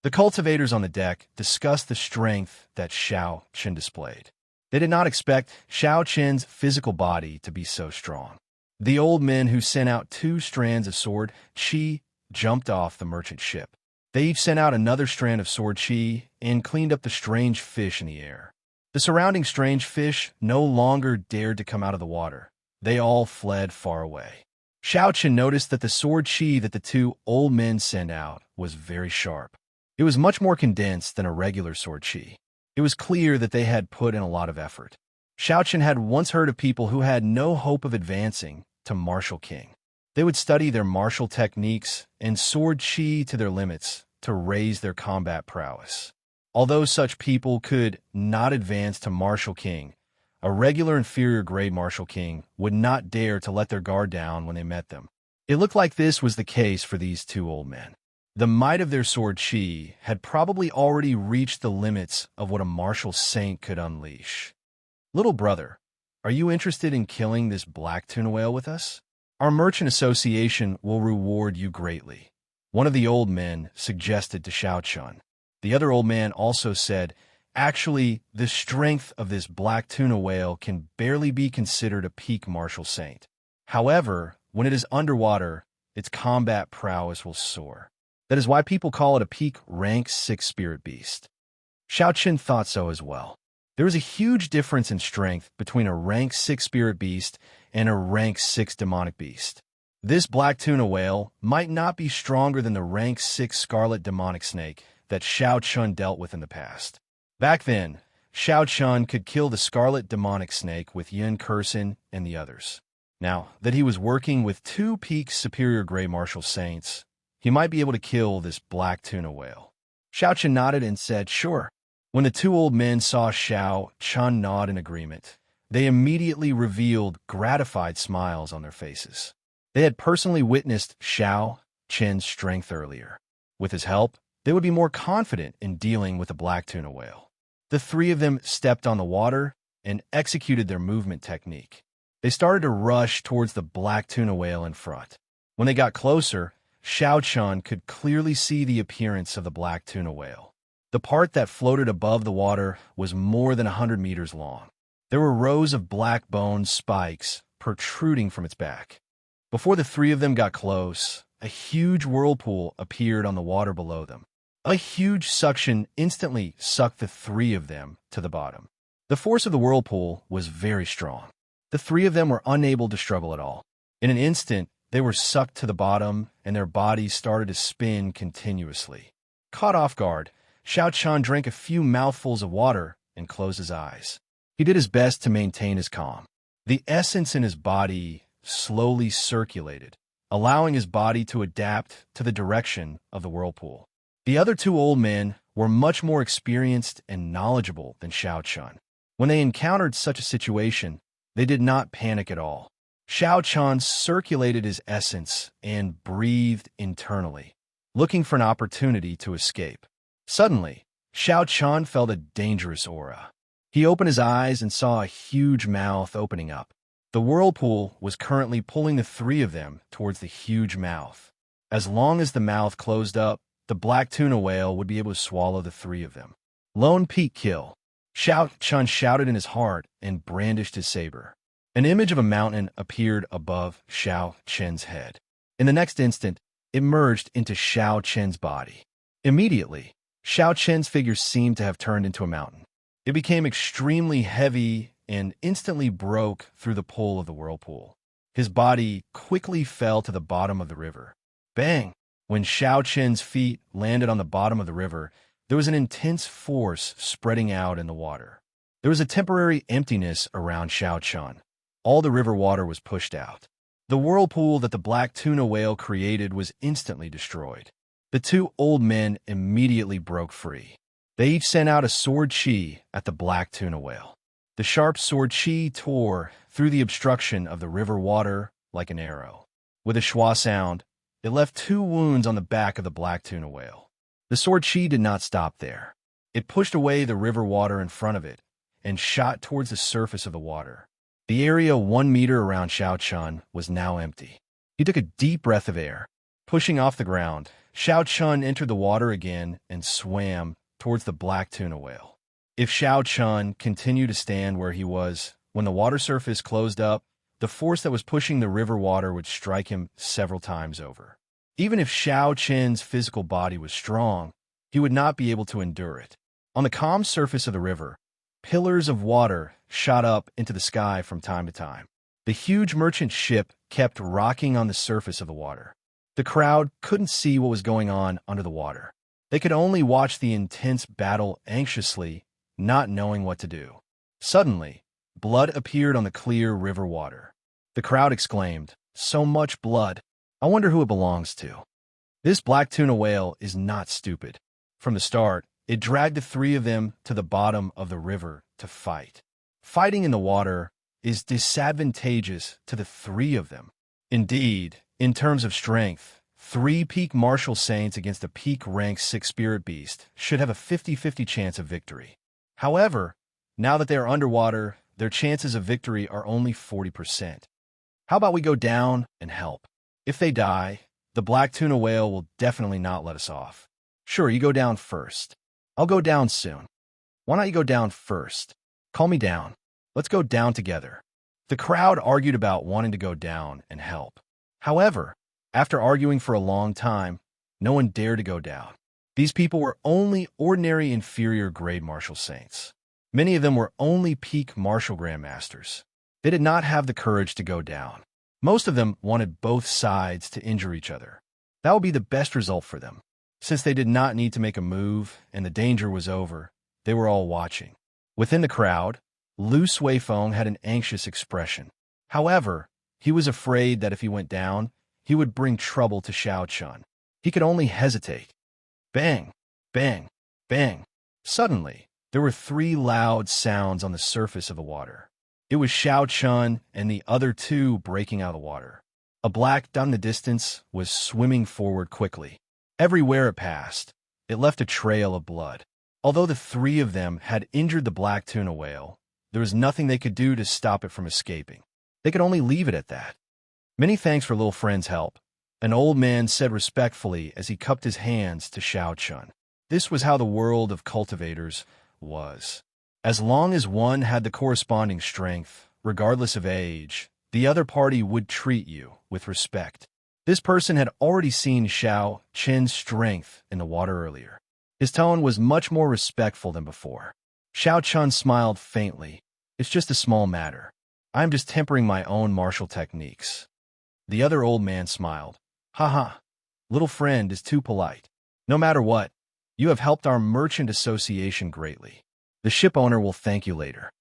The cultivators on the deck discussed the strength that Xiao Qian displayed. They did not expect Xiao Qian's physical body to be so strong. The old men who sent out 2 strands of sword qi jumped off the merchant ship. They each sent out another strand of sword qi and cleaned up the strange fish in the air. The surrounding strange fish no longer dared to come out of the water. They all fled far away. Xiao Qian noticed that the sword qi that the 2 old men sent out was very sharp. It was much more condensed than a regular sword qi. It was clear that they had put in a lot of effort. Xiao Qian had once heard of people who had no hope of advancing to martial king. They would study their martial techniques and sword qi to their limits to raise their combat prowess. Although such people could not advance to martial king, a regular inferior grade martial king would not dare to let their guard down when they met them. It looked like this was the case for these 2 old men. The might of their sword qi had probably already reached the limits of what a martial saint could unleash. "Little brother, are you interested in killing this black tuna whale with us? Our merchant association will reward you greatly," one of the old men suggested to Xiao Qian. The other old man also said, "Actually, the strength of this black tuna whale can barely be considered a peak martial saint. However, when it is underwater, its combat prowess will soar. That is why people call it a peak rank 6 spirit beast." Xiao Qian thought so as well. There is a huge difference in strength between a rank 6 spirit beast and a rank 6 demonic beast. This black tuna whale might not be stronger than the rank 6 scarlet demonic snake that Xiao Qian dealt with in the past. Back then, Xiao Qian could kill the scarlet demonic snake with Yin Kursin and the others. Now that he was working with 2 peak superior gray martial saints, he might be able to kill this black tuna whale. Xiao Qian nodded and said, "Sure." When the 2 old men saw Xiao Qian nod in agreement, they immediately revealed gratified smiles on their faces. They had personally witnessed Xiao Qian's strength earlier. With his help, they would be more confident in dealing with the black tuna whale. The 3 of them stepped on the water and executed their movement technique. They started to rush towards the black tuna whale in front. When they got closer, Xiao Qian could clearly see the appearance of the black tuna whale. The part that floated above the water was more than 100 meters long. There were rows of black bone spikes protruding from its back. Before the 3 of them got close, a huge whirlpool appeared on the water below them. A huge suction instantly sucked the 3 of them to the bottom. The force of the whirlpool was very strong. The 3 of them were unable to struggle at all. In an instant, they were sucked to the bottom, and their bodies started to spin continuously. Caught off guard, Xiao Qian drank a few mouthfuls of water and closed his eyes. He did his best to maintain his calm. The essence in his body slowly circulated, allowing his body to adapt to the direction of the whirlpool. The other 2 old men were much more experienced and knowledgeable than Xiao Qian. When they encountered such a situation, They did not panic at all. Xiao Chan circulated his essence and breathed internally, looking for an opportunity to escape. Suddenly, Xiao Chan felt a dangerous aura. He opened his eyes and saw a huge mouth opening up. The whirlpool was currently pulling the three of them towards the huge mouth. As long as the mouth closed up, the black tuna whale would be able to swallow the three of them. Lone peak kill. Xiao Chan shouted in his heart and brandished his saber. An image of a mountain appeared above Xiao Chen's head. In the next instant, it merged into Xiao Chen's body. Immediately, Xiao Chen's figure seemed to have turned into a mountain. It became extremely heavy and instantly broke through the pull of the whirlpool. His body quickly fell to the bottom of the river. Bang! When Xiao Chen's feet landed on the bottom of the river, there was an intense force spreading out in the water. There was a temporary emptiness around Xiao Chen. All the river water was pushed out. The whirlpool that the black tuna whale created was instantly destroyed. The two old men immediately broke free. They each sent out a sword chi at the black tuna whale. The sharp sword chi tore through the obstruction of the river water like an arrow. With a schwa sound, it left 2 wounds on the back of the black tuna whale. The sword chi did not stop there. It pushed away the river water in front of it and shot towards the surface of the water. The area 1 meter around Xiao Chen was now empty. He took a deep breath of air. Pushing off the ground, Xiao Chen entered the water again and swam towards the black tuna whale. If Xiao Chen continued to stand where he was, when the water surface closed up, the force that was pushing the river water would strike him several times over. Even if Xiao Chen's physical body was strong, he would not be able to endure it. On the calm surface of the river, pillars of water shot up into the sky from time to time. The huge merchant ship kept rocking on the surface of the water. The crowd couldn't see what was going on under the water. They could only watch the intense battle anxiously, not knowing what to do. Suddenly, blood appeared on the clear river water. The crowd exclaimed, "So much blood! I wonder who it belongs to." This black tuna whale is not stupid. From the start, it dragged the 3 of them to the bottom of the river to fight. Fighting in the water is disadvantageous to the 3 of them. Indeed, in terms of strength, 3 peak martial saints against a peak rank 6 spirit beast should have a 50-50 chance of victory. However, now that they are underwater, their chances of victory are only 40%. How about we go down and help? If they die, the black tuna whale will definitely not let us off. Sure, you go down first. I'll go down soon. Why not you go down first? Call me down. Let's go down together. The crowd argued about wanting to go down and help. However, after arguing for a long time, no one dared to go down. These people were only ordinary inferior grade martial saints. Many of them were only peak martial grandmasters. They did not have the courage to go down. Most of them wanted both sides to injure each other. That would be the best result for them. Since they did not need to make a move and the danger was over, they were all watching. Within the crowd, Lu Suifeng had an anxious expression. However, he was afraid that if he went down, he would bring trouble to Xiao Chen. He could only hesitate. Bang! Bang! Bang! Suddenly, there were 3 loud sounds on the surface of the water. It was Xiao Chen and the other 2 breaking out of the water. A black down the distance was swimming forward quickly. Everywhere it passed, it left a trail of blood. Although the 3 of them had injured the black tuna whale, there was nothing they could do to stop it from escaping. They could only leave it at that. "Many thanks for little friend's help," an old man said respectfully as he cupped his hands to Xiao Chen. This was how the world of cultivators was. As long as one had the corresponding strength, regardless of age, the other party would treat you with respect. This person had already seen Xiao Chen's strength in the water earlier. His tone was much more respectful than before. Xiao Chen smiled faintly. "It's just a small matter. I'm just tempering my own martial techniques." The other old man smiled. "Ha, little friend is too polite. No matter what, you have helped our merchant association greatly. The ship owner will thank you later."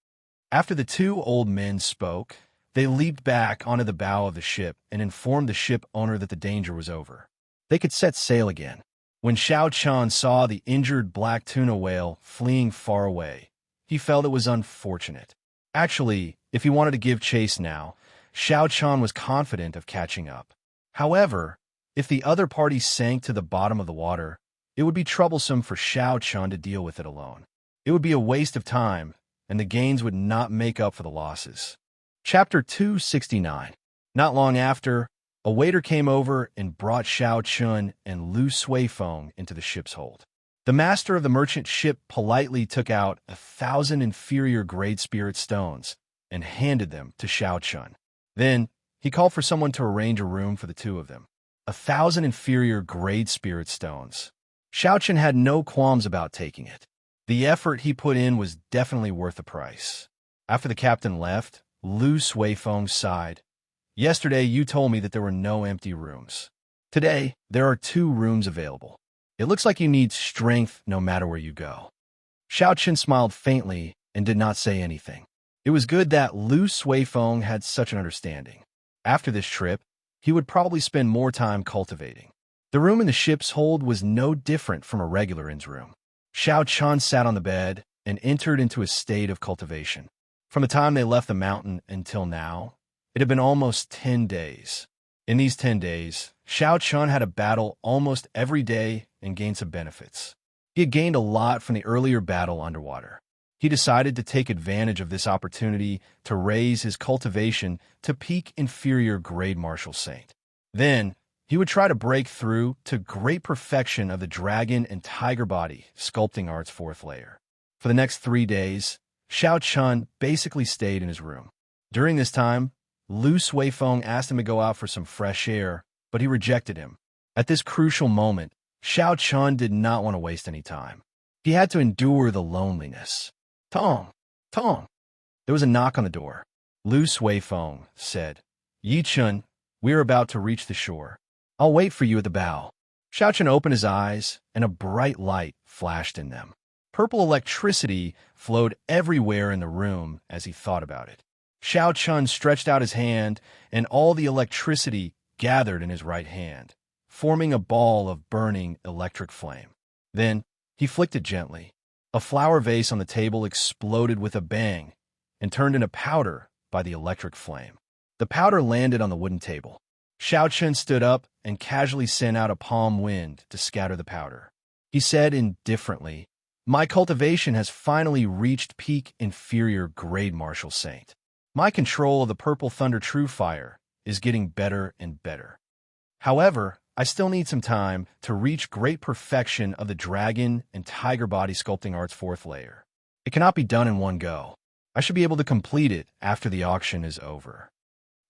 After the 2 old men spoke, they leaped back onto the bow of the ship and informed the ship owner that the danger was over. They could set sail again. When Xiao Chen saw the injured black tuna whale fleeing far away, he felt it was unfortunate. Actually, If he wanted to give chase now, Xiao Chun was confident of catching up. However, if the other party sank to the bottom of the water, it would be troublesome for Xiao Chun to deal with it alone. It would be a waste of time, and the gains would not make up for the losses. Chapter 269. Not long after, a waiter came over and brought Xiao Chun and Lu Suifeng into the ship's hold. The master of the merchant ship politely took out 1,000 inferior-grade spirit stones and handed them to Xiao Chun. Then, he called for someone to arrange a room for the two of them. 1,000 inferior-grade spirit stones. Xiao Chun had no qualms about taking it. The effort he put in was definitely worth the price. After the captain left, Lu Suifeng sighed. Yesterday, you told me that there were no empty rooms. Today, there are 2 rooms available. It looks like you need strength no matter where you go. Xiao Chun smiled faintly and did not say anything. It was good that Lu Suifeng had such an understanding. After this trip, he would probably spend more time cultivating. The room in the ship's hold was no different from a regular inn's room. Xiao Chun sat on the bed and entered into a state of cultivation. From the time they left the mountain until now, it had been almost 10 days. In these 10 days, Xiao Chun had a battle almost every day and gained some benefits. He had gained a lot from the earlier battle underwater. He decided to take advantage of this opportunity to raise his cultivation to peak inferior grade martial saint. Then, he would try to break through to great perfection of the dragon and tiger body sculpting art's 4th layer. For the next 3 days, Xiao Chun basically stayed in his room. During this time, Lu Suifeng asked him to go out for some fresh air, but he rejected him. At this crucial moment, Xiao Chun did not want to waste any time. He had to endure the loneliness. Tong! Tong! There was a knock on the door. Lu Suifeng said, Yi Chun, we are about to reach the shore. I'll wait for you at the bow. Xiao Chun opened his eyes, and a bright light flashed in them. Purple electricity flowed everywhere in the room as he thought about it. Xiao Chun stretched out his hand, and all the electricity gathered in his right hand, forming a ball of burning electric flame. Then, he flicked it gently. A flower vase on the table exploded with a bang and turned into powder by the electric flame. The powder landed on the wooden table. Xiao Chun stood up and casually sent out a palm wind to scatter the powder. He said indifferently, My cultivation has finally reached peak inferior grade martial saint. My control of the purple thunder true fire is getting better and better. However, I still need some time to reach great perfection of the dragon and tiger body sculpting art's 4th layer. It cannot be done in one go. I should be able to complete it after the auction is over.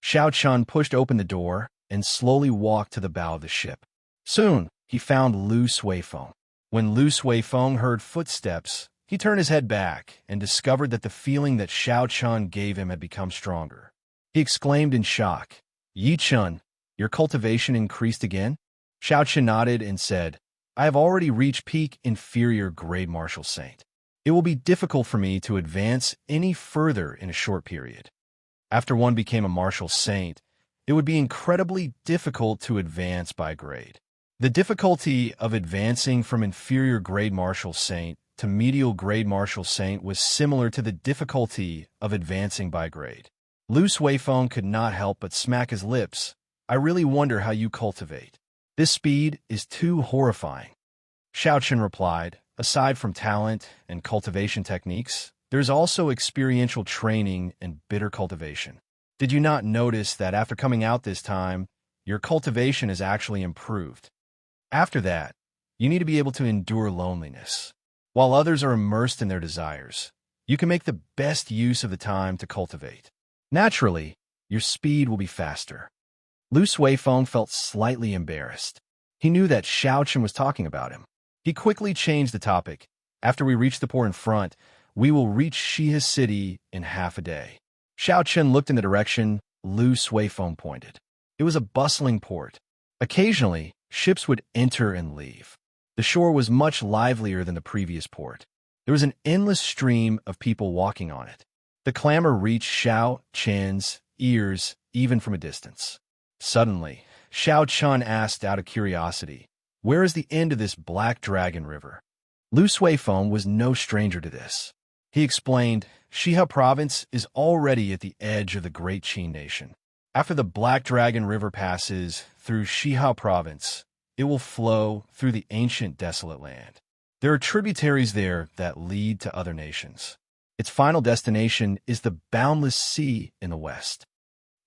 Xiao Chun pushed open the door and slowly walked to the bow of the ship. Soon, he found Lu Suifeng. When Lu Suifeng heard footsteps, he turned his head back and discovered that the feeling that Xiao Chun gave him had become stronger. He exclaimed in shock, Yi Chun, your cultivation increased again? Xiao Chun nodded and said, I have already reached peak inferior grade martial saint. It will be difficult for me to advance any further in a short period. After one became a martial saint, it would be incredibly difficult to advance by grade. The difficulty of advancing from inferior grade martial saint to medial grade martial saint was similar to the difficulty of advancing by grade. Lu Suifeng could not help but smack his lips. I really wonder how you cultivate. This speed is too horrifying. Xiao Chun replied, aside from talent and cultivation techniques, there's also experiential training and bitter cultivation. Did you not notice that after coming out this time, your cultivation is actually improved? After that, you need to be able to endure loneliness. While others are immersed in their desires, you can make the best use of the time to cultivate. Naturally, your speed will be faster. Lu Suifeng felt slightly embarrassed. He knew that Xiao Chun was talking about him. He quickly changed the topic. After we reach the port in front, we will reach Shiha's city in half a day. Xiao Chun looked in the direction Lu Suifeng pointed. It was a bustling port. Occasionally, ships would enter and leave. The shore was much livelier than the previous port. There was an endless stream of people walking on it. The clamor reached Xiao Chun's ears even from a distance. Suddenly, Xiao Chun asked out of curiosity, where is the end of this Black Dragon River? Lu Suifeng was no stranger to this. He explained, Shiha province is already at the edge of the Great Qin Nation. After the Black Dragon River passes through Shiha province, it will flow through the ancient desolate land. There are tributaries there that lead to other nations. Its final destination is the boundless sea in the west.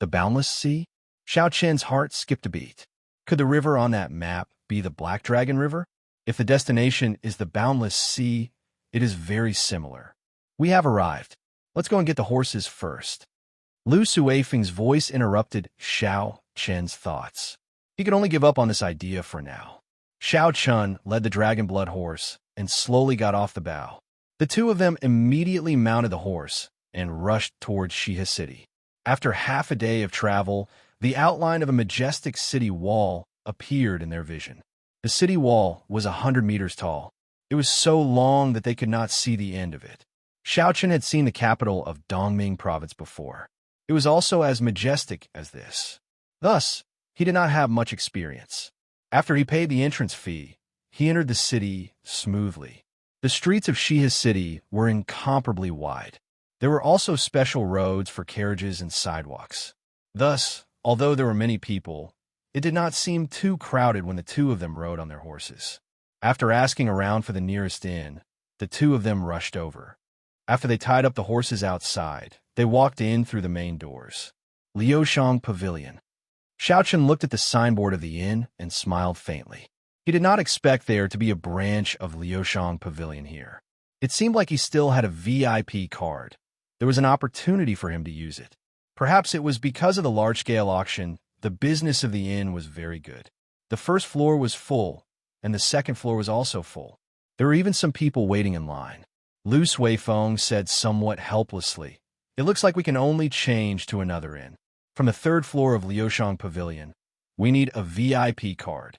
The boundless sea? Xiao Qian's heart skipped a beat. Could the river on that map be the Black Dragon River? If the destination is the boundless sea, it is very similar. We have arrived. Let's go and get the horses first. Lu Suifeng's voice interrupted Xiao Qian's thoughts. He could only give up on this idea for now. Xiao Qian led the dragon blood horse and slowly got off the bow. The two of them immediately mounted the horse and rushed towards Shiha City. After half a day of travel, the outline of a majestic city wall appeared in their vision. The city wall was 100 meters tall. It was so long that they could not see the end of it. Xiao Qian had seen the capital of Dongming province before. It was also as majestic as this. Thus, he did not have much experience. After he paid the entrance fee, he entered the city smoothly. The streets of Shiha City were incomparably wide. There were also special roads for carriages and sidewalks. Thus, although there were many people, it did not seem too crowded when the two of them rode on their horses. After asking around for the nearest inn, the two of them rushed over. After they tied up the horses outside, they walked in through the main doors. Liushang Pavilion. Xiao Qian looked at the signboard of the inn and smiled faintly. He did not expect there to be a branch of Liushang Pavilion here. It seemed like he still had a VIP card. There was an opportunity for him to use it. Perhaps it was because of the large-scale auction, the business of the inn was very good. The first floor was full, and the second floor was also full. There were even some people waiting in line. Lu Suifeng said somewhat helplessly, "It looks like we can only change to another inn. From the third floor of Liushang Pavilion, we need a VIP card."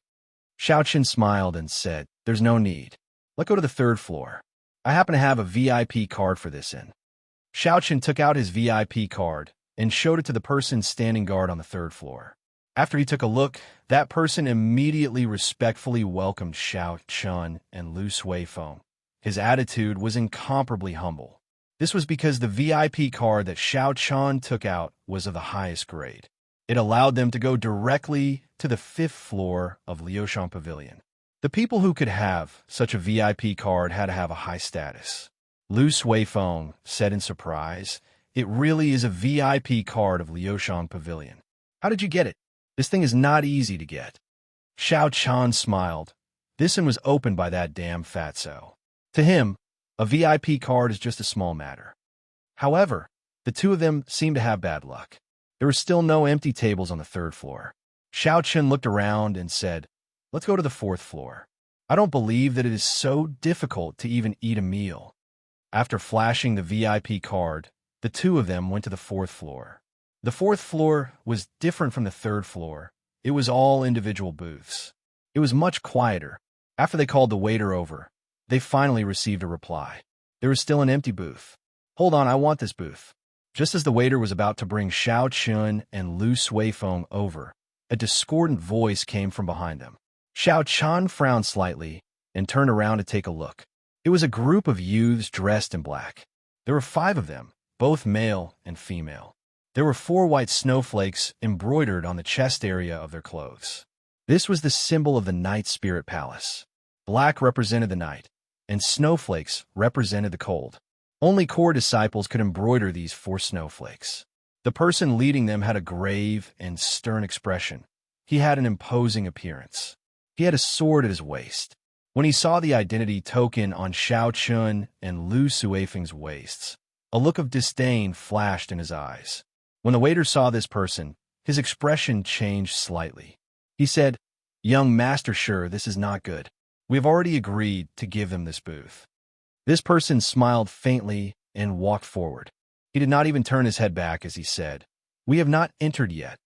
Xiao Qian smiled and said, "There's no need. Let's go to the third floor. I happen to have a VIP card for this inn." Xiao Qian took out his VIP card and showed it to the person standing guard on the third floor. After he took a look, that person immediately respectfully welcomed Xiao Qian and Lu Suifeng. His attitude was incomparably humble. This was because the VIP card that Xiao Qian took out was of the highest grade. It allowed them to go directly to the fifth floor of Liushang Pavilion. The people who could have such a VIP card had to have a high status. Lu Suifeng said in surprise, "It really is a VIP card of Liushang Pavilion. How did you get it? This thing is not easy to get." Xiao Qian smiled. This one was opened by that damn fatso. To him, a VIP card is just a small matter. However, the two of them seemed to have bad luck. There were still no empty tables on the third floor. Xiao Qian looked around and said, "Let's go to the fourth floor. I don't believe that it is so difficult to even eat a meal." After flashing the VIP card, the two of them went to the fourth floor. The fourth floor was different from the third floor. It was all individual booths. It was much quieter. After they called the waiter over, they finally received a reply. There was still an empty booth. "Hold on, I want this booth." Just as the waiter was about to bring Xiao Qian and Lu Suifeng over, a discordant voice came from behind them. Xiao Qian frowned slightly and turned around to take a look. It was a group of youths dressed in black. There were 5 of them, both male and female. There were 4 white snowflakes embroidered on the chest area of their clothes. This was the symbol of the Night Spirit Palace. Black represented the night, and snowflakes represented the cold. Only core disciples could embroider these 4 snowflakes. The person leading them had a grave and stern expression. He had an imposing appearance. He had a sword at his waist. When he saw the identity token on Xiao Qian and Lu Suifeng's waists, a look of disdain flashed in his eyes. When the waiter saw this person, his expression changed slightly. He said, "Young master, sure, this is not good. We have already agreed to give them this booth." This person smiled faintly and walked forward. He did not even turn his head back as he said, "We have not entered yet,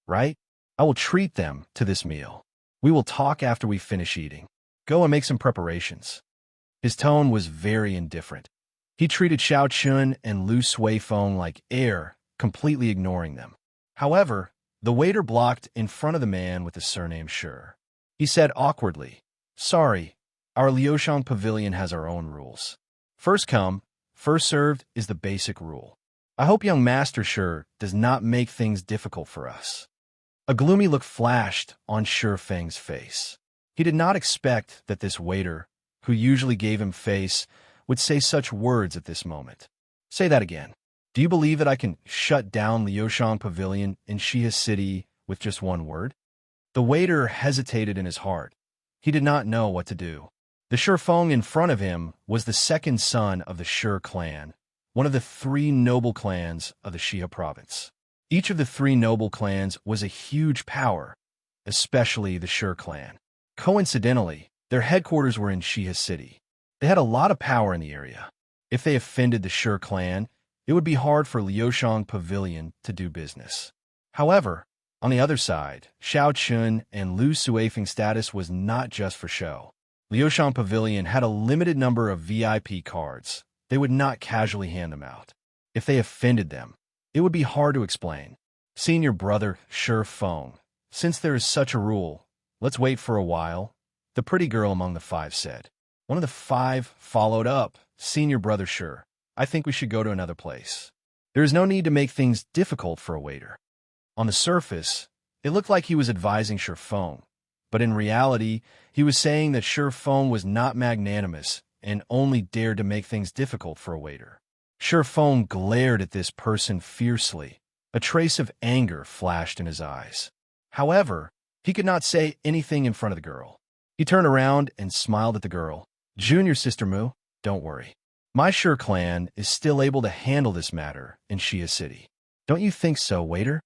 right? I will treat them to this meal. We will talk after we finish eating. Go and make some preparations." His tone was very indifferent. He treated Xiao Qian and Lu Suifeng like air, completely ignoring them. However, the waiter blocked in front of the man with the surname Sure. He said awkwardly, "Sorry, our Liushang Pavilion has our own rules. First come, First served is the basic rule. I hope young Master Shi does not make things difficult for us. A gloomy look flashed on Shi Feng's face. He did not expect that this waiter, who usually gave him face, would say such words at this moment. Say that again. Do you believe that I can shut down Liushang Pavilion in Xia City with just one word? The waiter hesitated in his heart. He did not know what to do. The Shi Feng in front of him was the second son of the Shi clan, one of the three noble clans of the Xia province. Each of the three noble clans was a huge power, especially the Shi clan. Coincidentally, their headquarters were in Xia City. They had a lot of power in the area. If they offended the Shi clan, it would be hard for Liushang Pavilion to do business. However, on the other side, Xiao Chun and Lu Suifeng's status was not just for show. Liushang Pavilion had a limited number of VIP cards. They would not casually hand them out. If they offended them, it would be hard to explain. Senior brother Shi Feng, since there is such a rule, let's wait for a while, the pretty girl among the five said. One of the five followed up, Senior brother Shi, I think we should go to another place. There is no need to make things difficult for a waiter. On the surface, it looked like he was advising Shi Feng, but in reality, he was saying that Shi Feng was not magnanimous and only dared to make things difficult for a waiter. Shi Feng glared at this person fiercely. A trace of anger flashed in his eyes. However, he could not say anything in front of the girl. He turned around and smiled at the girl. Junior Sister Mu, don't worry. My Shi clan is still able to handle this matter in Xia City. Don't you think so, waiter?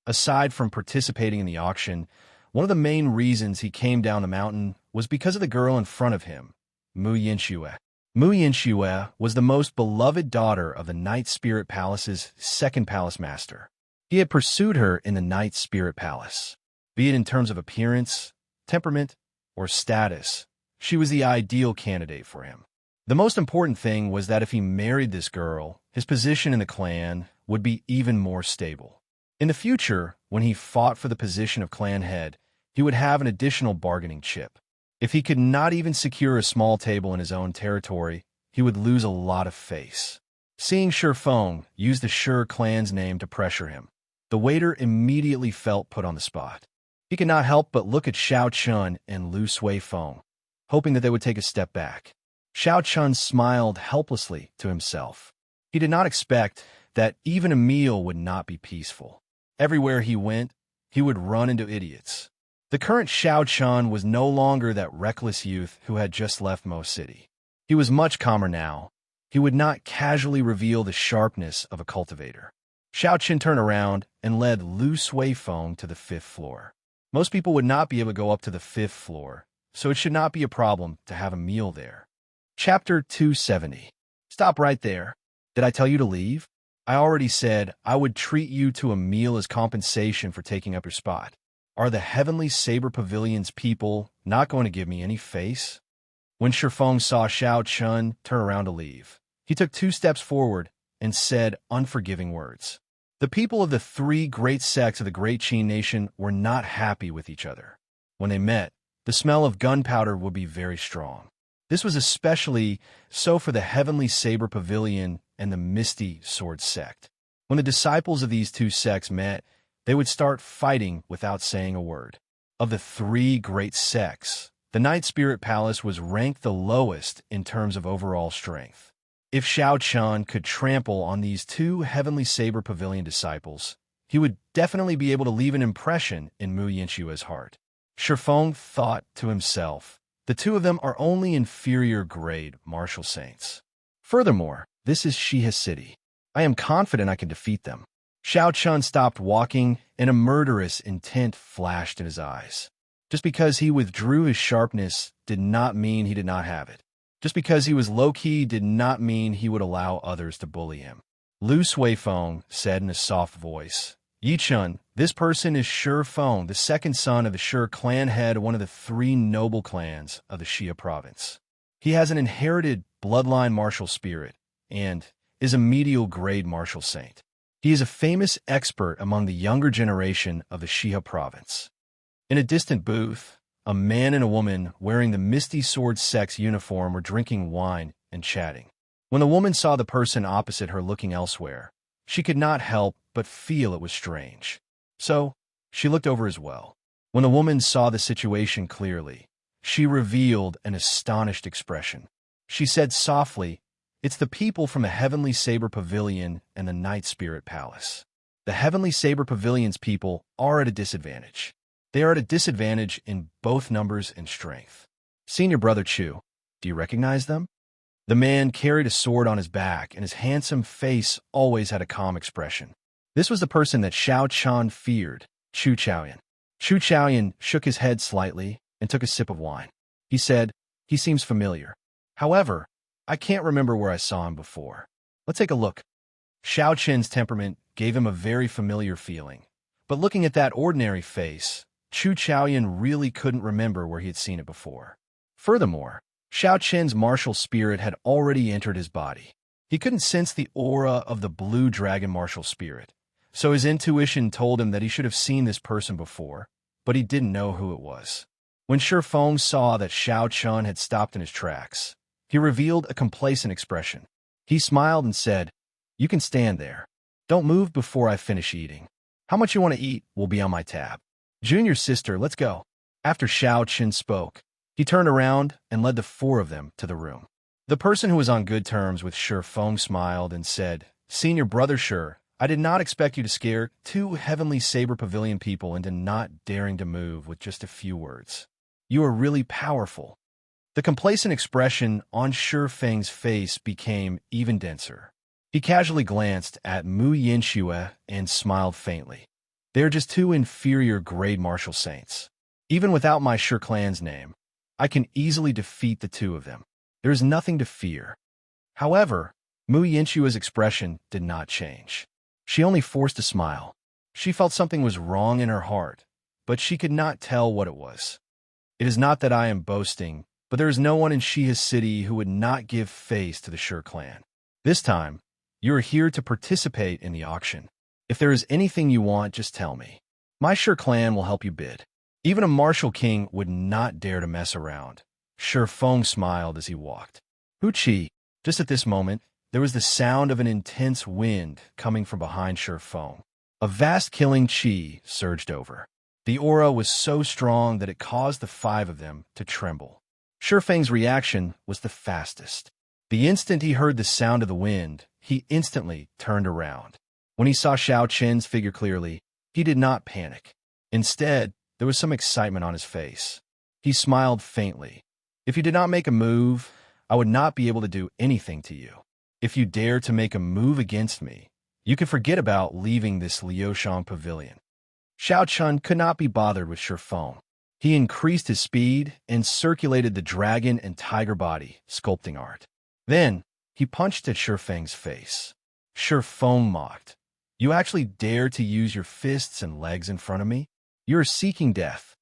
Aside from participating in the auction, one of the main reasons he came down the mountain was because of the girl in front of him, Mu Yinxue. Mu Yinxue was the most beloved daughter of the Night Spirit Palace's second palace master. He had pursued her in the Night Spirit Palace. Be it in terms of appearance, temperament, or status, she was the ideal candidate for him. The most important thing was that if he married this girl, his position in the clan would be even more stable. In the future, when he fought for the position of clan head, he would have an additional bargaining chip. If he could not even secure a small table in his own territory, he would lose a lot of face. Seeing Shi Feng use the Shi clan's name to pressure him, the waiter immediately felt put on the spot. He could not help but look at Xiao Chun and Lu Suifeng, hoping that they would take a step back. Xiao Chun smiled helplessly to himself. He did not expect that even a meal would not be peaceful. Everywhere he went, he would run into idiots. The current Xiao Chun was no longer that reckless youth who had just left Mo City. He was much calmer now. He would not casually reveal the sharpness of a cultivator. Xiao Chun turned around and led Lu Suifeng to the 5th floor. Most people would not be able to go up to the 5th floor, so it should not be a problem to have a meal there. Chapter 270. Stop right there. Did I tell you to leave? I already said I would treat you to a meal as compensation for taking up your spot. Are the Heavenly Saber Pavilion's people not going to give me any face? When Shi Feng saw Xiao Chun turn around to leave, he took 2 steps forward and said unforgiving words. The people of the 3 great sects of the Great Qin Nation were not happy with each other. When they met, the smell of gunpowder would be very strong. This was especially so for the Heavenly Saber Pavilion and the Misty Sword sect. When the disciples of these 2 sects met, they would start fighting without saying a word. Of the 3 great sects, the Night Spirit Palace was ranked the lowest in terms of overall strength. If Xiao Chun could trample on these 2 Heavenly Saber Pavilion disciples, he would definitely be able to leave an impression in Mu Yinxue's heart. Shi Feng thought to himself, the 2 of them are only inferior grade martial saints. Furthermore, this is Xia City. I am confident I can defeat them. Xiao Chun stopped walking, and a murderous intent flashed in his eyes. Just because he withdrew his sharpness did not mean he did not have it. Just because he was low-key did not mean he would allow others to bully him. Lu Suifeng said in a soft voice, Yi Chun, this person is Shi Feng, the second son of the Shi clan head of one of the 3 noble clans of the Xia province. He has an inherited bloodline martial spirit and is a medial grade martial saint. He is a famous expert among the younger generation of the Xia province. In a distant booth, a man and a woman wearing the Misty Sword sect's uniform were drinking wine and chatting. When the woman saw the person opposite her looking elsewhere, she could not help but feel it was strange. So, she looked over as well. When the woman saw the situation clearly, she revealed an astonished expression. She said softly, "It's the people from the Heavenly Saber Pavilion and the Night Spirit Palace. The Heavenly Saber Pavilion's people are at a disadvantage. They are at a disadvantage in both numbers and strength. Senior Brother Chu, do you recognize them?" The man carried a sword on his back, and his handsome face always had a calm expression. This was the person that Xiao Chan feared, Chu Chaoyan. Chu Chaoyan shook his head slightly and took a sip of wine. He said, "He seems familiar. However, I can't remember where I saw him before. Let's take a look." Xiao Chen's temperament gave him a very familiar feeling, but looking at that ordinary face, Chu Chaoyan really couldn't remember where he had seen it before. Furthermore, Xiao Chen's martial spirit had already entered his body. He couldn't sense the aura of the blue dragon martial spirit, so his intuition told him that he should have seen this person before, but he didn't know who it was. When Shi Feng saw that Xiao Chen had stopped in his tracks, he revealed a complacent expression. He smiled and said, "You can stand there. Don't move before I finish eating. How much you want to eat will be on my tab. Junior sister, let's go." After Xiao Chen spoke, he turned around and led the four of them to the room. The person who was on good terms with Shi Feng smiled and said, "Senior Brother Shi, I did not expect you to scare two Heavenly Saber Pavilion people into not daring to move with just a few words. You are really powerful." The complacent expression on Shi Feng's face became even denser. He casually glanced at Mu Yinxue and smiled faintly. "They are just two inferior grade martial saints. Even without my Shi clan's name, I can easily defeat the two of them. There is nothing to fear." However, Mu Yinxue's expression did not change. She only forced a smile. She felt something was wrong in her heart, but she could not tell what it was. "It is not that I am boasting, but there is no one in Shiha City who would not give face to the Shi clan. This time, you are here to participate in the auction. If there is anything you want, just tell me. My Shi clan will help you bid." Even a martial king would not dare to mess around. Shi Feng smiled as he walked. "Hu Qi." Just at this moment, there was the sound of an intense wind coming from behind Shi Feng. A vast killing qi surged over. The aura was so strong that it caused the five of them to tremble. Shi Feng's reaction was the fastest. The instant he heard the sound of the wind, he instantly turned around. When he saw Xiao Chen's figure clearly, he did not panic. Instead, there was some excitement on his face. He smiled faintly. "If you did not make a move, I would not be able to do anything to you. If you dare to make a move against me, you can forget about leaving this Liushang pavilion." Xiao Chen could not be bothered with Shi Feng. He increased his speed and circulated the dragon and tiger body sculpting art. Then, he punched at Shi Feng's face. Shi Feng mocked. "You actually dare to use your fists and legs in front of me? You're seeking death."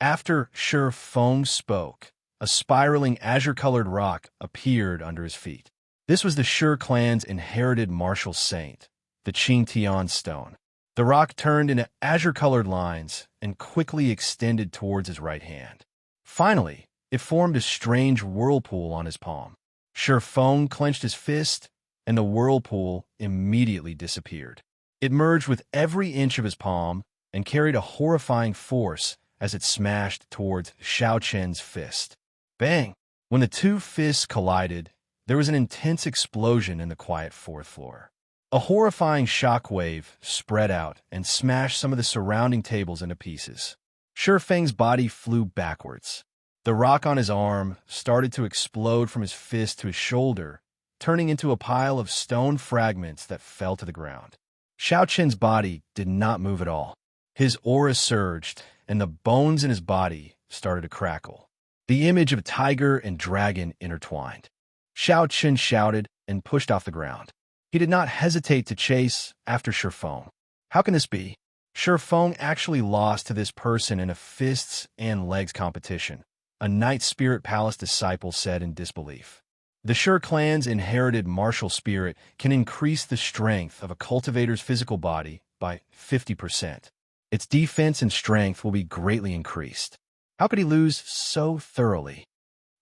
After Shi Feng spoke, a spiraling azure-colored rock appeared under his feet. This was the Shi clan's inherited martial saint, the Qing Tian stone. The rock turned into azure-colored lines and quickly extended towards his right hand. Finally, it formed a strange whirlpool on his palm. Shi Feng clenched his fist, and the whirlpool immediately disappeared. It merged with every inch of his palm and carried a horrifying force as it smashed towards Xiao Chen's fist. Bang! When the two fists collided, there was an intense explosion in the quiet fourth floor. A horrifying shockwave spread out and smashed some of the surrounding tables into pieces. Shi Feng's body flew backwards. The rock on his arm started to explode from his fist to his shoulder, turning into a pile of stone fragments that fell to the ground. Xiao Chen's body did not move at all. His aura surged, and the bones in his body started to crackle. The image of tiger and dragon intertwined. Xiao Chen shouted and pushed off the ground. He did not hesitate to chase after Shi Feng. How can this be? Shi Feng actually lost to this person in a fists and legs competition, a Night Spirit Palace disciple said in disbelief. The Shi clan's inherited martial spirit can increase the strength of a cultivator's physical body by 50%. Its defense and strength will be greatly increased. How could he lose so thoroughly?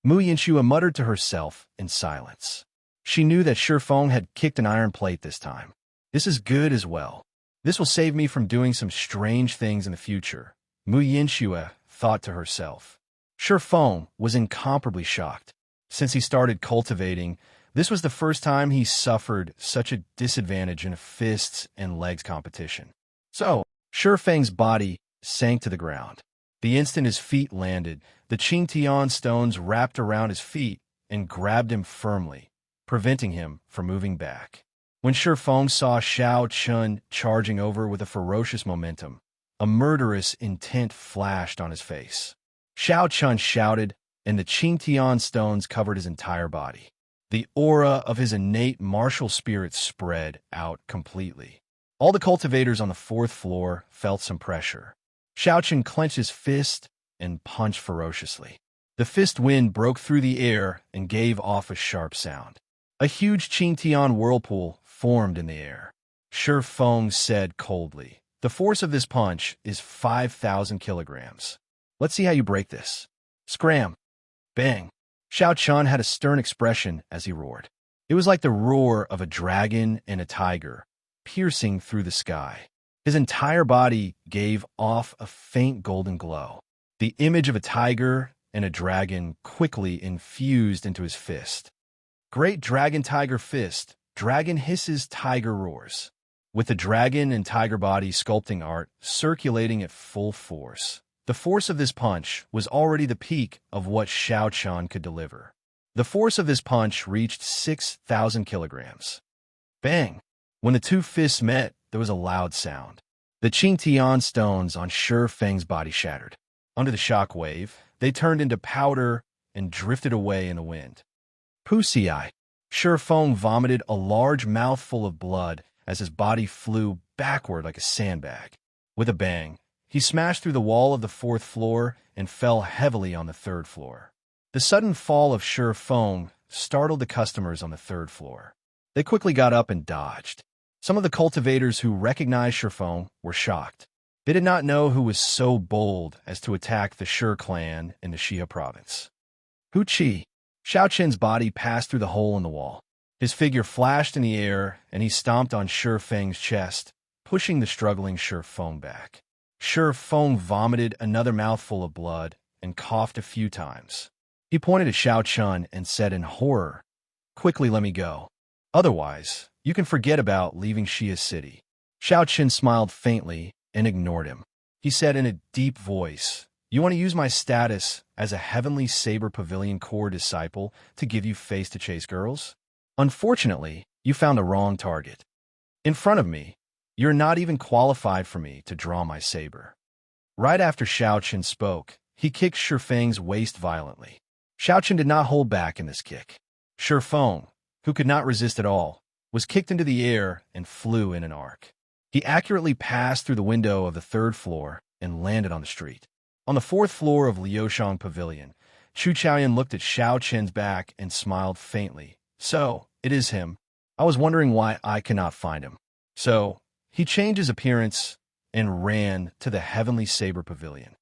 Mu Yinxue muttered to herself in silence. She knew that Shifeng had kicked an iron plate this time. This is good as well. This will save me from doing some strange things in the future, Mu Yinxue thought to herself. Shifeng was incomparably shocked. Since he started cultivating, this was the first time he suffered such a disadvantage in a fists and legs competition. So, Shifeng's body sank to the ground. The instant his feet landed, the Qingtian stones wrapped around his feet and grabbed him firmly, preventing him from moving back. When Shifeng saw Xiao Chun charging over with a ferocious momentum, a murderous intent flashed on his face. Xiao Chun shouted, and the Qingtian stones covered his entire body. The aura of his innate martial spirit spread out completely. All the cultivators on the 4th floor felt some pressure. Xiao Chun clenched his fist and punched ferociously. The fist wind broke through the air and gave off a sharp sound. A huge Qingtian whirlpool formed in the air. Shifeng said coldly, "The force of this punch is 5,000 kilograms. Let's see how you break this." Scram! Bang! Xiao Chun had a stern expression as he roared. It was like the roar of a dragon and a tiger, piercing through the sky. His entire body gave off a faint golden glow. The image of a tiger and a dragon quickly infused into his fist. Great dragon tiger fist, dragon hisses, tiger roars. With the dragon and tiger body sculpting art circulating at full force, the force of this punch was already the peak of what Xiao Chun could deliver. The force of this punch reached 6,000 kilograms. Bang! When the two fists met, there was a loud sound. The Qingtian stones on Shifeng's body shattered. Under the shock wave, they turned into powder and drifted away in the wind. Pussy eye! Shifeng vomited a large mouthful of blood as his body flew backward like a sandbag. With a bang, he smashed through the wall of the 4th floor and fell heavily on the 3rd floor. The sudden fall of Shifeng startled the customers on the 3rd floor. They quickly got up and dodged. Some of the cultivators who recognized Shifeng were shocked. They did not know who was so bold as to attack the Shi clan in the Xia province. Hu Qi! Xiao Chen's body passed through the hole in the wall. His figure flashed in the air, and he stomped on Shifeng's chest, pushing the struggling Shifeng back. Shifeng vomited another mouthful of blood and coughed a few times. He pointed at Xiao Chun and said in horror, "Quickly let me go. Otherwise, you can forget about leaving Xia City." Xiao Chun smiled faintly and ignored him. He said in a deep voice, "You want to use my status as a Heavenly Saber Pavilion core disciple to give you face to chase girls? Unfortunately, you found the wrong target. In front of me, you're not even qualified for me to draw my saber." Right after Xiao Chun spoke, he kicked Shifeng's waist violently. Xiao Chun did not hold back in this kick. Shifeng, who could not resist at all, was kicked into the air and flew in an arc. He accurately passed through the window of the 3rd floor and landed on the street. On the 4th floor of Liushang Pavilion, Chu Chaoyan looked at Xiao Chen's back and smiled faintly. "So, it is him. I was wondering why I cannot find him." So, he changed his appearance and ran to the Heavenly Saber Pavilion.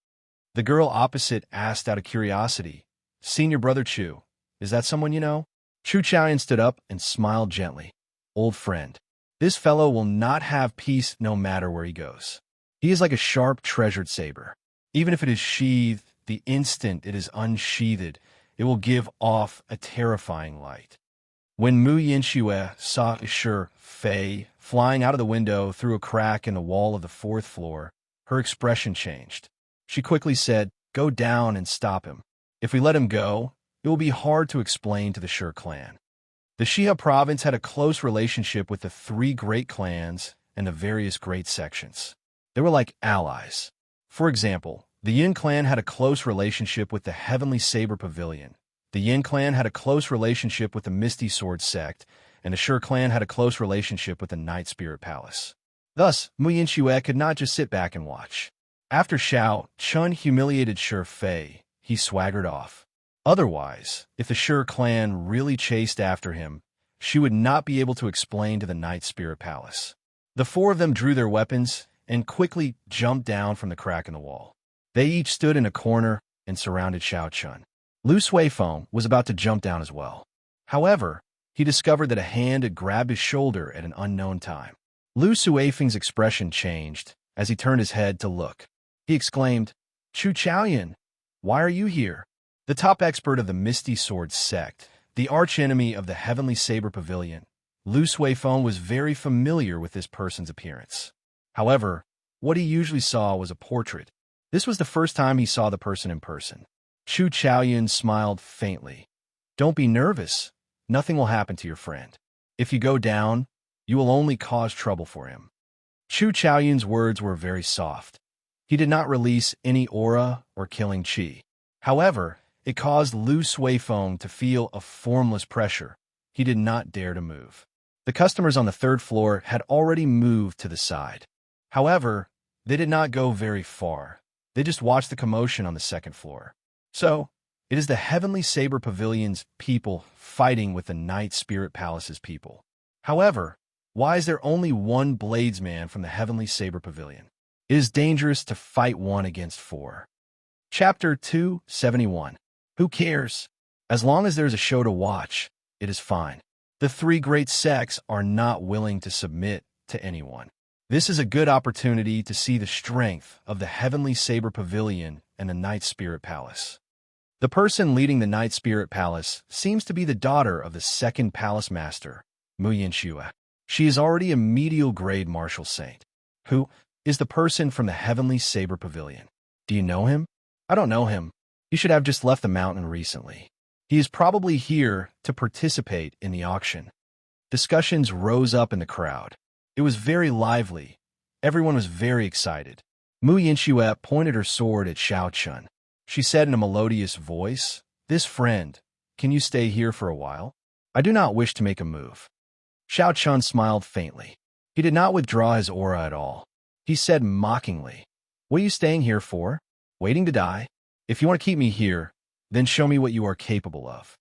The girl opposite asked out of curiosity, "Senior Brother Chu, is that someone you know?" Chu Chaoyan stood up and smiled gently. "Old friend. This fellow will not have peace no matter where he goes. He is like a sharp, treasured saber. Even if it is sheathed, the instant it is unsheathed, it will give off a terrifying light." When Mu Yinxue saw Shi Fei flying out of the window through a crack in the wall of the 4th floor, her expression changed. She quickly said, "Go down and stop him. If we let him go, it will be hard to explain to the Shi clan." The Xia province had a close relationship with the 3 great clans and the various great sections. They were like allies. For example, the Yin clan had a close relationship with the Heavenly Saber Pavilion. The Yin clan had a close relationship with the Misty Sword sect, and the Shi clan had a close relationship with the Night Spirit Palace. Thus, Mu Yinxue could not just sit back and watch. After Xiao Chun humiliated Shi Fei, he swaggered off. Otherwise, if the Shi clan really chased after him, she would not be able to explain to the Night Spirit Palace. The 4 of them drew their weapons and quickly jumped down from the crack in the wall. They each stood in a corner and surrounded Xiao Chun. Lu Suifeng was about to jump down as well. However, he discovered that a hand had grabbed his shoulder at an unknown time. Lu Suifeng's expression changed as he turned his head to look. He exclaimed, "Chu Chaoyan, why are you here?" The top expert of the Misty Sword sect, the archenemy of the Heavenly Saber Pavilion, Lu Suifeng was very familiar with this person's appearance. However, what he usually saw was a portrait. This was the first time he saw the person in person. Chu Chaoyan smiled faintly. "Don't be nervous. Nothing will happen to your friend. If you go down, you will only cause trouble for him." Chu Chaoyan's words were very soft. He did not release any aura or killing chi. However, it caused Lu Suifeng to feel a formless pressure. He did not dare to move. The customers on the third floor had already moved to the side. However, they did not go very far. They just watched the commotion on the second floor. So, it is the Heavenly Saber Pavilion's people fighting with the Night Spirit Palace's people. However, why is there only one bladesman from the Heavenly Saber Pavilion? It is dangerous to fight 1 against 4. Chapter 271. Who cares? As long as there's a show to watch, it is fine. The 3 great sects are not willing to submit to anyone. This is a good opportunity to see the strength of the Heavenly Saber Pavilion and the Night Spirit Palace. The person leading the Night Spirit Palace seems to be the daughter of the second Palace Master, Mu Yinxue. She is already a medial grade martial saint. Who is the person from the Heavenly Saber Pavilion? Do you know him? I don't know him. He should have just left the mountain recently. He is probably here to participate in the auction. Discussions rose up in the crowd. It was very lively. Everyone was very excited. Mu Yinxue pointed her sword at Xiao Chun. She said in a melodious voice, "This friend, can you stay here for a while? I do not wish to make a move." Xiao Chun smiled faintly. He did not withdraw his aura at all. He said mockingly, "What are you staying here for? Waiting to die? If you want to keep me here, then show me what you are capable of."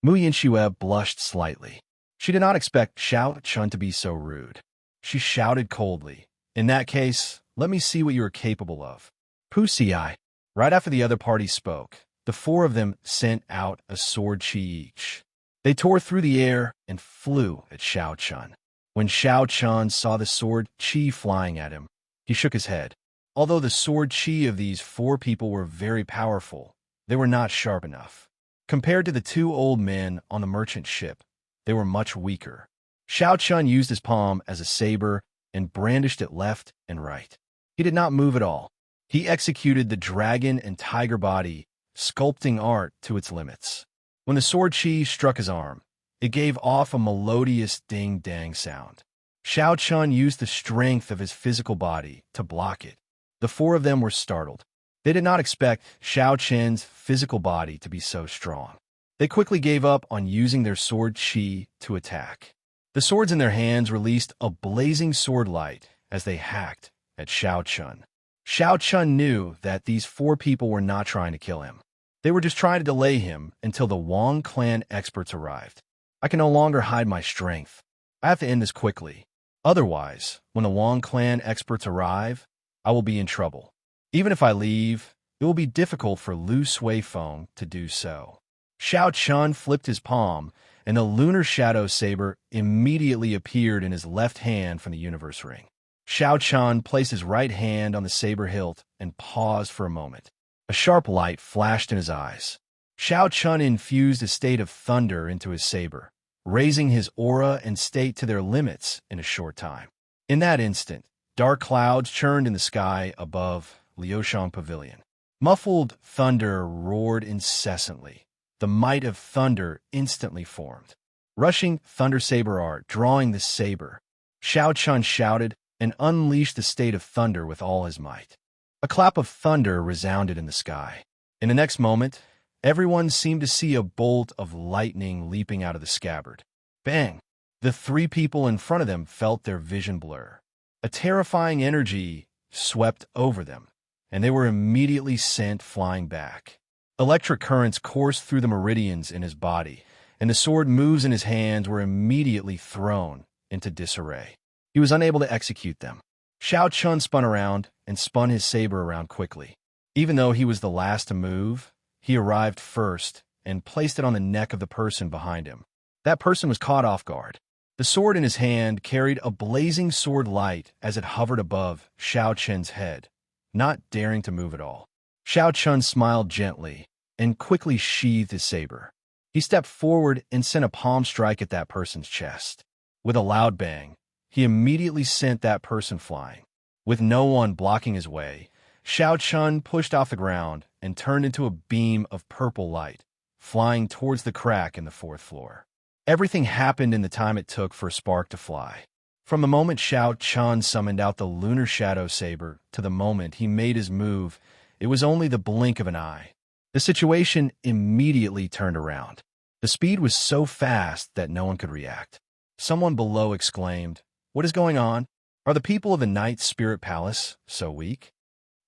Mu Yinxue blushed slightly. She did not expect Xiao Chun to be so rude. She shouted coldly, "In that case, let me see what you are capable of." Pussy-eye. Right after the other party spoke, the 4 of them sent out a sword chi each. They tore through the air and flew at Xiao Chun. When Xiao Chun saw the sword chi flying at him, he shook his head. Although the sword chi of these 4 people were very powerful, they were not sharp enough. Compared to the 2 old men on the merchant ship, they were much weaker. Xiao Chun used his palm as a saber and brandished it left and right. He did not move at all. He executed the dragon and tiger body, sculpting art to its limits. When the sword chi struck his arm, it gave off a melodious ding-dang sound. Xiao Chun used the strength of his physical body to block it. The 4 of them were startled. They did not expect Xiao Chun's physical body to be so strong. They quickly gave up on using their sword chi to attack. The swords in their hands released a blazing sword light as they hacked at Xiao Chun. Xiao Chun knew that these 4 people were not trying to kill him. They were just trying to delay him until the Wang clan experts arrived. I can no longer hide my strength. I have to end this quickly. Otherwise, when the Wang clan experts arrive, I will be in trouble. Even if I leave, it will be difficult for Lu Suifeng to do so. Xiao Chun flipped his palm, and the lunar shadow saber immediately appeared in his left hand from the universe ring. Xiao Chun placed his right hand on the saber hilt and paused for a moment. A sharp light flashed in his eyes. Xiao Chun infused a state of thunder into his saber, raising his aura and state to their limits in a short time. In that instant, dark clouds churned in the sky above Liushang Pavilion. Muffled thunder roared incessantly. The might of thunder instantly formed. Rushing thunder saber art, drawing the saber. Xiao Chun shouted and unleashed the state of thunder with all his might. A clap of thunder resounded in the sky. In the next moment, everyone seemed to see a bolt of lightning leaping out of the scabbard. Bang! The 3 people in front of them felt their vision blur. A terrifying energy swept over them, and they were immediately sent flying back. Electric currents coursed through the meridians in his body, and the sword moves in his hands were immediately thrown into disarray. He was unable to execute them. Xiao Chun spun around and spun his saber around quickly. Even though he was the last to move, he arrived first and placed it on the neck of the person behind him. That person was caught off guard. The sword in his hand carried a blazing sword light as it hovered above Xiao Chen's head, not daring to move at all. Xiao Chun smiled gently and quickly sheathed his saber. He stepped forward and sent a palm strike at that person's chest. With a loud bang, he immediately sent that person flying. With no one blocking his way, Xiao Chun pushed off the ground and turned into a beam of purple light, flying towards the crack in the fourth floor. Everything happened in the time it took for a spark to fly. From the moment Xiao Chun summoned out the lunar shadow saber to the moment he made his move, it was only the blink of an eye. The situation immediately turned around. The speed was so fast that no one could react. Someone below exclaimed, "What is going on? Are the people of the Night Spirit Palace so weak?"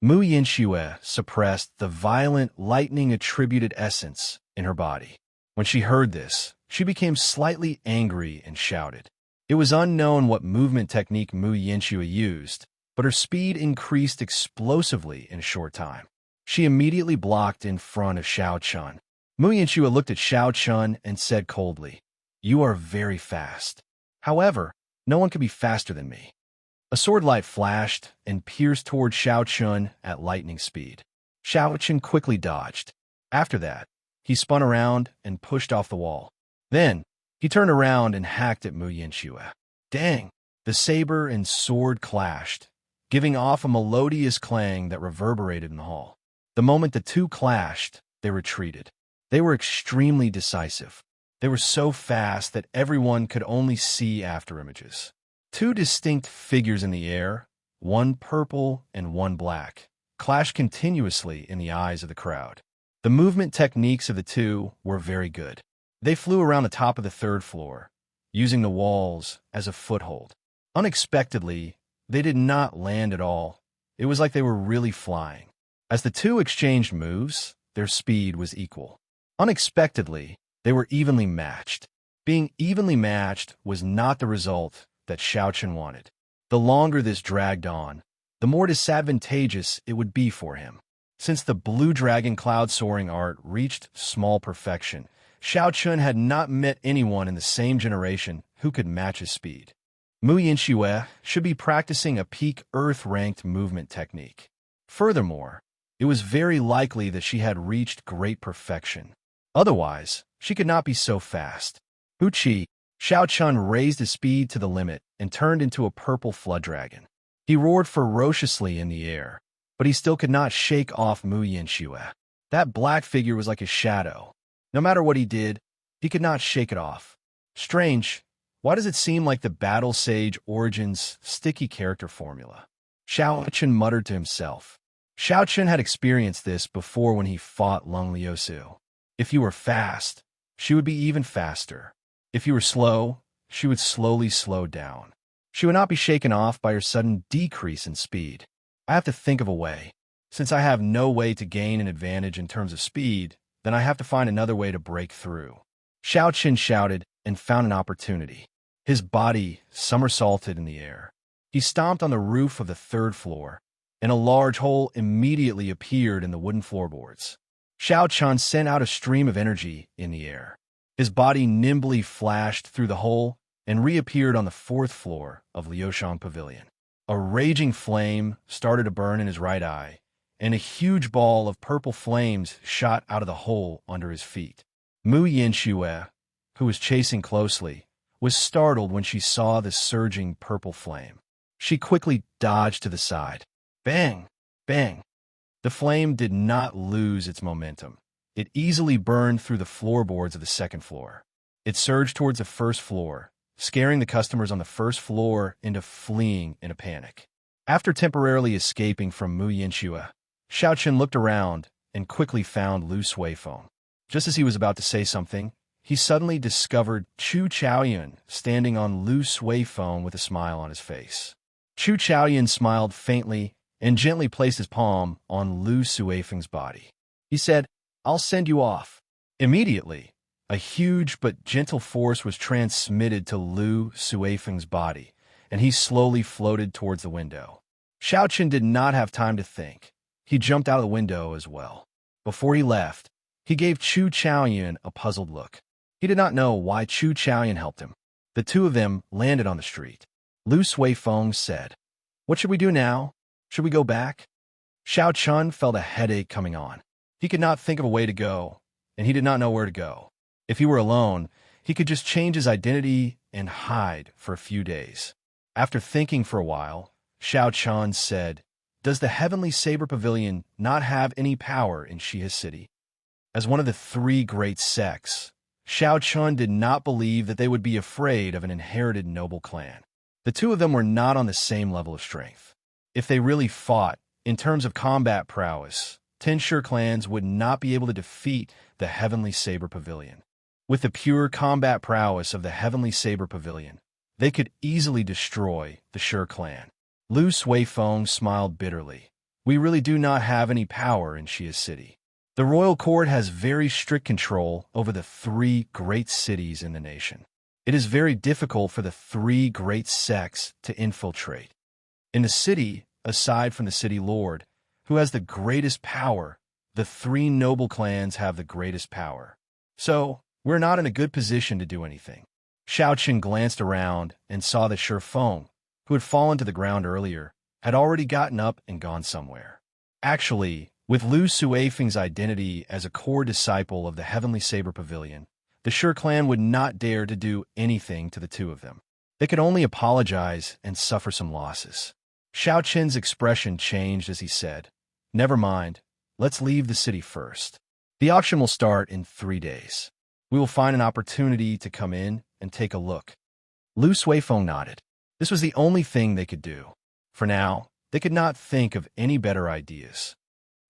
Mu Yinxue suppressed the violent lightning-attributed essence in her body. When she heard this, she became slightly angry and shouted. It was unknown what movement technique Mu Yinxue used, but her speed increased explosively in a short time. She immediately blocked in front of Xiao Chun. Mu Yinxue looked at Xiao Chun and said coldly, "You are very fast. However, no one can be faster than me." A sword light flashed and pierced toward Xiao Chun at lightning speed. Xiao Chun quickly dodged. After that, he spun around and pushed off the wall. Then, he turned around and hacked at Mu Yinxue. Dang! The saber and sword clashed, giving off a melodious clang that reverberated in the hall. The moment the two clashed, they retreated. They were extremely decisive. They were so fast that everyone could only see after images. Two distinct figures in the air, one purple and one black, clashed continuously in the eyes of the crowd. The movement techniques of the two were very good. They flew around the top of the third floor, using the walls as a foothold. Unexpectedly, they did not land at all. It was like they were really flying. As the two exchanged moves, their speed was equal. Unexpectedly, they were evenly matched. Being evenly matched was not the result that Xiao Chun wanted. The longer this dragged on, the more disadvantageous it would be for him. Since the blue dragon cloud soaring art reached small perfection, Xiao Chun had not met anyone in the same generation who could match his speed. Mu Yinxue should be practicing a peak Earth-ranked movement technique. Furthermore, it was very likely that she had reached great perfection. Otherwise, she could not be so fast. Uchi, Xiao Chun raised his speed to the limit and turned into a purple flood dragon. He roared ferociously in the air, but he still could not shake off Mu Yinxue. That black figure was like a shadow. No matter what he did, he could not shake it off. Strange, why does it seem like the Battle Sage Origins sticky character formula? Xiao Chun muttered to himself. Xiao Chun had experienced this before when he fought Lung Liusu. If you were fast, she would be even faster. If you were slow, she would slowly slow down. She would not be shaken off by her sudden decrease in speed. I have to think of a way. Since I have no way to gain an advantage in terms of speed, then I have to find another way to break through. Xiao Chun shouted and found an opportunity. His body somersaulted in the air. He stomped on the roof of the third floor, and a large hole immediately appeared in the wooden floorboards. Xiao Chun sent out a stream of energy in the air. His body nimbly flashed through the hole and reappeared on the fourth floor of Liushang Pavilion. A raging flame started to burn in his right eye, and a huge ball of purple flames shot out of the hole under his feet. Mu Yinxue, who was chasing closely, was startled when she saw the surging purple flame. She quickly dodged to the side. Bang! Bang! The flame did not lose its momentum. It easily burned through the floorboards of the second floor. It surged towards the first floor, scaring the customers on the first floor into fleeing in a panic. After temporarily escaping from Mu Yinxue, Xiao Chun looked around and quickly found Lu Suifeng. Just as he was about to say something, he suddenly discovered Chu Chaoyun standing on Lu Suifeng with a smile on his face. Chu Chaoyun smiled faintly and gently placed his palm on Lu Suifeng's body. He said, "I'll send you off." Immediately, a huge but gentle force was transmitted to Lu Suifeng's body, and he slowly floated towards the window. Xiao Chun did not have time to think. He jumped out of the window as well. Before he left, he gave Chu Chaoyun a puzzled look. He did not know why Chu Chaoyan helped him. The two of them landed on the street. Lu Suifeng said, "What should we do now? Should we go back?" Xiao Chun felt a headache coming on. He could not think of a way to go, and he did not know where to go. If he were alone, he could just change his identity and hide for a few days. After thinking for a while, Xiao Chun said, "Does the Heavenly Saber Pavilion not have any power in Shiha City?" As one of the three great sects, Xiao Chun did not believe that they would be afraid of an inherited noble clan. The two of them were not on the same level of strength. If they really fought, in terms of combat prowess, 10 Sure clans would not be able to defeat the Heavenly Saber Pavilion. With the pure combat prowess of the Heavenly Saber Pavilion, they could easily destroy the Sure clan. Lu Suifeng smiled bitterly. "We really do not have any power in Xia City. The royal court has very strict control over the 3 great cities in the nation. It is very difficult for the 3 great sects to infiltrate. In the city, aside from the city lord, who has the greatest power, the 3 noble clans have the greatest power. So, we're not in a good position to do anything." Xiao Qin glanced around and saw that Shi Feng, who had fallen to the ground earlier, had already gotten up and gone somewhere. Actually, with Lu Suifeng's identity as a core disciple of the Heavenly Saber Pavilion, the Shi clan would not dare to do anything to the two of them. They could only apologize and suffer some losses. Xiao Qin's expression changed as he said, "Never mind, let's leave the city first. The auction will start in 3 days. We will find an opportunity to come in and take a look." Lu Suifeng nodded. This was the only thing they could do. For now, they could not think of any better ideas.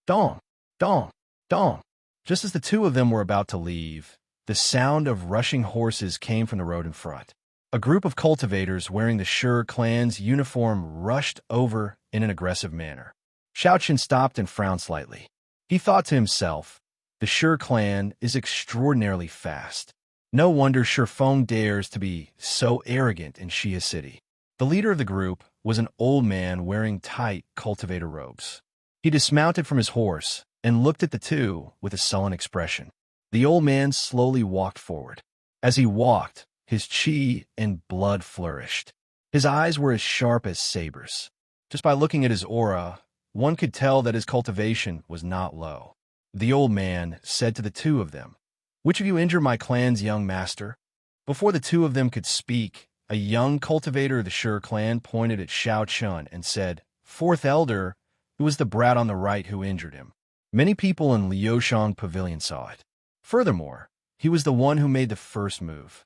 Dong, dong, dong. Just as the two of them were about to leave, the sound of rushing horses came from the road in front. A group of cultivators wearing the Sure clan's uniform rushed over in an aggressive manner. Xiao Qin stopped and frowned slightly. He thought to himself, the Sure clan is extraordinarily fast. No wonder Shi Feng dares to be so arrogant in Xia City. The leader of the group was an old man wearing tight cultivator robes. He dismounted from his horse and looked at the two with a sullen expression. The old man slowly walked forward. As he walked, his chi and blood flourished. His eyes were as sharp as sabers. Just by looking at his aura, one could tell that his cultivation was not low. The old man said to the two of them, "Which of you injured my clan's young master?" Before the two of them could speak, a young cultivator of the Sure clan pointed at Xiao Chun and said, "Fourth elder, it was the brat on the right who injured him." Many people in Liushang Pavilion saw it. Furthermore, he was the one who made the first move.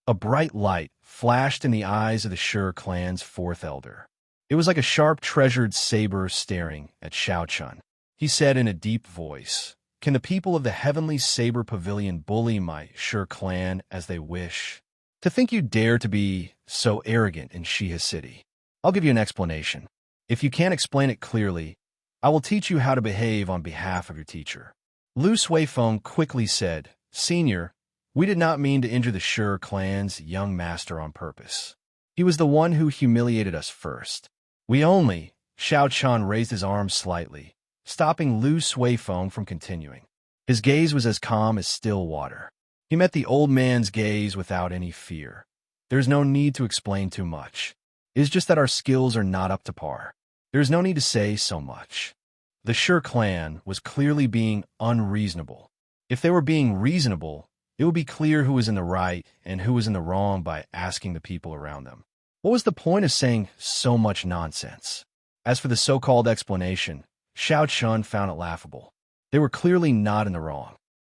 A bright light flashed in the eyes of the Sure clan's fourth elder. It was like a sharp treasured saber staring at Xiao Chun. He said in a deep voice, "Can the people of the Heavenly Saber Pavilion bully my Sure clan as they wish? To think you dare to be so arrogant in Shiha City. I'll give you an explanation. If you can't explain it clearly, I will teach you how to behave on behalf of your teacher." Lu Suifeng quickly said, "Senior, we did not mean to injure the Sure clan's young master on purpose. He was the one who humiliated us first. We only—" Xiao Chun raised his arms slightly, stopping Lu Suifeng from continuing. His gaze was as calm as still water. He met the old man's gaze without any fear. "There's no need to explain too much. It's just that our skills are not up to par. There's no need to say so much." The Sure clan was clearly being unreasonable. If they were being reasonable, it would be clear who was in the right and who was in the wrong by asking the people around them. What was the point of saying so much nonsense? As for the so-called explanation, Xiao Chun found it laughable. They were clearly not in the wrong.